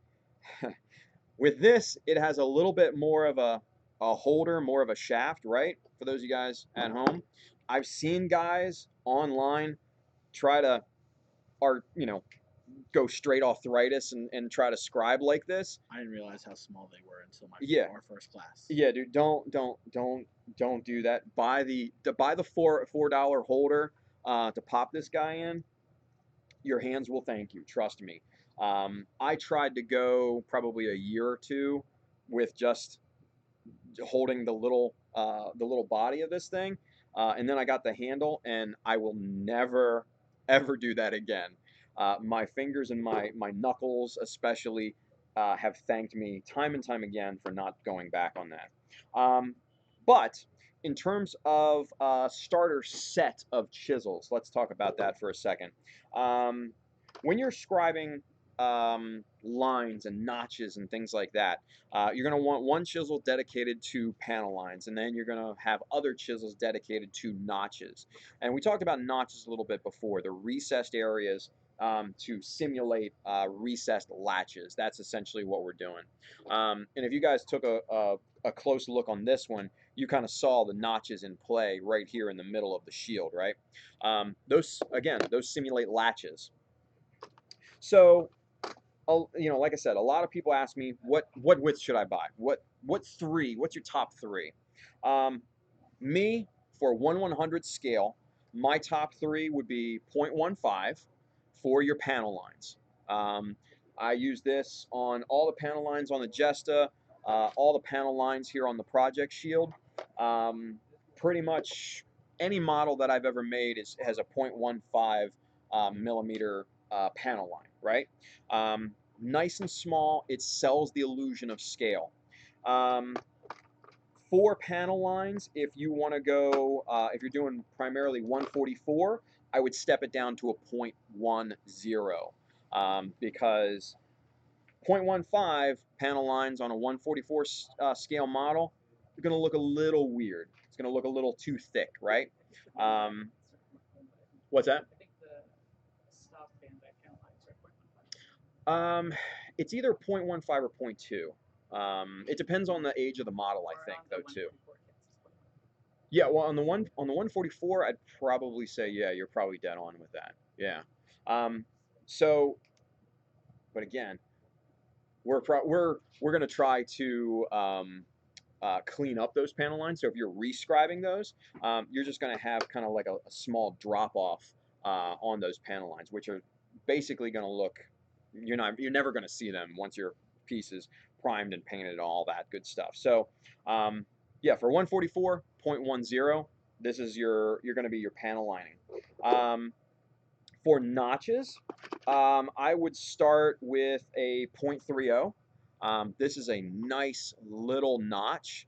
with this, it has a little bit more of a holder, more of a shaft, right? For those of you guys at home, I've seen guys online try to, go straight arthritis and try to scribe like this. I didn't realize how small they were until our first class. Yeah, dude, don't do that. Buy the $4 holder to pop this guy in. Your hands will thank you. Trust me. I tried to go probably a year or two with just holding the little body of this thing, and then I got the handle, and I will never ever do that again. My fingers and my knuckles especially have thanked me time and time again for not going back on that. But in terms of starter set of chisels, let's talk about that for a second. When you're scribing lines and notches and things like that, you're going to want one chisel dedicated to panel lines, and then you're going to have other chisels dedicated to notches. And we talked about notches a little bit before, the recessed areas to simulate recessed latches. That's essentially what we're doing. And if you guys took a close look on this one, you kind of saw the notches in play right here in the middle of the shield, right? Those simulate latches. So, like I said, a lot of people ask me, what width should I buy? What's your top three? Me, for 1/100 scale, my top three would be 0.15 for your panel lines. I use this on all the panel lines on the Jesta, all the panel lines here on the Project Shield. Pretty much any model that I've ever made has a 0.15 millimeter panel line, right? Nice and small, it sells the illusion of scale. For panel lines, if you want to go, if you're doing primarily 144, I would step it down to a 0.10 because 0.15 panel lines on a 144 scale model, they're going to look a little weird. It's going to look a little too thick, right? What's that? I think the stop band by panel lines are 0.15. It's either 0.15 or 0.2. It depends on the age of the model, I Or think, on the though, too. 144 kits, it's 0.15. Yeah, well, on the 144, I'd probably say, yeah, you're probably dead on with that. Yeah. So, but again, we're going to try to clean up those panel lines. So if you're rescribing those, you're just going to have kind of like a small drop off on those panel lines, which are basically going to look, you're never going to see them once your piece is primed and painted and all that good stuff. So yeah, for 144, 0.10, this is you're going to be your panel lining. For notches, I would start with a 0.30. This is a nice little notch.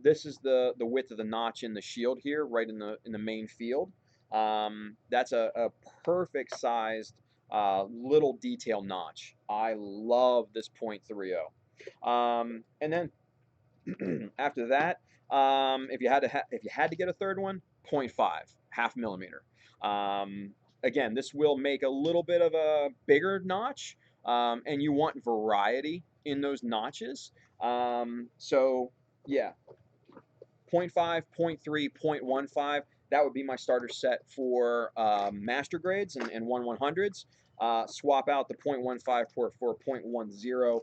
This is the width of the notch in the shield here, right in the main field. That's a perfect sized little detail notch. I love this 0.30. And then after that, if you had to get a third one, 0.5, half millimeter. Again, this will make a little bit of a bigger notch, and you want variety in those notches. So yeah, 0.5, 0.3, 0.15. that would be my starter set for master grades and 1/100s. Swap out the 0.15 for 0.10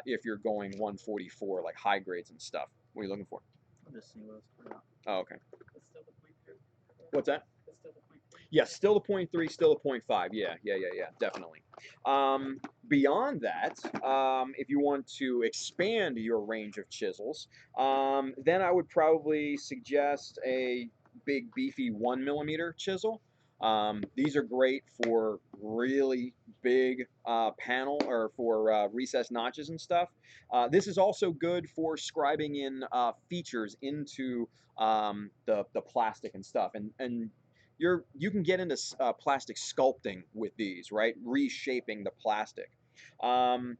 if you're going 144, like high grades and stuff. What are you looking for? I'm just seeing what else put out. Oh, okay. It's still the point three. What's that? It's still the point three. Yes, still the 0.3, still the 0.5. Yeah, definitely. Beyond that, if you want to expand your range of chisels, then I would probably suggest a big beefy 1mm chisel. These are great for really big panel or for recessed notches and stuff. This is also good for scribing in features into the plastic and stuff, and you can get into plastic sculpting with these, right? Reshaping the plastic. Um,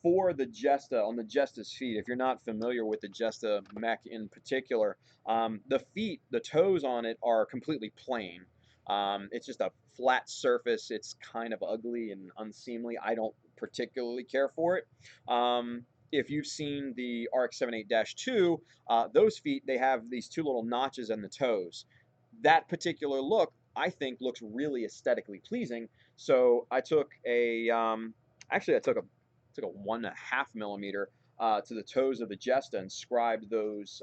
for the Jesta, on the Jesta's feet, if you're not familiar with the Jesta mech in particular, the feet, the toes on it are completely plain. It's just a flat surface. It's kind of ugly and unseemly. I don't particularly care for it. If you've seen the RX-78-2, those feet, they have these two little notches in the toes. That particular look, I think, looks really aesthetically pleasing. So I took actually I took a 1.5mm to the toes of the Jesta and scribed those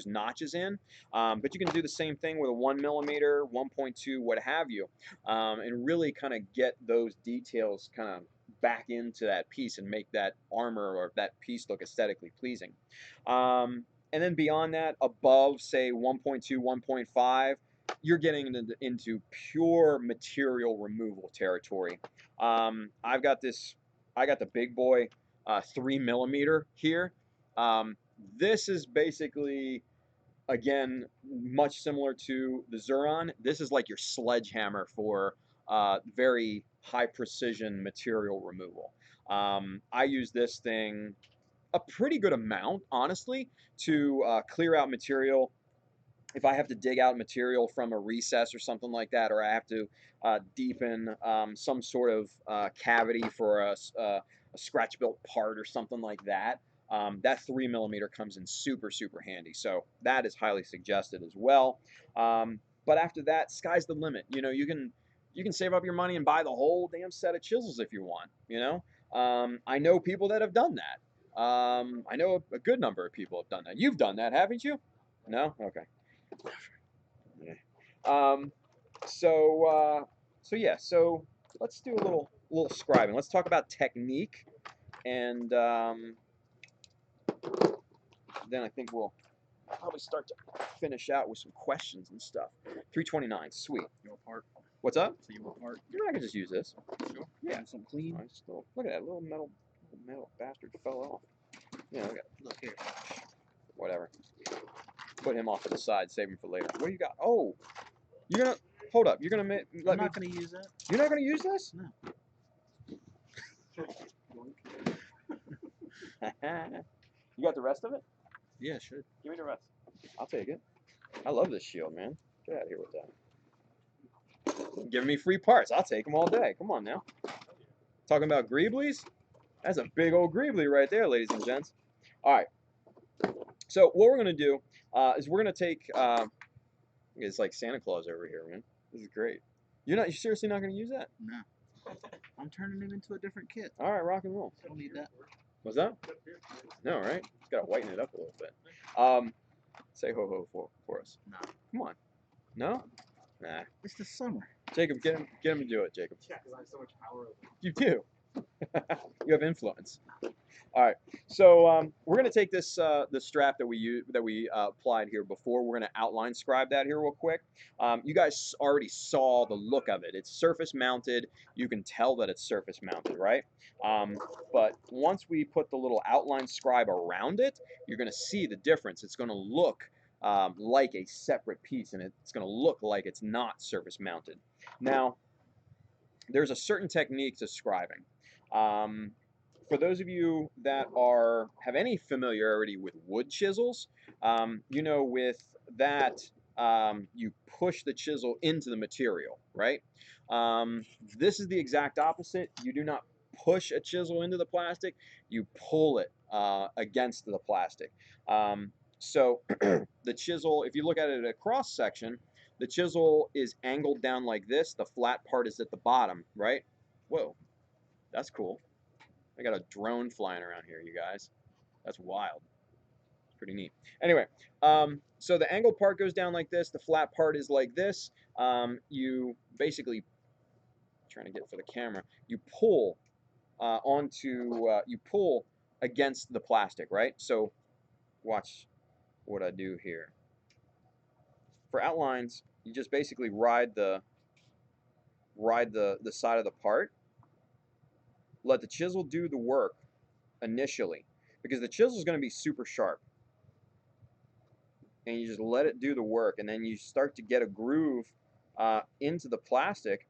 notches in. But you can do the same thing with a 1mm, 1.2, what have you, and really kind of get those details kind of back into that piece and make that armor or that piece look aesthetically pleasing. And then beyond that, above, say, 1.2, 1.5, you're getting into pure material removal territory. I got the big boy 3mm here. This is basically, again, much similar to the Zuron. This is like your sledgehammer for very high precision material removal. I use this thing a pretty good amount, honestly, to clear out material. If I have to dig out material from a recess or something like that, or I have to deepen some sort of cavity for a scratch-built part or something like that, that 3mm comes in super, super handy. So that is highly suggested as well. But after that, sky's the limit. You know, you can save up your money and buy the whole damn set of chisels if you want. You know, I know people that have done that. I know a good number of people have done that. You've done that, haven't you? No? Okay. Yeah. So yeah. So let's do a little scribing. Let's talk about technique, and then I think we'll probably start to finish out with some questions and stuff. 329. Sweet. You want part? What's up? So you want part? I can just use this. Sure. Yeah. Want some clean? Look at that little metal bastard fell off. Yeah. Look here. Whatever. Put him off to the side. Save him for later. What do you got? Oh, you're gonna hold up. You're gonna let I'm me. not gonna use that. You're not gonna use this? No. You got the rest of it? Yeah, sure. Give me the rest. I'll take it. I love this shield, man. Get out of here with that. Giving me free parts. I'll take them all day. Come on now. Talking about Greeblies? That's a big old Greebly right there, ladies and gents. All right. So what we're gonna do is we're gonna take. It's like Santa Claus over here, man. This is great. You're seriously not gonna use that? No. I'm turning it into a different kit. All right, rock and roll. Don't need that. What's that? No, right? Just gotta whiten it up a little bit. Say ho ho for us. No. Come on. No? Nah. It's the summer. Jacob, get him to do it, Jacob. Yeah, because I have so much power over it. You do. You have influence. All right. So we're gonna take this the strap that we applied here before. We're gonna outline scribe that here real quick. You guys already saw the look of it. It's surface mounted. You can tell that it's surface mounted, right? But once we put the little outline scribe around it, you're gonna see the difference. It's gonna look like a separate piece, and it's gonna look like it's not surface mounted. Now, there's a certain technique to scribing. For those of you that have any familiarity with wood chisels, you know with that you push the chisel into the material, right? This is the exact opposite. You do not push a chisel into the plastic, you pull it against the plastic. So the chisel, if you look at it at a cross section, the chisel is angled down like this. The flat part is at the bottom, right? Whoa, that's cool. I got a drone flying around here, you guys. That's wild. It's pretty neat. Anyway, so the angled part goes down like this. The flat part is like this. You basically, trying to get for the camera, you pull you pull against the plastic, right? So watch what I do here. For outlines, you just basically ride the side of the part. Let the chisel do the work initially, because the chisel is going to be super sharp. And you just let it do the work, and then you start to get a groove into the plastic.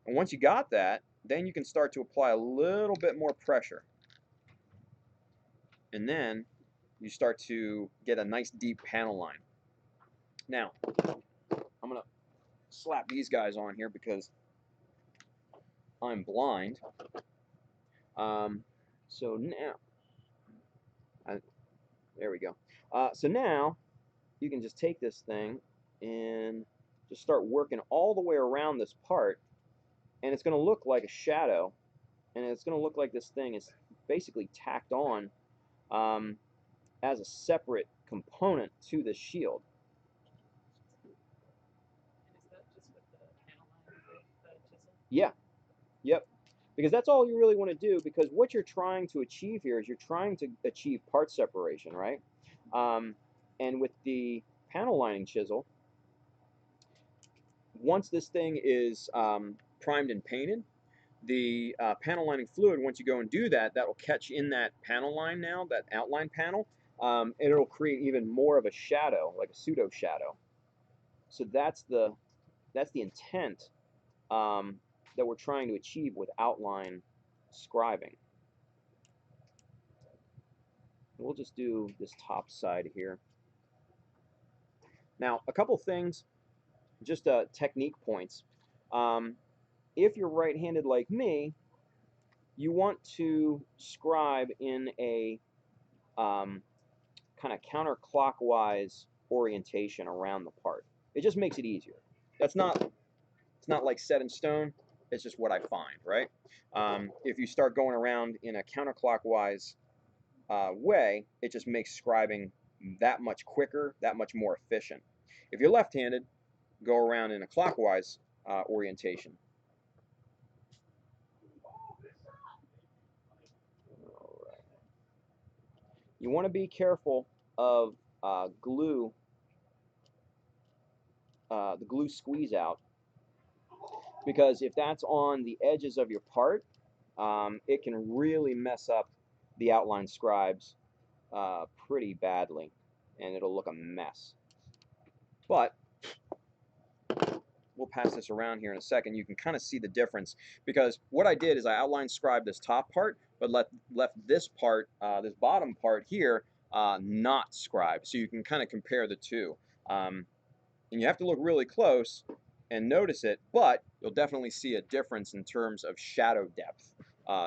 And once you got that, then you can start to apply a little bit more pressure. And then you start to get a nice deep panel line. Now, I'm going to slap these guys on here because I'm blind. So now, there we go. So now, you can just take this thing and just start working all the way around this part, and it's going to look like a shadow, and it's going to look like this thing is basically tacked on as a separate component to the shield. And is that just with the panel line with the chisel? Yeah, yep. Because that's all you really want to do, because what you're trying to achieve here is you're trying to achieve part separation, right? And with the panel lining chisel, once this thing is primed and painted, the panel lining fluid, once you go and do that, that will catch in that panel line now, that outline panel, and it'll create even more of a shadow, like a pseudo shadow. So that's the intent that we're trying to achieve with outline scribing. We'll just do this top side here. Now, a couple things, just technique points. If you're right-handed like me, you want to scribe in a kind of counterclockwise orientation around the part. It just makes it easier. It's not like set in stone. It's just what I find, right? If you start going around in a counterclockwise way, it just makes scribing that much quicker, that much more efficient. If you're left-handed, go around in a clockwise orientation. All right. You want to be careful of glue, the glue squeeze out, because if that's on the edges of your part, it can really mess up the outline scribes pretty badly, and it'll look a mess. But we'll pass this around here in a second. You can kind of see the difference, because what I did is I outline scribed this top part, but left this part, this bottom part here, not scribed. So you can kind of compare the two. And you have to look really close and notice it, but you'll definitely see a difference in terms of shadow depth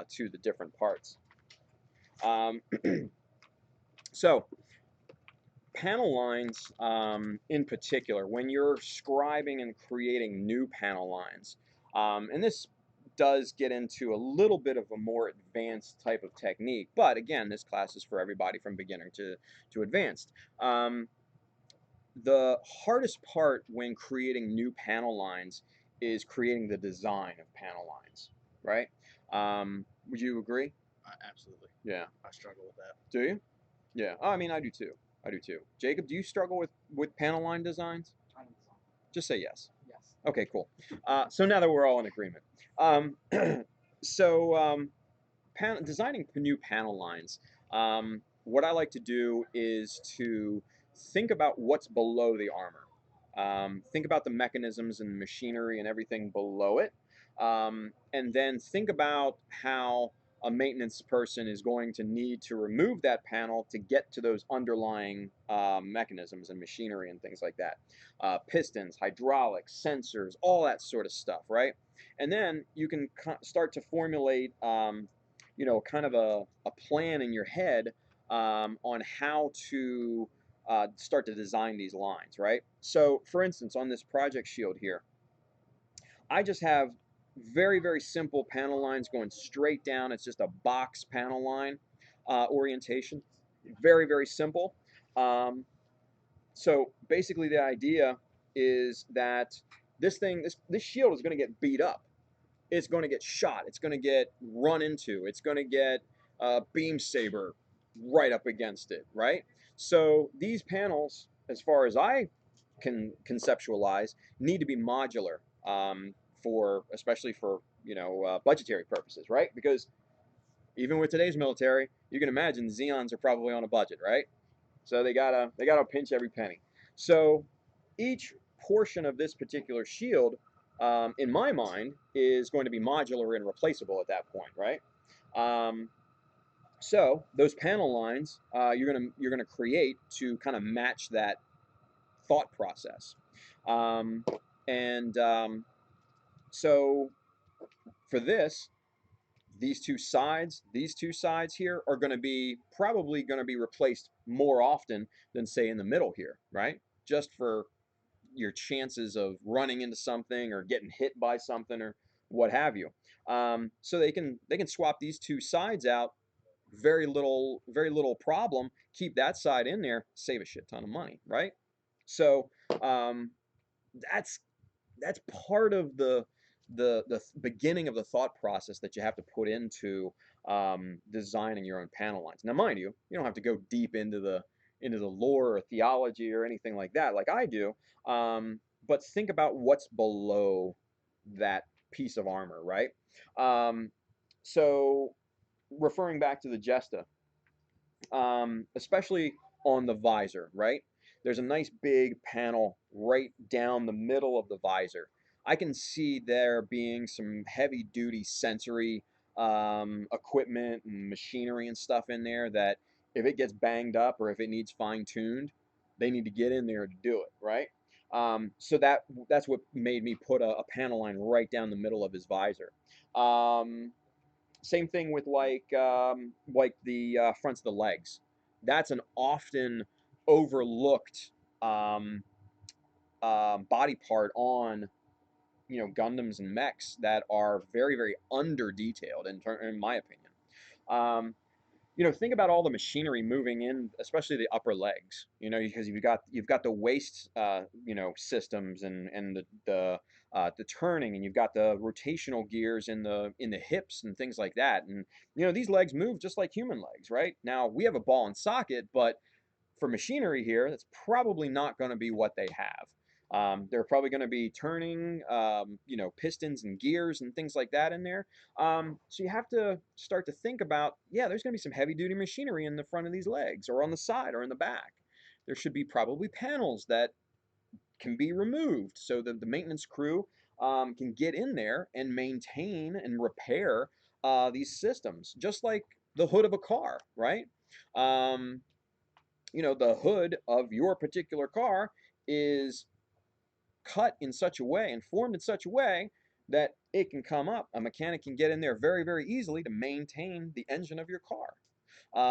to the different parts. So panel lines in particular, when you're scribing and creating new panel lines, and this does get into a little bit of a more advanced type of technique, but again, this class is for everybody from beginner to advanced. The hardest part when creating new panel lines is creating the design of panel lines, right? Would you agree? Absolutely. Yeah. I struggle with that. Do you? Yeah. Oh, I mean, I do too. I do too. Jacob, do you struggle with panel line designs? Just say yes. Yes. Okay, cool. So now that we're all in agreement. Designing new panel lines, what I like to do is to think about what's below the armor. Think about the mechanisms and machinery and everything below it. And then think about how a maintenance person is going to need to remove that panel to get to those underlying mechanisms and machinery and things like that. Pistons, hydraulics, sensors, all that sort of stuff, right? And then you can start to formulate kind of a plan in your head on how to start to design these lines, right? So, for instance, on this project shield here, I just have very, very simple panel lines going straight down. It's just a box panel line orientation. Very, very simple. So basically the idea is that this shield is going to get beat up. It's going to get shot. It's going to get run into. It's going to get beam saber right up against it, right? So these panels, as far as I can conceptualize, need to be modular for, especially for budgetary purposes, right? Because even with today's military, you can imagine Xeons are probably on a budget, right? So they gotta pinch every penny. So each portion of this particular shield, in my mind, is going to be modular and replaceable at that point, right? So those panel lines you're gonna create to kind of match that thought process, um, and so for this, these two sides here are going to be probably going to be replaced more often than say in the middle here, right? Just for your chances of running into something or getting hit by something or what have you. So they can swap these two sides out, very little problem. Keep that side in there, save a shit ton of money, right? So um, that's that's part of the beginning of the thought process that you have to put into designing your own panel lines. Now, mind you, you don't have to go deep into the lore or theology or anything like that, like I do. But think about what's below that piece of armor, right? Um, so, referring back to the Jesta, especially on the visor, right? There's a nice big panel right down the middle of the visor. I can see there being some heavy duty sensory equipment and machinery and stuff in there that if it gets banged up or if it needs fine tuned, they need to get in there to do it, right? So that's what made me put a panel line right down the middle of his visor. Same thing with like the fronts of the legs. That's an often overlooked um, body part on Gundams and mechs that are very very under detailed in my opinion. Um, think about all the machinery moving in, especially the upper legs. Because you've got the waist, systems and the turning, and you've got the rotational gears in the hips and things like that. And these legs move just like human legs, right? Now we have a ball and socket, but for machinery here, that's probably not going to be what they have. They're probably going to be turning, pistons and gears and things like that in there. So you have to start to think about, yeah, there's going to be some heavy duty machinery in the front of these legs or on the side or in the back. There should be probably panels that can be removed so that the maintenance crew can get in there and maintain and repair these systems, just like the hood of a car, right? Um, the hood of your particular car is cut in such a way and formed in such a way that it can come up. A mechanic can get in there very, very easily to maintain the engine of your car.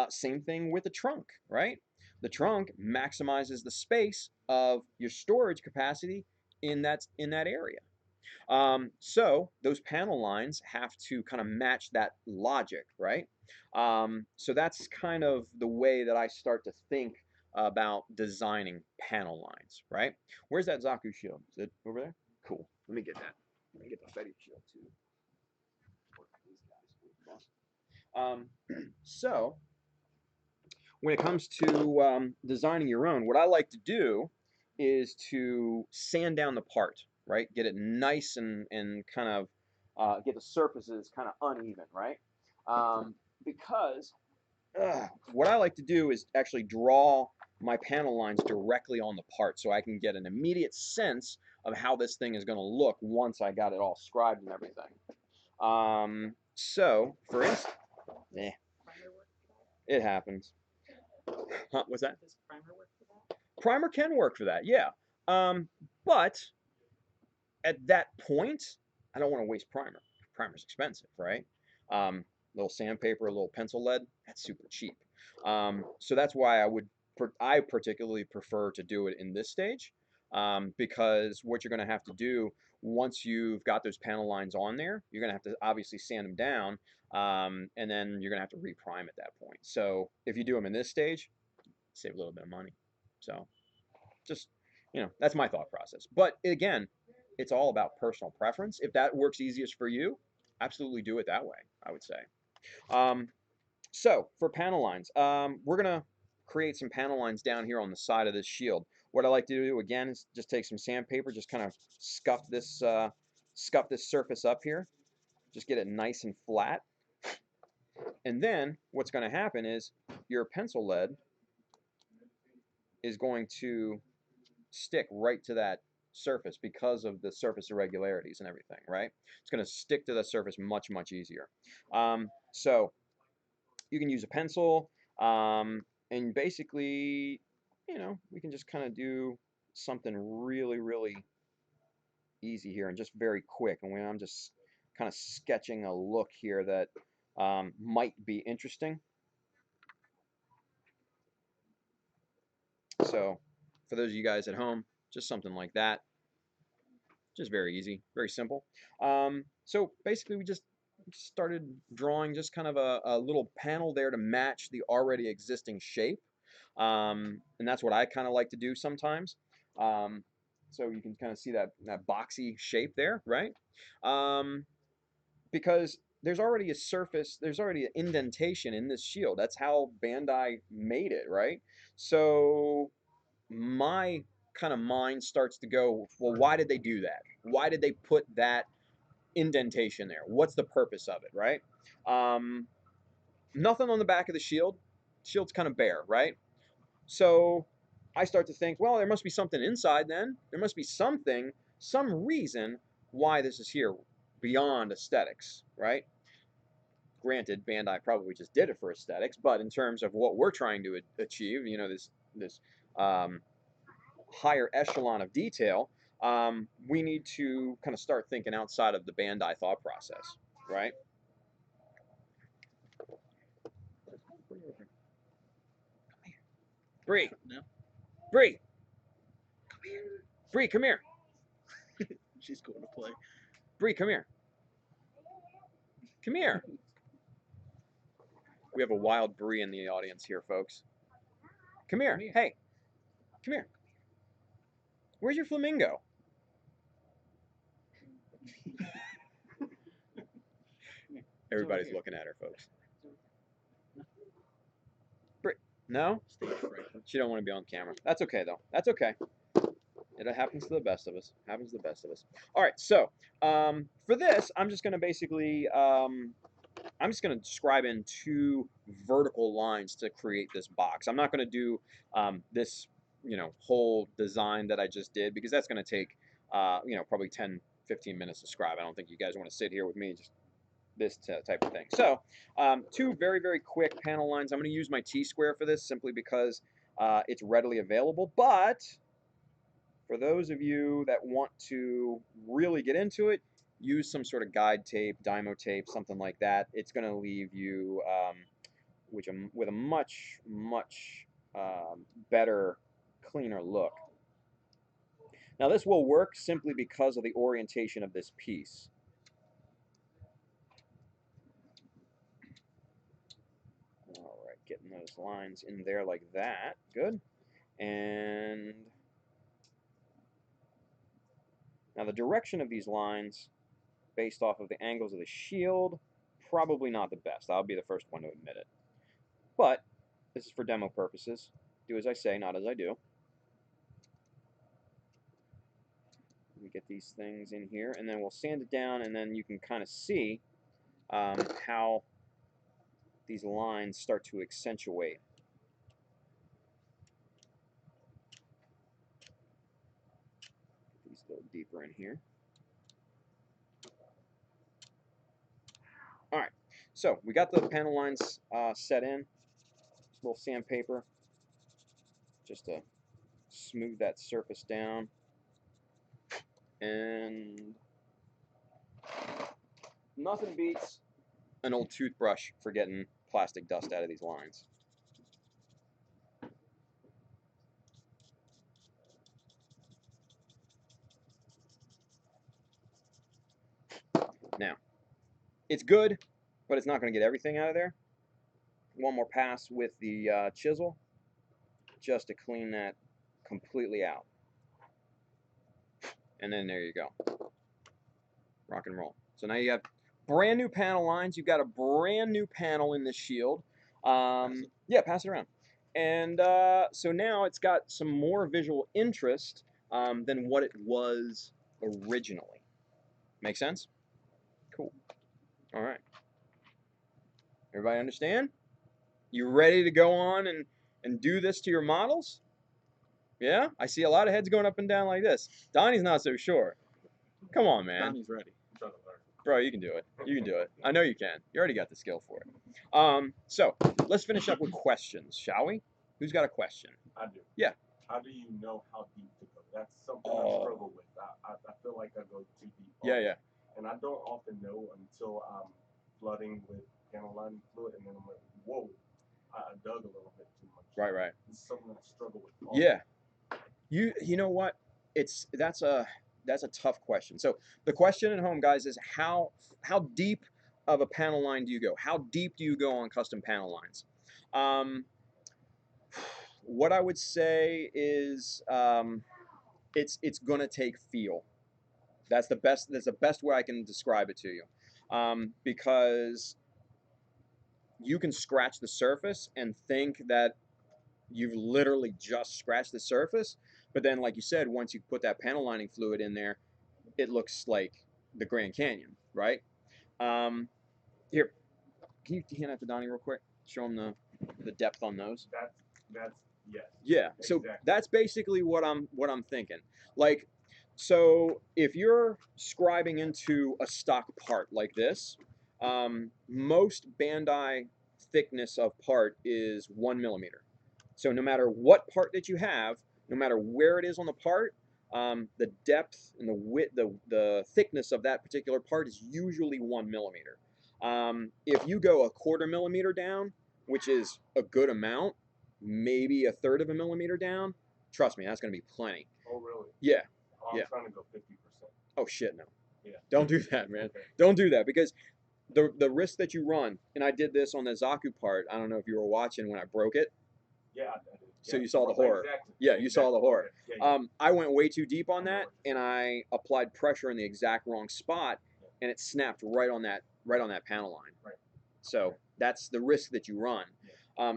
Same thing with the trunk, right? The trunk maximizes the space of your storage capacity in that area. So those panel lines have to kind of match that logic, right? So that's kind of the way that I start to think about designing panel lines, right? Where's that Zaku shield? Is it over there? Cool. Let me get that. Let me get the Fetty shield too. So when it comes to designing your own, what I like to do is to sand down the part, right? Get it nice and kind of get the surfaces kind of uneven, right? Because what I like to do is actually draw my panel lines directly on the part so I can get an immediate sense of how this thing is going to look once I got it all scribed and everything. So, for instance, it happens. Huh, what's that? Does primer work for that? Primer can work for that, yeah. But at that point, I don't want to waste primer. Primer's expensive, right? Little sandpaper, a little pencil lead, that's super cheap. So that's why I would I particularly prefer to do it in this stage, because what you're going to have to do once you've got those panel lines on there, you're going to have to obviously sand them down, and then you're going to have to reprime at that point. So if you do them in this stage, save a little bit of money. So just, that's my thought process. But again, it's all about personal preference. If that works easiest for you, absolutely do it that way, I would say. So for panel lines, we're gonna create some panel lines down here on the side of this shield. What I like to do again is just take some sandpaper, just kind of scuff this surface up here, just get it nice and flat. And then what's going to happen is your pencil lead is going to stick right to that surface because of the surface irregularities and everything, right? It's going to stick to the surface much, much easier. So you can use a pencil, and basically, we can just kind of do something really, really easy here and just very quick. And when I'm just kind of sketching a look here that might be interesting. So for those of you guys at home, just something like that. Just very easy, very simple. So basically we just started drawing just kind of a little panel there to match the already existing shape. And that's what I kind of like to do sometimes. So you can kind of see that boxy shape there, right? Because there's already a surface, there's already an indentation in this shield. That's how Bandai made it, right? So my kind of mind starts to go, well, why did they do that? Why did they put that indentation there? What's the purpose of it, right? Nothing on the back of the shield. Shield's kind of bare, right? So I start to think, well, there must be something inside then. There must be something, some reason why this is here beyond aesthetics, right? Granted, Bandai probably just did it for aesthetics, but in terms of what we're trying to achieve, this higher echelon of detail, we need to kind of start thinking outside of the Bandai thought process, right? Bree, No. Bree, Bree, come here. She's going to play. Bree, come here. Come here. We have a wild Bree in the audience here, folks. Come here. Hey, come here. Where's your flamingo? Everybody's looking at her, folks. Bree, no? She don't want to be on camera. That's okay, though. That's okay. It happens to the best of us. Happens to the best of us. All right, so for this, I'm just going to basically, I'm just going to describe in 2 vertical lines to create this box. I'm not going to do this, whole design that I just did, because that's going to take, probably 10, 15 minutes to describe. I don't think you guys want to sit here with me just this type of thing. So 2 very, very quick panel lines. I'm going to use my T-square for this simply because it's readily available, but for those of you that want to really get into it, use some sort of guide tape, Dymo tape, something like that. It's going to leave you with a much, much better, cleaner look. Now this will work simply because of the orientation of this piece. All right, getting those lines in there like that. Good. And now the direction of these lines, based off of the angles of the shield, probably not the best. I'll be the first one to admit it. But this is for demo purposes. Do as I say, not as I do. We get these things in here, and then we'll sand it down, and then you can kind of see how these lines start to accentuate. These a little deeper in here. All right, so we got the panel lines set in. Just a little sandpaper, just to smooth that surface down. And nothing beats an old toothbrush for getting plastic dust out of these lines. It's good, but it's not going to get everything out of there. One more pass with the chisel, just to clean that completely out. And then there you go. Rock and roll. So now you have brand new panel lines. You've got a brand new panel in this shield. Yeah, pass it around. And so now it's got some more visual interest than what it was originally. Make sense? Cool. All right. Everybody understand? You ready to go on and do this to your models? Yeah? I see a lot of heads going up and down like this. Donnie's not so sure. Come on, man. Donnie's ready. Bro, you can do it. You can do it. I know you can. You already got the skill for it. So let's finish up with questions, shall we? Who's got a question? I do. Yeah. How do you know how deep to go? That's something Oh. I struggle with. I feel like I go too deep. Yeah, yeah. And I don't often know until I'm flooding with panel line fluid, and then I'm like, whoa, I dug a little bit too much. Right, right. It's something I struggle with. Yeah. You know what? That's a tough question. So the question at home, guys, is how deep of a panel line do you go? How deep do you go on custom panel lines? What I would say is it's gonna take feel. That's the best way I can describe it to you, because you can scratch the surface and think that you've literally just scratched the surface, but then, like you said, once you put that panel lining fluid in there, it looks like the Grand Canyon, right? Here, can you hand that to Donnie real quick? Show him the depth on those. That's yes. Yeah. So Exactly. that's basically what I'm thinking. Like, so if you're scribing into a stock part like this, most Bandai thickness of part is 1 millimeter. So no matter what part that you have, no matter where it is on the part, the depth and the width, the thickness of that particular part is usually 1 millimeter. If you go 1/4 millimeter down, which is a good amount, maybe 1/3 of a millimeter down, trust me, that's going to be plenty. Oh, really? Yeah. Oh, I'm Yeah. trying to go 50%. Oh shit, no. Yeah. Don't do that, man. Okay. Don't do that, because the risk that you run, and I did this on the Zaku part. I don't know if you were watching when I broke it. Yeah, I did. So Yeah. you saw the horror. Exactly. Yeah, you saw the horror. Okay. Yeah, yeah. I went way too deep on that, and I applied pressure in the exact wrong spot, and it snapped right on that panel line. Right. So that's the risk that you run.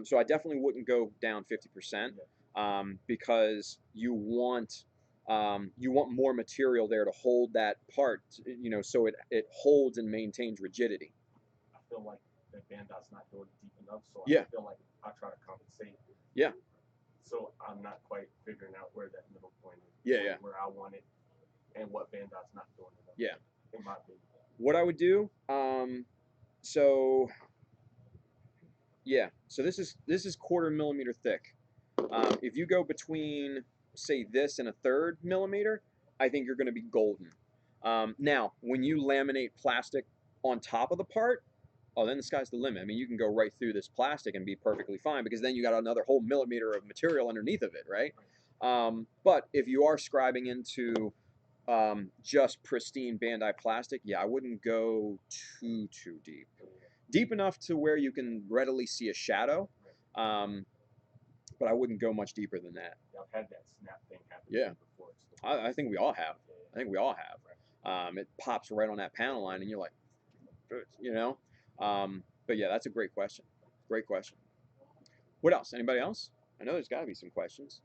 So I definitely wouldn't go down 50%, because you want more material there to hold that part, so it holds and maintains rigidity. I feel like the Bandai's not going deep enough, so Yeah. I feel like I try to compensate. Yeah. So I'm not quite figuring out where that middle point is. Yeah, yeah. Where I want it, and what Bandai's not doing enough. Yeah. In my opinion. What I would do, so this is 1/4 millimeter thick. If you go between, say, this and 1/3 millimeter, I think you're going to be golden. Now, when you laminate plastic on top of the part, oh, then the sky's the limit. I mean, you can go right through this plastic and be perfectly fine, because then you got another whole millimeter of material underneath of it, right? But if you are scribing into just pristine Bandai plastic, yeah, I wouldn't go too deep. Deep enough to where you can readily see a shadow, but I wouldn't go much deeper than that. Yeah, I've had that snap thing happen Yeah. before. I think we all have. I think we all have. It pops right on that panel line, and you're like, but yeah, that's a great question. Great question. What else? Anybody else? I know there's got to be some questions.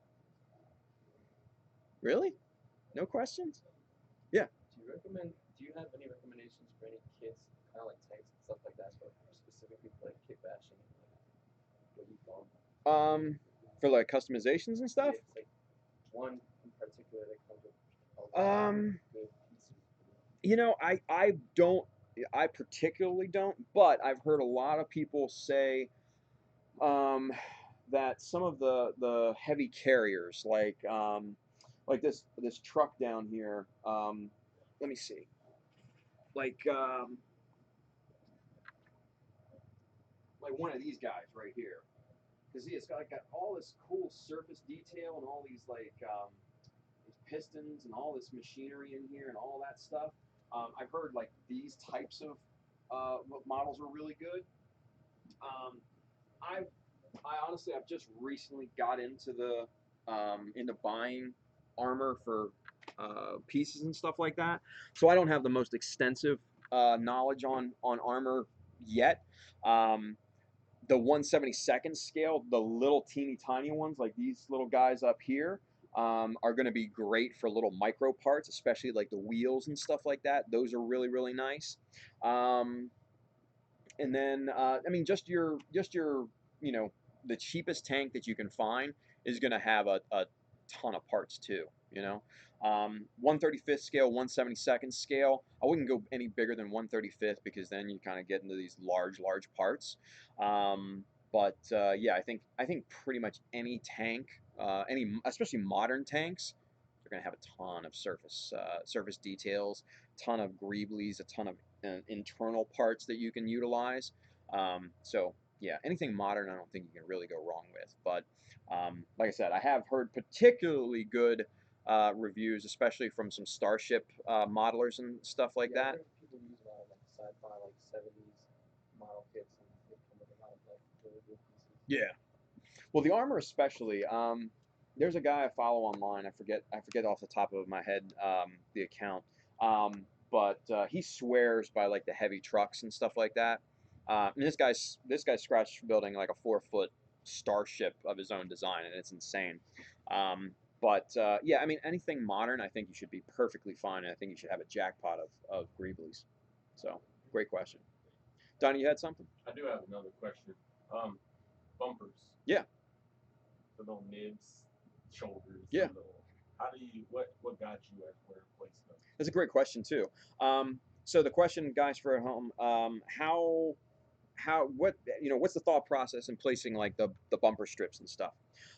Really? No questions? Yeah. Do you have any recommendations for any kits, kind of like tanks and stuff like that, but specifically for like kit bashing? What you call? For like customizations and stuff? Yeah, it's like one in particular that comes with a lot of good pieces. I particularly don't, but I've heard a lot of people say that some of the heavy carriers, like this truck down here, let me see, like one of these guys right here, because it's got all this cool surface detail and all these these pistons and all this machinery in here and all that stuff. I've heard like these types of models are really good. I honestly I've just recently got into the into buying armor for pieces and stuff like that. So I don't have the most extensive knowledge on armor yet. The 1/72nd scale, the little teeny tiny ones like these little guys up here, are going to be great for little micro parts, especially like the wheels and stuff like that. Those are really really nice. Um, and then I mean just your you know the cheapest tank that you can find is going to have a ton of parts too. 135th scale, 1/72nd scale. I wouldn't go any bigger than 1/35th because then you kind of get into these large parts. But yeah, I think pretty much any tank, any especially modern tanks, they're going to have a ton of surface details, ton of greeblies, a ton of internal parts that you can utilize. So yeah, anything modern, I don't think you can really go wrong with. But like I said, I have heard particularly good reviews, especially from some Starship modelers and stuff like Yeah, I that. heard people use a lot of like sci-fi, like 70s model kits, and they come with a lot of like really good pieces. Yeah. Well, the armor especially. There's a guy I follow online. I forget off the top of my head the account. But he swears by like the heavy trucks and stuff like that. And this guy's scratch building like a 4 foot starship of his own design, and it's insane. But yeah, I mean anything modern, I think you should be perfectly fine, and I think you should have a jackpot of Greeblies. So great question, Donnie. You had something? I do have another question. Bumpers. Yeah. The little nibs, shoulders. Yeah. The little, how do you what got you at where to place them? That's a great question too. So the question, guys, for at home, how what what's the thought process in placing like the bumper strips and stuff?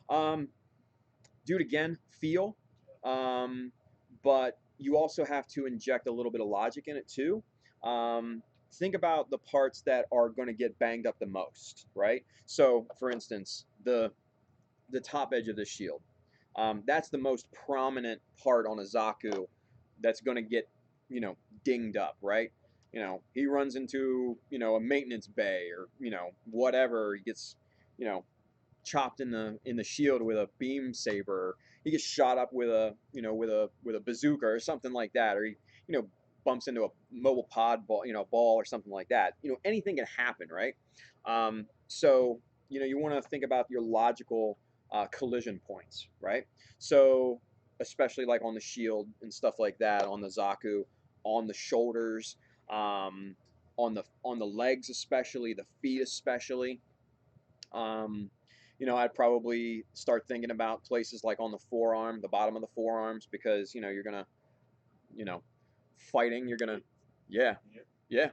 Um, do it again, feel, um, but you also have to inject a little bit of logic in it too. Think about the parts that are going to get banged up the most, right? So, for instance, the top edge of the shield. That's the most prominent part on a Zaku that's going to get, dinged up, right? He runs into, a maintenance bay or, whatever. He gets, you know, chopped in the shield with a beam saber. He gets shot up with a bazooka or something like that, or he you know bumps into a mobile pod ball or something like that. Anything can happen, right? So you want to think about your logical collision points, right? So especially like on the shield and stuff like that, on the Zaku, on the shoulders, on the legs especially, the feet especially. Um, I'd probably start thinking about places like on the forearm, the bottom of the forearms, because you're gonna, you know, fighting. You're gonna, yeah, yeah,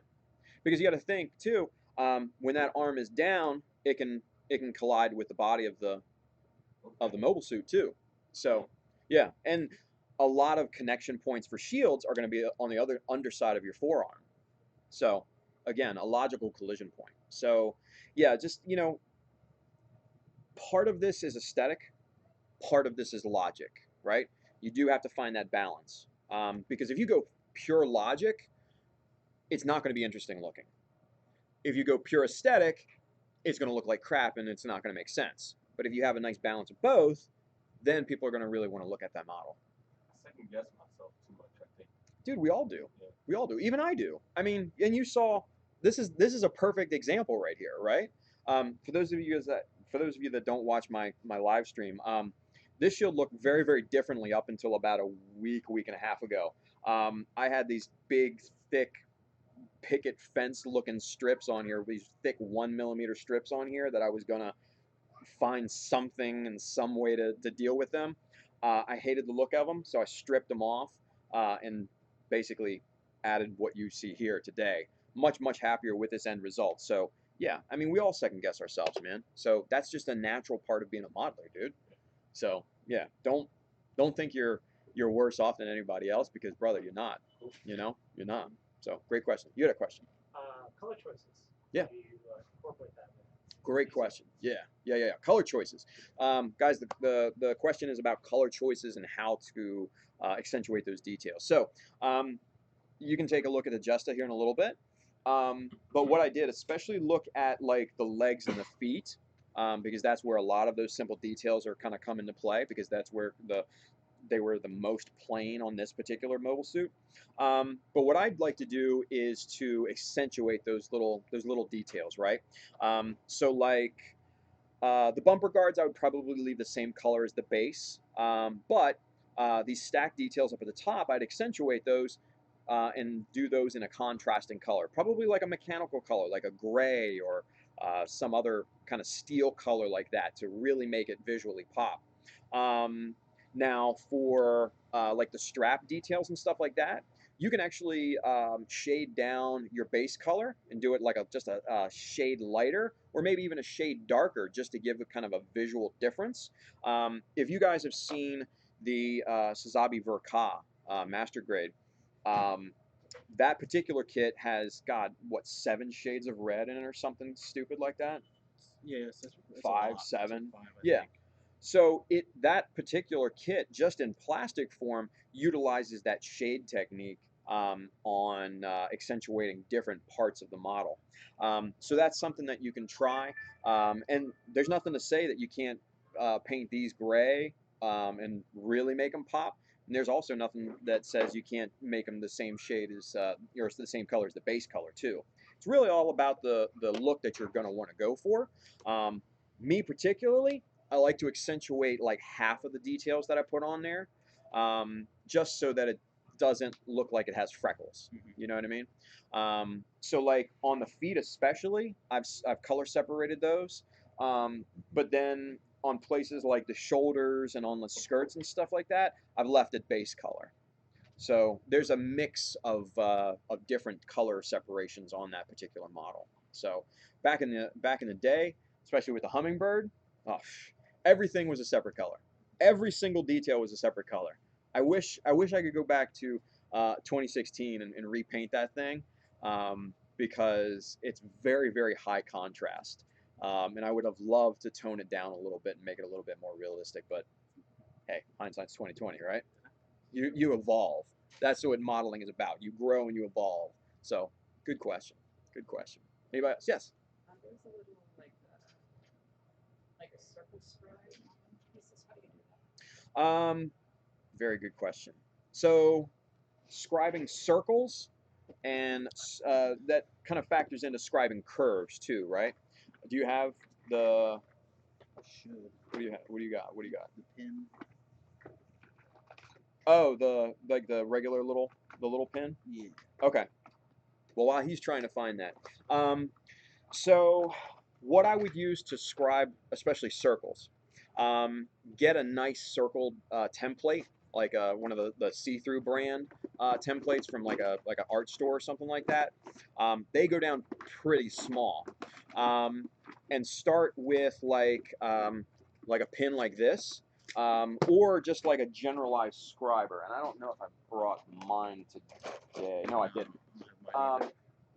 because you got to think too. When that arm is down, it can collide with the body of the mobile suit too. So, yeah, and a lot of connection points for shields are going to be on the other underside of your forearm. So, again, a logical collision point. So, yeah, just part of this is aesthetic, part of this is logic, right? You do have to find that balance. Because if you go pure logic, it's not going to be interesting looking. If you go pure aesthetic, it's going to look like crap and it's not going to make sense. But if you have a nice balance of both, then people are going to really want to look at that model. I second guess myself too much, I think. Dude, we all do. Yeah. We all do. Even I do. I mean, and you saw this is a perfect example right here, right? For those of you that don't watch my live stream, this shield looked very very differently up until about a week and a half ago. I had these big thick picket fence looking strips on here, these thick 1 millimeter strips on here that I was gonna find something and some way to deal with them. I hated the look of them, so I stripped them off and basically added what you see here today. Much happier with this end result. So yeah, I mean we all second guess ourselves, man. So that's just a natural part of being a modeler, dude. So yeah, don't think you're worse off than anybody else, because brother, you're not. You're not. So great question. You had a question. Color choices. Yeah. How do you incorporate that? Great question. Yeah. Color choices, guys. The question is about color choices and how to accentuate those details. So you can take a look at Adjusta here in a little bit. But what I did, especially look at like the legs and the feet, because that's where a lot of those simple details are kind of come into play, because that's where they were the most plain on this particular mobile suit. But what I'd like to do is to accentuate those little details, right? So like the bumper guards, I would probably leave the same color as the base, but these stack details up at the top, I'd accentuate those and do those in a contrasting color, probably like a mechanical color, like a gray or some other kind of steel color like that to really make it visually pop. Now for like the strap details and stuff like that, you can actually shade down your base color and do it like just a shade lighter or maybe even a shade darker just to give a kind of a visual difference. If you guys have seen the Sazabi Verka Master Grade, that particular kit has got what 7 shades of red in it or something stupid like that. Yes, that's 5, a lot. 7. Five, I Yeah. think. So that particular kit, just in plastic form, utilizes that shade technique on accentuating different parts of the model. So that's something that you can try. And there's nothing to say that you can't paint these gray and really make them pop. And there's also nothing that says you can't make them the same shade as or the same color as the base color too. It's really all about the look that you're going to want to go for. Me particularly, I like to accentuate like half of the details that I put on there, just so that it doesn't look like it has freckles. You know what I mean? So like on the feet especially, I've color separated those, but then on places like the shoulders and on the skirts and stuff like that, I've left it base color. So there's a mix of different color separations on that particular model. So back in the day, especially with the Hummingbird, oh, everything was a separate color. Every single detail was a separate color. I could go back to 2016 and repaint that thing, because it's very high contrast. And I would have loved to tone it down a little bit and make it a little bit more realistic. But hey, hindsight's 2020, right? You evolve. That's what modeling is about. You grow and you evolve. So good question. Good question. Anybody else? Yes. There's a little like a circle scribe on pieces. How do you do that? Very good question. So scribing circles and that kind of factors into scribing curves too, right? Do you have the Should what do you have? What do you got? What do you got? the pin? Oh, the regular little pin. Yeah. Okay. Well, while he's trying to find that, so what I would use to scribe, especially circles, get a nice circled template, like one of the see-through brand templates from like an art store or something like that. They go down pretty small, and start with like a pin like this, or just like a generalized scriber. And I don't know if I brought mine today. No, I didn't.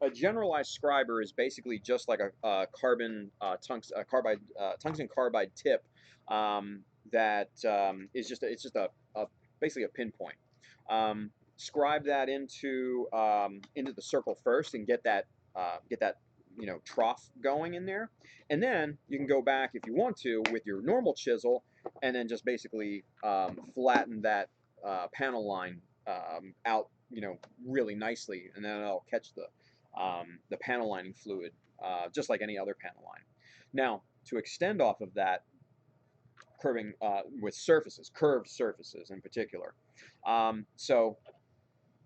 A generalized scriber is basically just like a tungsten carbide tip that is it's just a basically a pinpoint. Scribe that into the circle first and get that trough going in there, and then you can go back if you want to with your normal chisel, and then just basically flatten that panel line out really nicely, and then it'll catch the panel lining fluid, just like any other panel line. Now, to extend off of that, curving with surfaces, curved surfaces in particular. So,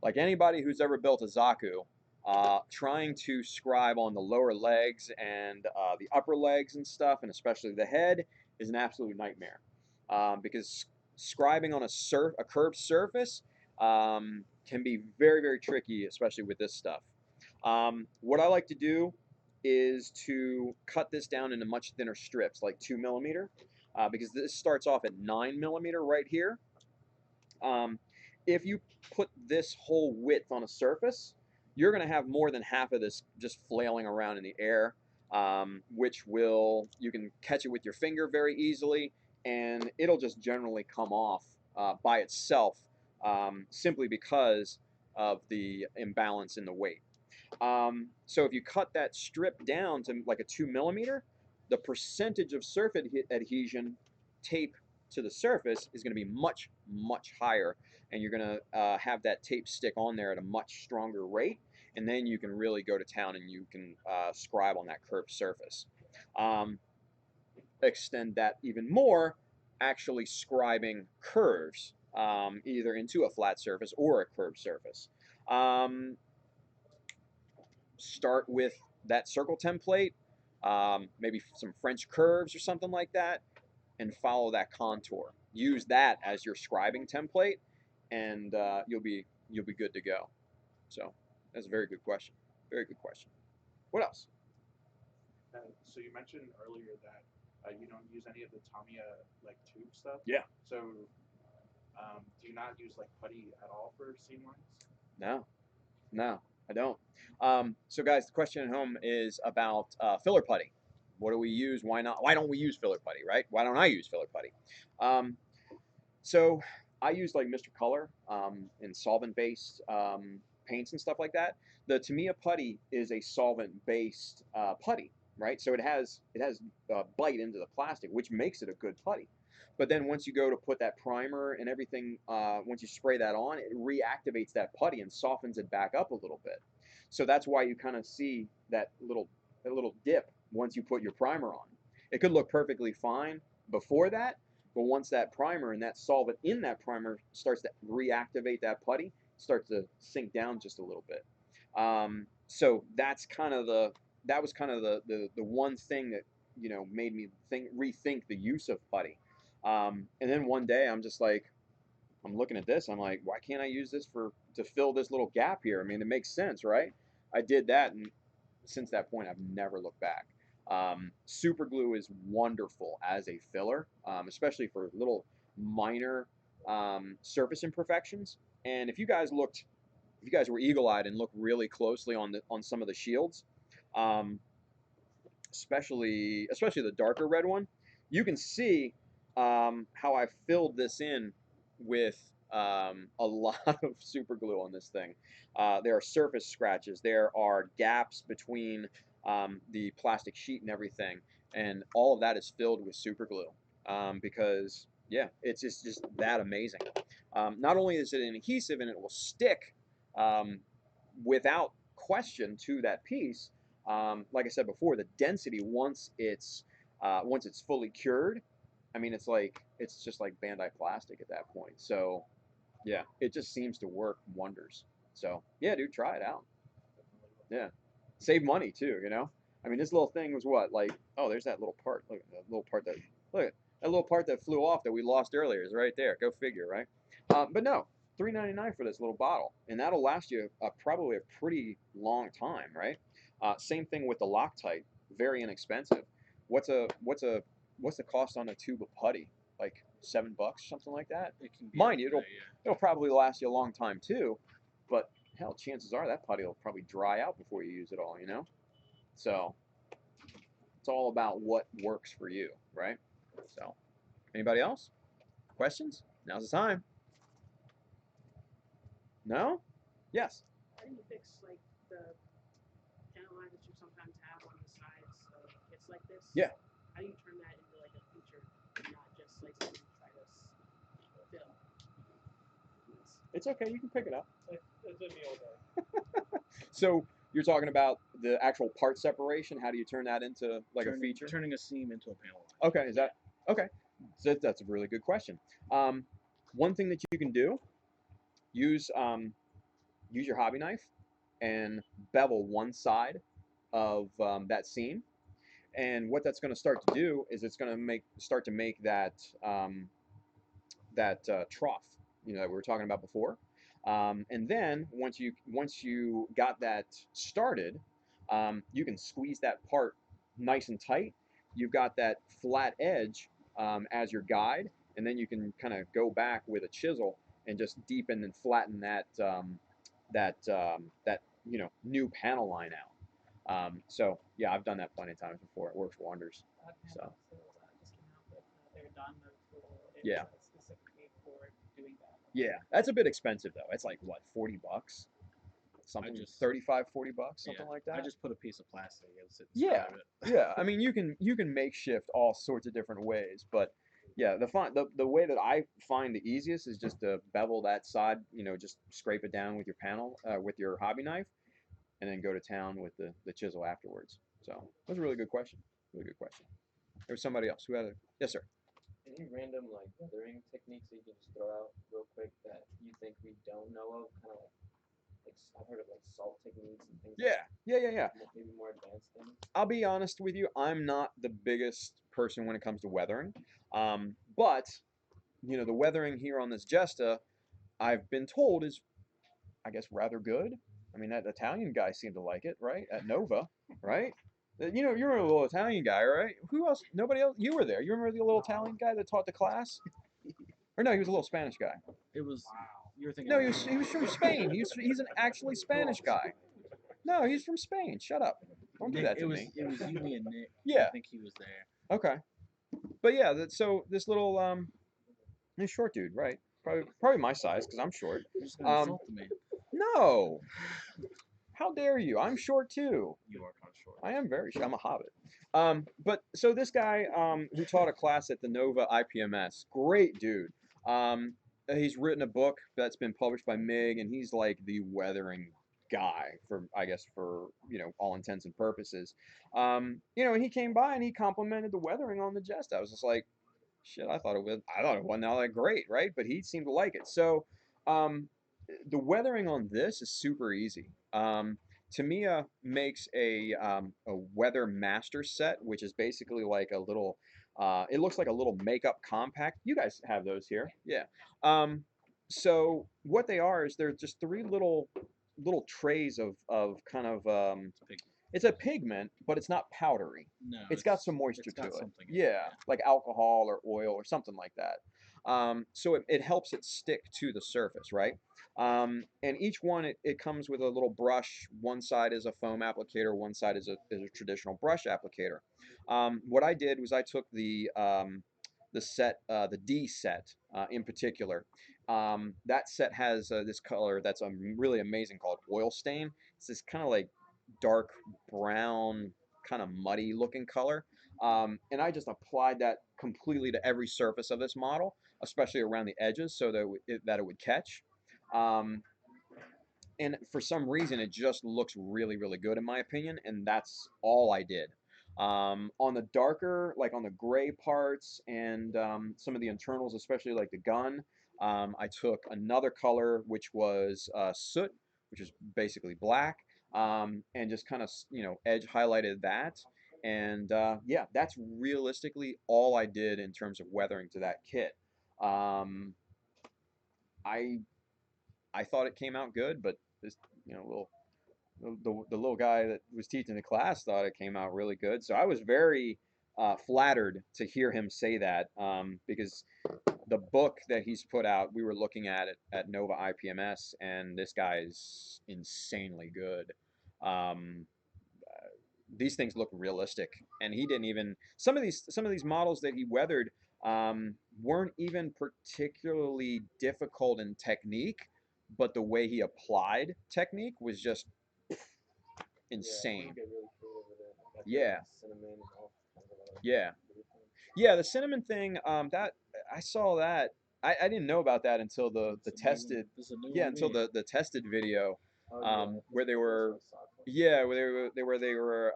like anybody who's ever built a Zaku, trying to scribe on the lower legs and the upper legs and stuff, and especially the head, is an absolute nightmare, because scribing on a curved surface can be very tricky, especially with this stuff. What I like to do is to cut this down into much thinner strips, like 2 mm, because this starts off at 9 mm right here. If you put this whole width on a surface, you're going to have more than half of this just flailing around in the air, which you can catch it with your finger very easily, and it'll just generally come off by itself, simply because of the imbalance in the weight. So if you cut that strip down to like a 2 millimeter, the percentage of surface adhesion tape to the surface is going to be much, much higher, and you're going to have that tape stick on there at a much stronger rate, and then you can really go to town and you can scribe on that curved surface. Extend that even more, actually scribing curves, either into a flat surface or a curved surface. Start with that circle template, maybe some French curves or something like that, and follow that contour. Use that as your scribing template, and you'll be good to go. So that's a very good question. Very good question. What else? So you mentioned earlier that you don't use any of the Tamiya like tube stuff. Yeah. So do you not use like putty at all for seam lines? No, I don't. So guys, the question at home is about filler putty. What do we use? Why not? Why don't we use filler putty, right? Why don't I use filler putty? So I use like Mr. Color and solvent-based paints and stuff like that. The Tamiya putty is a solvent-based putty, right? So it has bite into the plastic, which makes it a good putty. But then once you go to put that primer and everything, once you spray that on, it reactivates that putty and softens it back up a little bit. So that's why you kind of see that little dip once you put your primer on. It could look perfectly fine before that, but once that primer and that solvent in that primer starts to reactivate that putty, starts to sink down just a little bit. So that's kind of the one thing that made me rethink the use of putty. And then one day I'm just like, I'm looking at this, I'm like, why can't I use this to fill this little gap here? I mean, it makes sense, right? I did that, and since that point, I've never looked back. Super glue is wonderful as a filler, especially for little minor surface imperfections. And if you guys were eagle-eyed and looked really closely on some of the shields, especially the darker red one, you can see how I filled this in with a lot of super glue on this thing. There are surface scratches. There are gaps between the plastic sheet and everything, and all of that is filled with super glue because yeah, it's just that amazing. Not only is it an adhesive and it will stick without question to that piece. Like I said before, the density once it's fully cured, I mean it's just like Bandai plastic at that point. So yeah, it just seems to work wonders. So yeah, dude, try it out. Yeah, save money too. I mean, this little thing was what, like, oh, there's that little part. Look at that little part that little part that flew off that we lost earlier is right there. Go figure, right? But no, $3.99 for this little bottle, and that'll last you probably a pretty long time, right? Same thing with the Loctite, very inexpensive. What's the cost on a tube of putty? Like $7, something like that. It can be Mind you, yeah. it'll probably last you a long time too, but hell, chances are that putty will probably dry out before you use it all, So it's all about what works for you, right? So, anybody else? Questions? Now's the time. No? Yes. How do you fix like the channel line that you sometimes have on the sides of kits like this? Yeah. How do you turn that into like a feature and not just like something you try to fill? It's okay. You can pick it up. It took me all day. So you're talking about the actual part separation. How do you turn that into like a feature? Turning a seam into a panel line. Okay. Is that okay? So that's a really good question. One thing that you can do, use your hobby knife and bevel one side of that seam. And what that's going to start to do is it's going to start to make that trough, that we were talking about before. And then once you got that started, you can squeeze that part nice and tight. You've got that flat edge as your guide, and then you can kind of go back with a chisel and just deepen and flatten that new panel line out. So yeah, I've done that plenty of times before. It works wonders. So Just came out with their Donmo tool. It's yeah. Specifically for doing that. Yeah, that's a bit expensive though. It's like what, $40? something just- 35, 40 bucks, something Yeah, like that. I just put a piece of plastic against it. Yeah, And yeah. I mean, you can makeshift all sorts of different ways, but yeah, the way that I find the easiest is just to bevel that side. Just scrape it down with your panel, with your hobby knife, and then go to town with the chisel afterwards. So that was a really good question. Really good question. There was somebody else who had a yes, sir. Any random like weathering techniques that you can just throw out real quick that you think we don't know of? Kind of like I've heard of like salt techniques and things. Yeah, yeah. Maybe more advanced things. I'll be honest with you. I'm not the biggest person when it comes to weathering, but the weathering here on this Jesta, I've been told is, I guess, rather good. I mean, that Italian guy seemed to like it, right? At Nova, right? You're a little Italian guy, right? Who else? Nobody else? You were there. You remember the little Italian guy that taught the class? Or no, he was a little Spanish guy. it was. You were thinking. No, he was from Spain. He's an actually Spanish guy. No, he's from Spain. Shut up. Don't do Nick, that to me. It was you, me, and Nick. Yeah. I think he was there. Okay. But yeah, so this little this short dude, right? Probably my size because I'm short. You're just gonna insult the man. No. How dare you? I'm short too. You are kind of short. I am very short. I'm a hobbit. But so this guy who taught a class at the Nova IPMS, great dude. He's written a book that's been published by MIG, and he's like the weathering guy for, I guess, for all intents and purposes. And he came by and he complimented the weathering on the Jest. I was just like, shit, I thought it wasn't all that great, right? But he seemed to like it. So the weathering on this is super easy. Tamiya makes a weather master set, which is basically like a little. It looks like a little makeup compact. You guys have those here, yeah. So what they are is they're just three little trays of kind of. It's a pigment, but it's not powdery. No. It's got some moisture got to it. something in Yeah, like alcohol or oil or something like that. So it helps it stick to the surface, right? And each one, it comes with a little brush. One side is a foam applicator, one side is a traditional brush applicator. What I did was I took the set, the D set in particular. That set has this color that's really amazing called oil stain. It's this kind of like dark brown, kind of muddy looking color. And I just applied that completely to every surface of this model, especially around the edges, so that it would catch. And for some reason, it just looks really, really good in my opinion, and that's all I did. On the darker, like on the gray parts and some of the internals, especially like the gun, I took another color, which was soot, which is basically black, and just kind of, edge highlighted that. And yeah, that's realistically all I did in terms of weathering to that kit. I I thought it came out good, but this, little the little guy that was teaching the class thought it came out really good. So I was very flattered to hear him say that, because the book that he's put out, we were looking at it at Nova IPMS, and this guy is insanely good. Um, these things look realistic, and he didn't even some of these models that he weathered weren't even particularly difficult in technique, but the way he applied technique was just insane. Yeah, you get really creative with it. Like, Yeah. Cinnamon and all kinds of other Yeah. weird things. Yeah, the cinnamon thing, that I saw that. I didn't know about that until the tested. Yeah, until the tested video, Oh, yeah. where they That's were. what I saw it for. Yeah, where they were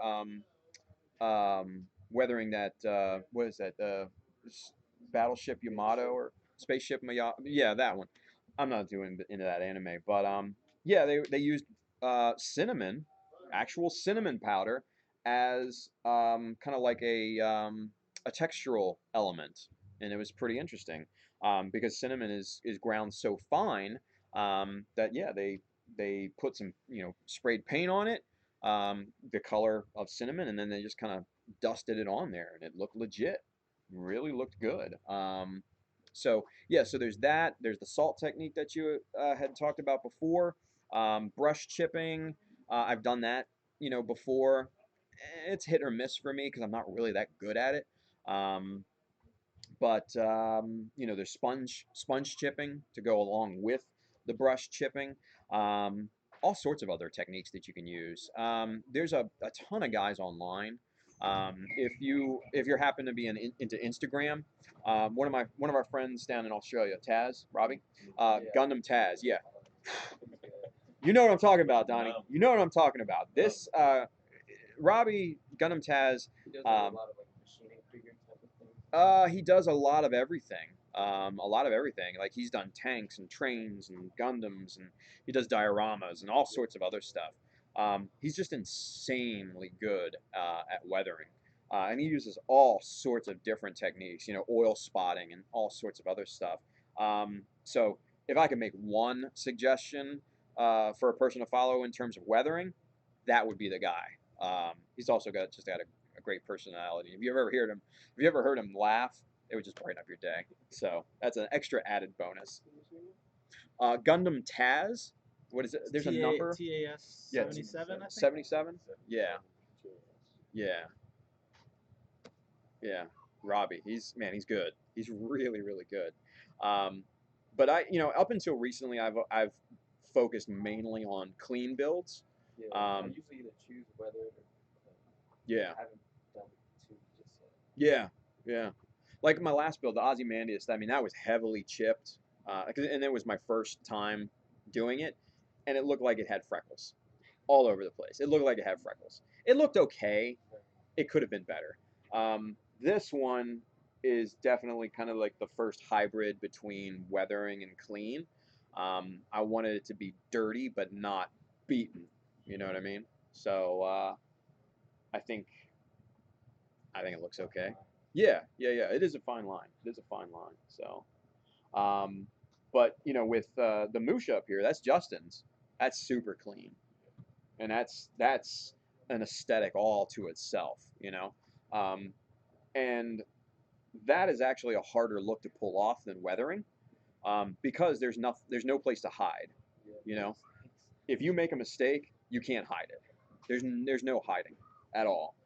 weathering that, what is that, battleship Yamato or spaceship Maya, yeah, that one. I'm not doing into that anime, but yeah, they used cinnamon, actual cinnamon powder, as kind of like a textural element, and it was pretty interesting, because cinnamon is ground so fine, that yeah, they put some, sprayed paint on it, the color of cinnamon, and then they just kind of dusted it on there, and it looked legit. Really looked good. So yeah, so there's that. There's the salt technique that you had talked about before. Brush chipping. I've done that, before. It's hit or miss for me because I'm not really that good at it. But there's sponge chipping to go along with the brush chipping. all sorts of other techniques that you can use. There's a ton of guys online. If you happen to be into Instagram, one of our friends down in Australia, Taz, Robbie, Gundam Taz, yeah. You know what I'm talking about, Donnie. You know what I'm talking about. This Robbie Gundam Taz. He does like, a lot of like machining figure type of things. He does a lot of everything. A lot of everything. Like he's done tanks and trains and Gundams, and he does dioramas and all sorts of other stuff. He's just insanely good at weathering, and he uses all sorts of different techniques. You know, oil spotting and all sorts of other stuff. So if I could make one suggestion for a person to follow in terms of weathering, that would be the guy. He's also got a great personality. If you ever heard him laugh, it would just brighten up your day. So that's an extra added bonus. Gundam Taz. What is it? There's a number. TAS Yeah, 77. I think. 77. Yeah. Yeah. Yeah. Robbie. He's good. He's really really good. But up until recently, I've focused mainly on clean builds. Yeah, I usually either choose weather or Yeah. I haven't done two just Yeah, yet. yeah. Like my last build, the Ozymandias, I mean, that was heavily chipped, and it was my first time doing it, and it looked like it had freckles all over the place. It looked like it had freckles. It looked okay. It could have been better. This one is definitely kind of like the first hybrid between weathering and clean. I wanted it to be dirty, but not beaten. You know what I mean? So I think it looks okay. Yeah, yeah, yeah. It is a fine line. It is a fine line. So, but with the Musha up here, that's Justin's. That's super clean, and that's an aesthetic all to itself. And that is actually a harder look to pull off than weathering, because there's no place to hide. You know, if you make a mistake, you can't hide it. There's no hiding at all.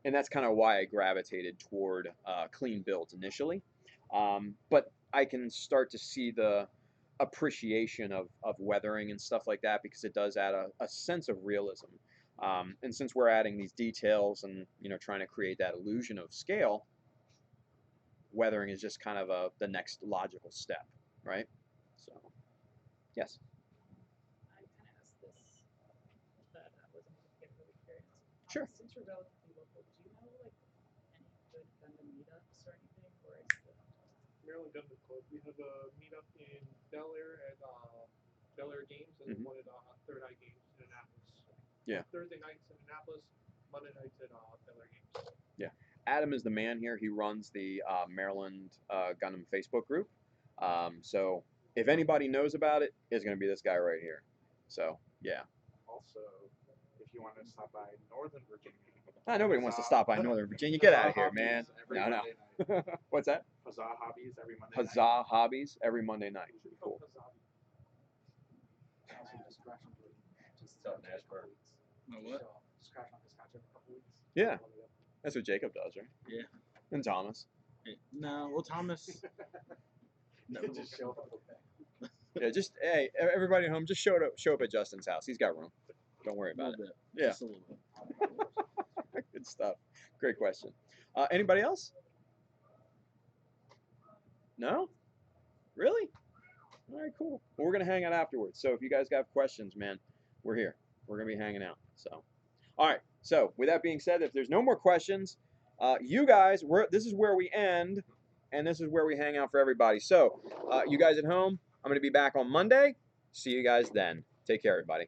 And that's kind of why I gravitated toward clean builds initially. But I can start to see the appreciation of weathering and stuff like that, because it does add a sense of realism. And since we're adding these details and trying to create that illusion of scale, weathering is just kind of the next logical step, right? So, yes. I kind of asked this, but I wasn't getting really curious. Sure. Since you're relatively local, do you know like any good Gundam meetups or anything, or is it Maryland Gundam Club. We have a meetup in Bel Air at Bel Air Games, and then one at Third Eye Games in Annapolis. Yeah. Thursday nights in Annapolis, Monday nights at Bel Air Games. Yeah. Adam is the man here. He runs the Maryland Gundam Facebook group. So if anybody knows about it, it's going to be this guy right here. So, yeah. Also, if you want to stop by Northern Virginia. Nobody wants to stop by Northern Virginia. Get out of here, man. No. What's that? Huzzah Hobbies every Monday night. Huzzah Hobbies every Monday night. Cool. What? Yeah. That's what Jacob does, right? Yeah. And Thomas. No, well, Thomas. No. Just show up. Yeah, just hey, everybody at home, just show up at Justin's house. He's got room. Don't worry about it. Yeah. Just a little bit. Good stuff. Great question. Anybody else? No? Really? All right, cool. Well, we're gonna hang out afterwards. So if you guys got questions, man, we're here. We're gonna be hanging out. So, all right. So with that being said, if there's no more questions, you guys, this is where we end, and this is where we hang out for everybody. So, you guys at home, I'm gonna be back on Monday. See you guys then. Take care, everybody.